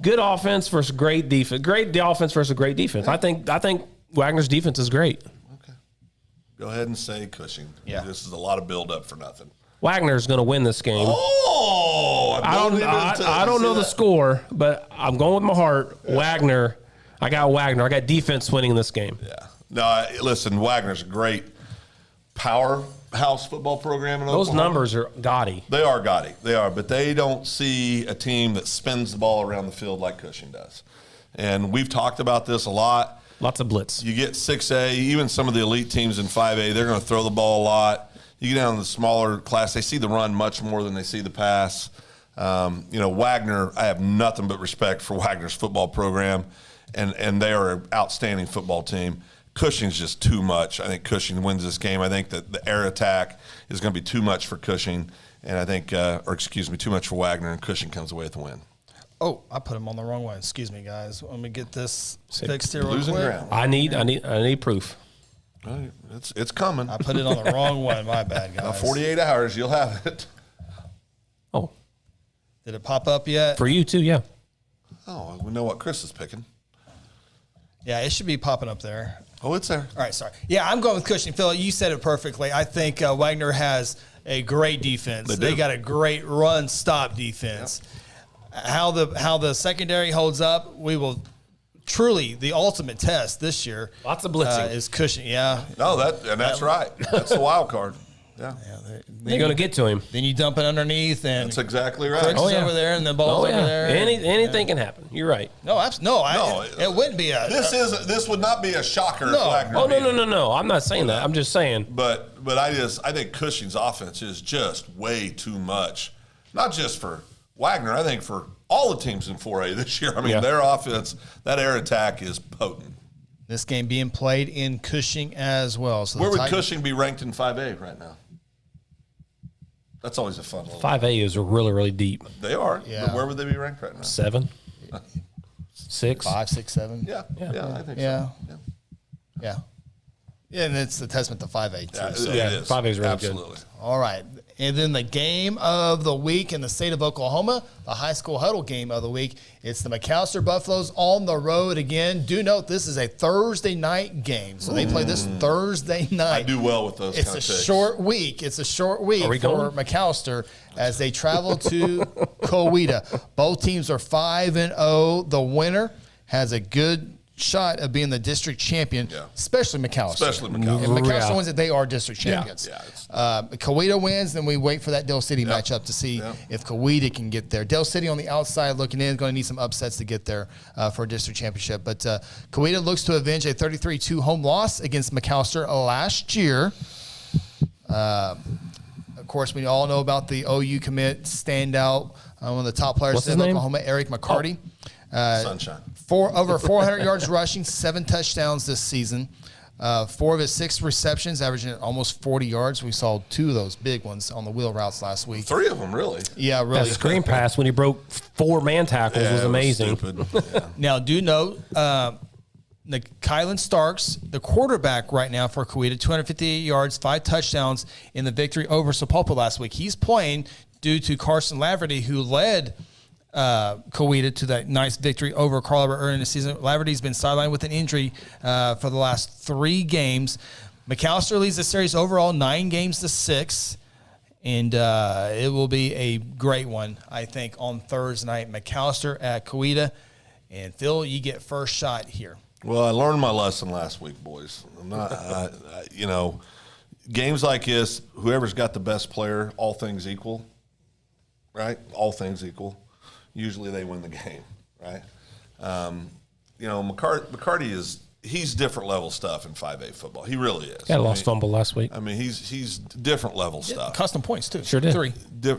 Good offense versus great defense. Great offense versus great defense. I think Wagner's defense is great. Okay. Go ahead and say Cushing. Yeah. This is a lot of build up for nothing. Wagner's going to win this game. Oh, I don't know the score, but I'm going with my heart. Yeah. Wagner. I got defense winning this game. Yeah. No, listen, Wagner's a great powerhouse football program in Oklahoma. Those numbers are gaudy. They are gaudy. They are, but they don't see a team that spins the ball around the field like Cushing does. And we've talked about this a lot. Lots of blitz. You get 6A, even some of the elite teams in 5A, they're going to throw the ball a lot. You get down to the smaller class, they see the run much more than they see the pass. Wagner, I have nothing but respect for Wagner's football program, and they are an outstanding football team. Cushing's just too much. I think Cushing wins this game. I think that the air attack is going to be too much for Cushing, and I think, too much for Wagner, and Cushing comes away with the win. Oh, I put him on the wrong one. Excuse me, guys. Let me get this fixed here real quick. Ground. I need proof. It's coming. I put it on the wrong one. My bad, guys. 48 hours, you'll have it. Oh. Did it pop up yet? For you, too, yeah. Oh, we know what Chris is picking. Yeah, it should be popping up there. Oh, it's there. All right, sorry. Yeah, I'm going with Cushing. Phil, you said it perfectly. I think Wagner has a great defense. They got a great run-stop defense. Yep. How the secondary holds up, we will truly the ultimate test this year. Lots of blitzing is Cushing. Yeah. No, that's right. That's the wild card. Yeah. You're going to get to him. Then you dump it underneath, and that's exactly right. Crooks is over there, and the ball's over there. Anything can happen. You're right. It wouldn't be a. This would not be a shocker. No. If Wagner No. I'm not saying that. I'm just saying. But I think Cushing's offense is just way too much. Not just for Wagner, I think for all the teams in 4A this year. I mean, their offense, that air attack is potent. This game being played in Cushing as well. So where would Cushing be ranked in 5A right now? That's always a fun little 5A is really, really deep. They are. Yeah. But where would they be ranked right now? 7, 6, 5, 6, 7. Yeah, I think so. Yeah. Yeah, and it's a testament to 5A too. Yeah, so. it is. 5A is really Absolutely. good. All right. And then the game of the week in the state of Oklahoma, the high school huddle game of the week. It's the McAllister Buffaloes on the road again. Do note this is a Thursday night game. So they play this Thursday night. I do well with those. It's a short week. It's a short week for McAllister as they travel to Coweta. Both teams are 5-0. The winner has a good shot of being the district champion, especially McAllister. If McAllister wins it, they are district champions. Coweta wins, then we wait for that Dale City matchup to see if Coweta can get there. Dale City on the outside looking in is going to need some upsets to get there for a district championship. But Coweta looks to avenge a 33-2 home loss against McAllister last year. Of course, we all know about the OU commit standout, one of the top players in Oklahoma, Eric McCarty. Sunshine. Over 400 yards rushing, 7 touchdowns this season. 4 of his 6 receptions, averaging almost 40 yards. We saw 2 of those big ones on the wheel routes last week. 3 of them, really. Yeah, really. That screen pass when he broke 4 man tackles was amazing. Now, do note, Kylan Starks, the quarterback right now for Coweta, 258 yards, 5 touchdowns in the victory over Sapulpa last week. He's playing due to Carson Laverty, who led Coweta to that nice victory over Carl Albert early in the season. Laverty's been sidelined with an injury for the last 3 games. McAllister leads the series overall 9-6, and it will be a great one, I think, on Thursday night. McAllister at Coweta. And, Phil, you get first shot here. Well, I learned my lesson last week, boys. I'm not, games like this, whoever's got the best player, all things equal, right? All things equal. Usually they win the game, right? McCarty he's different level stuff in 5A football. He really is. Got a lost fumble last week. I mean, he's different level stuff. Custom points, too. Sure did. 3.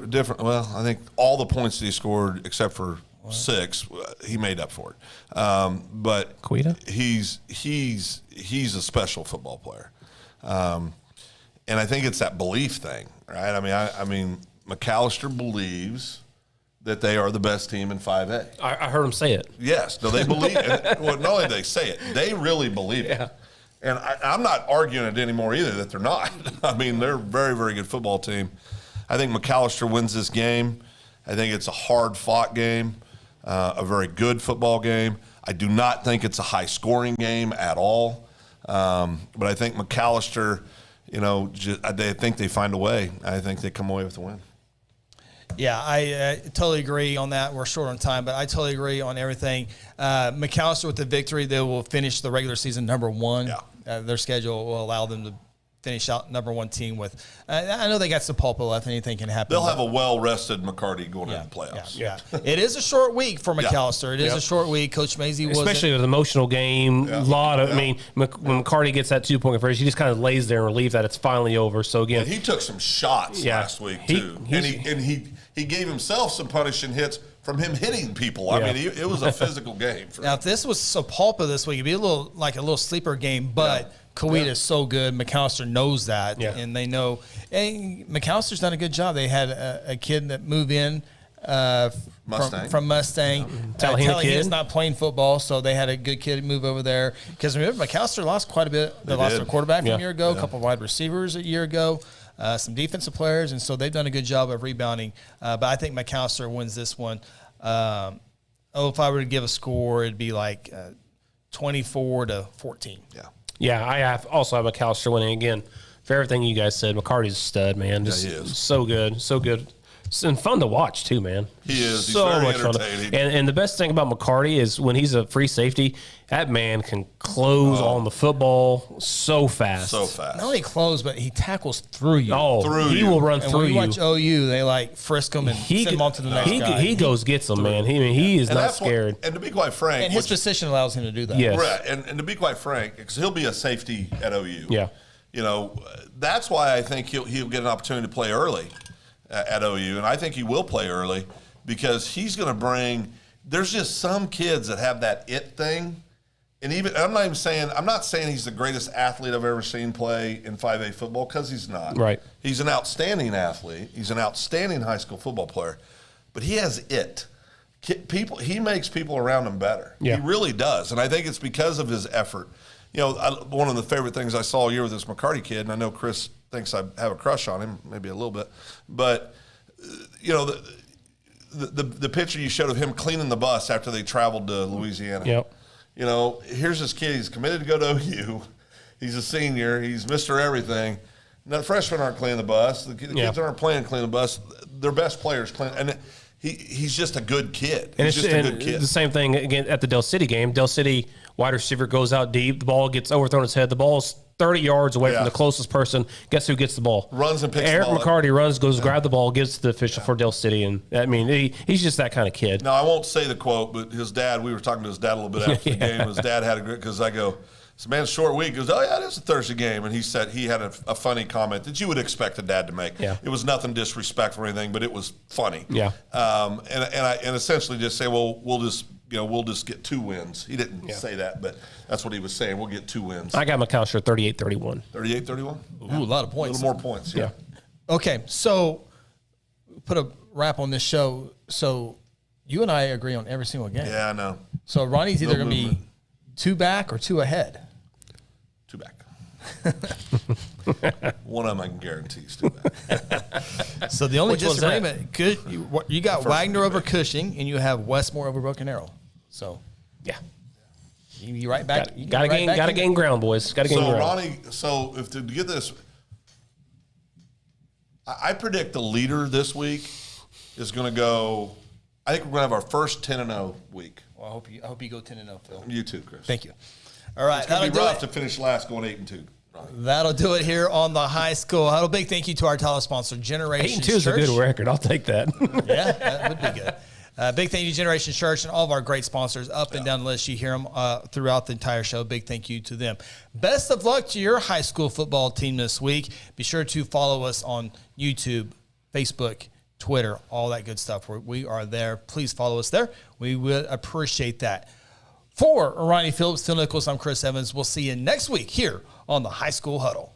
Different. Well, I think all the points that he scored, except for 6, he made up for it. But Coweta? he's a special football player. And I think it's that belief thing, right? I mean, McAllister believes that they are the best team in 5A. I heard him say it. Yes. No, they believe it. Well, not only do they say it, they really believe it. And I'm not arguing it anymore either that they're not. I mean, they're a very, very good football team. I think McAllister wins this game. I think it's a hard-fought game, a very good football game. I do not think it's a high-scoring game at all. But I think McAllister I think they find a way. I think they come away with a win. Yeah, I totally agree on that. We're short on time, but I totally agree on everything. McAllister with the victory, they will finish the regular season number 1. Yeah. Their schedule will allow them to finish out number 1 team with. I know they got some pulp left. Anything can happen. They'll have a well-rested McCarty going into the playoffs. Yeah. It is a short week for McAllister. It is a short week. Coach Mazey was especially with an emotional game. A lot of. I mean, when McCarty gets that 2-point conversion, he just kind of lays there and relieves that it's finally over. So again, and he took some shots last week too, and he gave himself some punishing hits from him hitting people. I mean, it was a physical game. Now, if this was Sapulpa this week, it'd be a little sleeper game, but. Kawita is so good. McAllister knows that, and they know. And McAllister's done a good job. They had a kid that moved in from Mustang. Talahina's not playing football, so they had a good kid move over there. Because remember, McAllister lost quite a bit. They lost their quarterback from a year ago, a couple of wide receivers a year ago, some defensive players, and so they've done a good job of rebounding. But I think McAllister wins this one. If I were to give a score, it'd be like 24-14. Yeah, I also have McAllister winning again. For everything you guys said, McCarty's a stud, man. Just he is. So good. And fun to watch, too, man. He is. So he's very much entertaining. Fun. And the best thing about McCarty is when he's a free safety, that man can close on the football so fast. Not only close, but he tackles through you. He will run through you. When you watch OU, they frisk him and send him on to the next guy. He gets them, man. He is not scared. And to be quite frank. And his position allows him to do that. Yes. Right. And to be quite frank, because he'll be a safety at OU. Yeah. That's why I think he'll get an opportunity to play early at OU, and I think he will play early because he's going to bring. There's just some kids that have that it thing, and I'm not saying he's the greatest athlete I've ever seen play in 5A football because he's not. Right. He's an outstanding athlete. He's an outstanding high school football player, but he has it. He makes people around him better. Yeah. He really does, and I think it's because of his effort. One of the favorite things I saw all year with this McCarty kid, and I know Chris thinks I have a crush on him, maybe a little bit, but the picture you showed of him cleaning the bus after they traveled to Louisiana. Yep. Here's this kid. He's committed to go to OU. He's a senior. He's Mr. Everything. Now, the freshmen aren't cleaning the bus. The kids aren't playing cleaning the bus. Their best players clean, and he's just a good kid. And he's just a good kid. The same thing again at the Del City game. Del City wide receiver goes out deep. The ball gets overthrown his head. The ball's 30 yards away from the closest person. Guess who gets the ball? Runs and picks Eric the ball. McCarty runs, goes grab the ball, gives to the official for Del City. And I mean, he's just that kind of kid. Now, I won't say the quote, but his dad, we were talking to his dad a little bit after the game. His dad had a great, because I go, it's a man's short week. He goes, oh, yeah, it is a Thursday game. And he said he had a funny comment that you would expect a dad to make. Yeah. It was nothing disrespectful or anything, but it was funny. Yeah. And essentially just say, well, we'll just get 2 wins. He didn't say that, but that's what he was saying. We'll get 2 wins. I got McAllister 38-31. 38-31? Ooh, a lot of points. A little more points, yeah. Okay, so put a wrap on this show. So you and I agree on every single game. Yeah, I know. So Ronnie's either going to be 2 back or 2 ahead. 2 back. One of them I can guarantee is 2 back. So the only disagreement, you got Wagner over Cushing, and you have Westmore over Broken Arrow. So, yeah. You right back. Got to gain ground, boys. Got to gain ground. Ronnie, if to get this, I predict the leader this week is going to go. I think we're going to have our first 10-0 week. Well, I hope you go 10-0, Phil. You too, Chris. Thank you. All right, it's going to be rough to finish last going 8-2. That'll do it here on the High School Huddle. Big thank you to our title sponsor, Generations Church. 8-2 is a good record. I'll take that. Yeah, that would be good. Big thank you to Generations Church and all of our great sponsors up and down the list. You hear them throughout the entire show. Big thank you to them. Best of luck to your high school football team this week. Be sure to follow us on YouTube, Facebook, Twitter, all that good stuff. We are there. Please follow us there. We would appreciate that. For Ronnie Phillips, Phil Nichols, I'm Chris Evans. We'll see you next week here on the High School Huddle.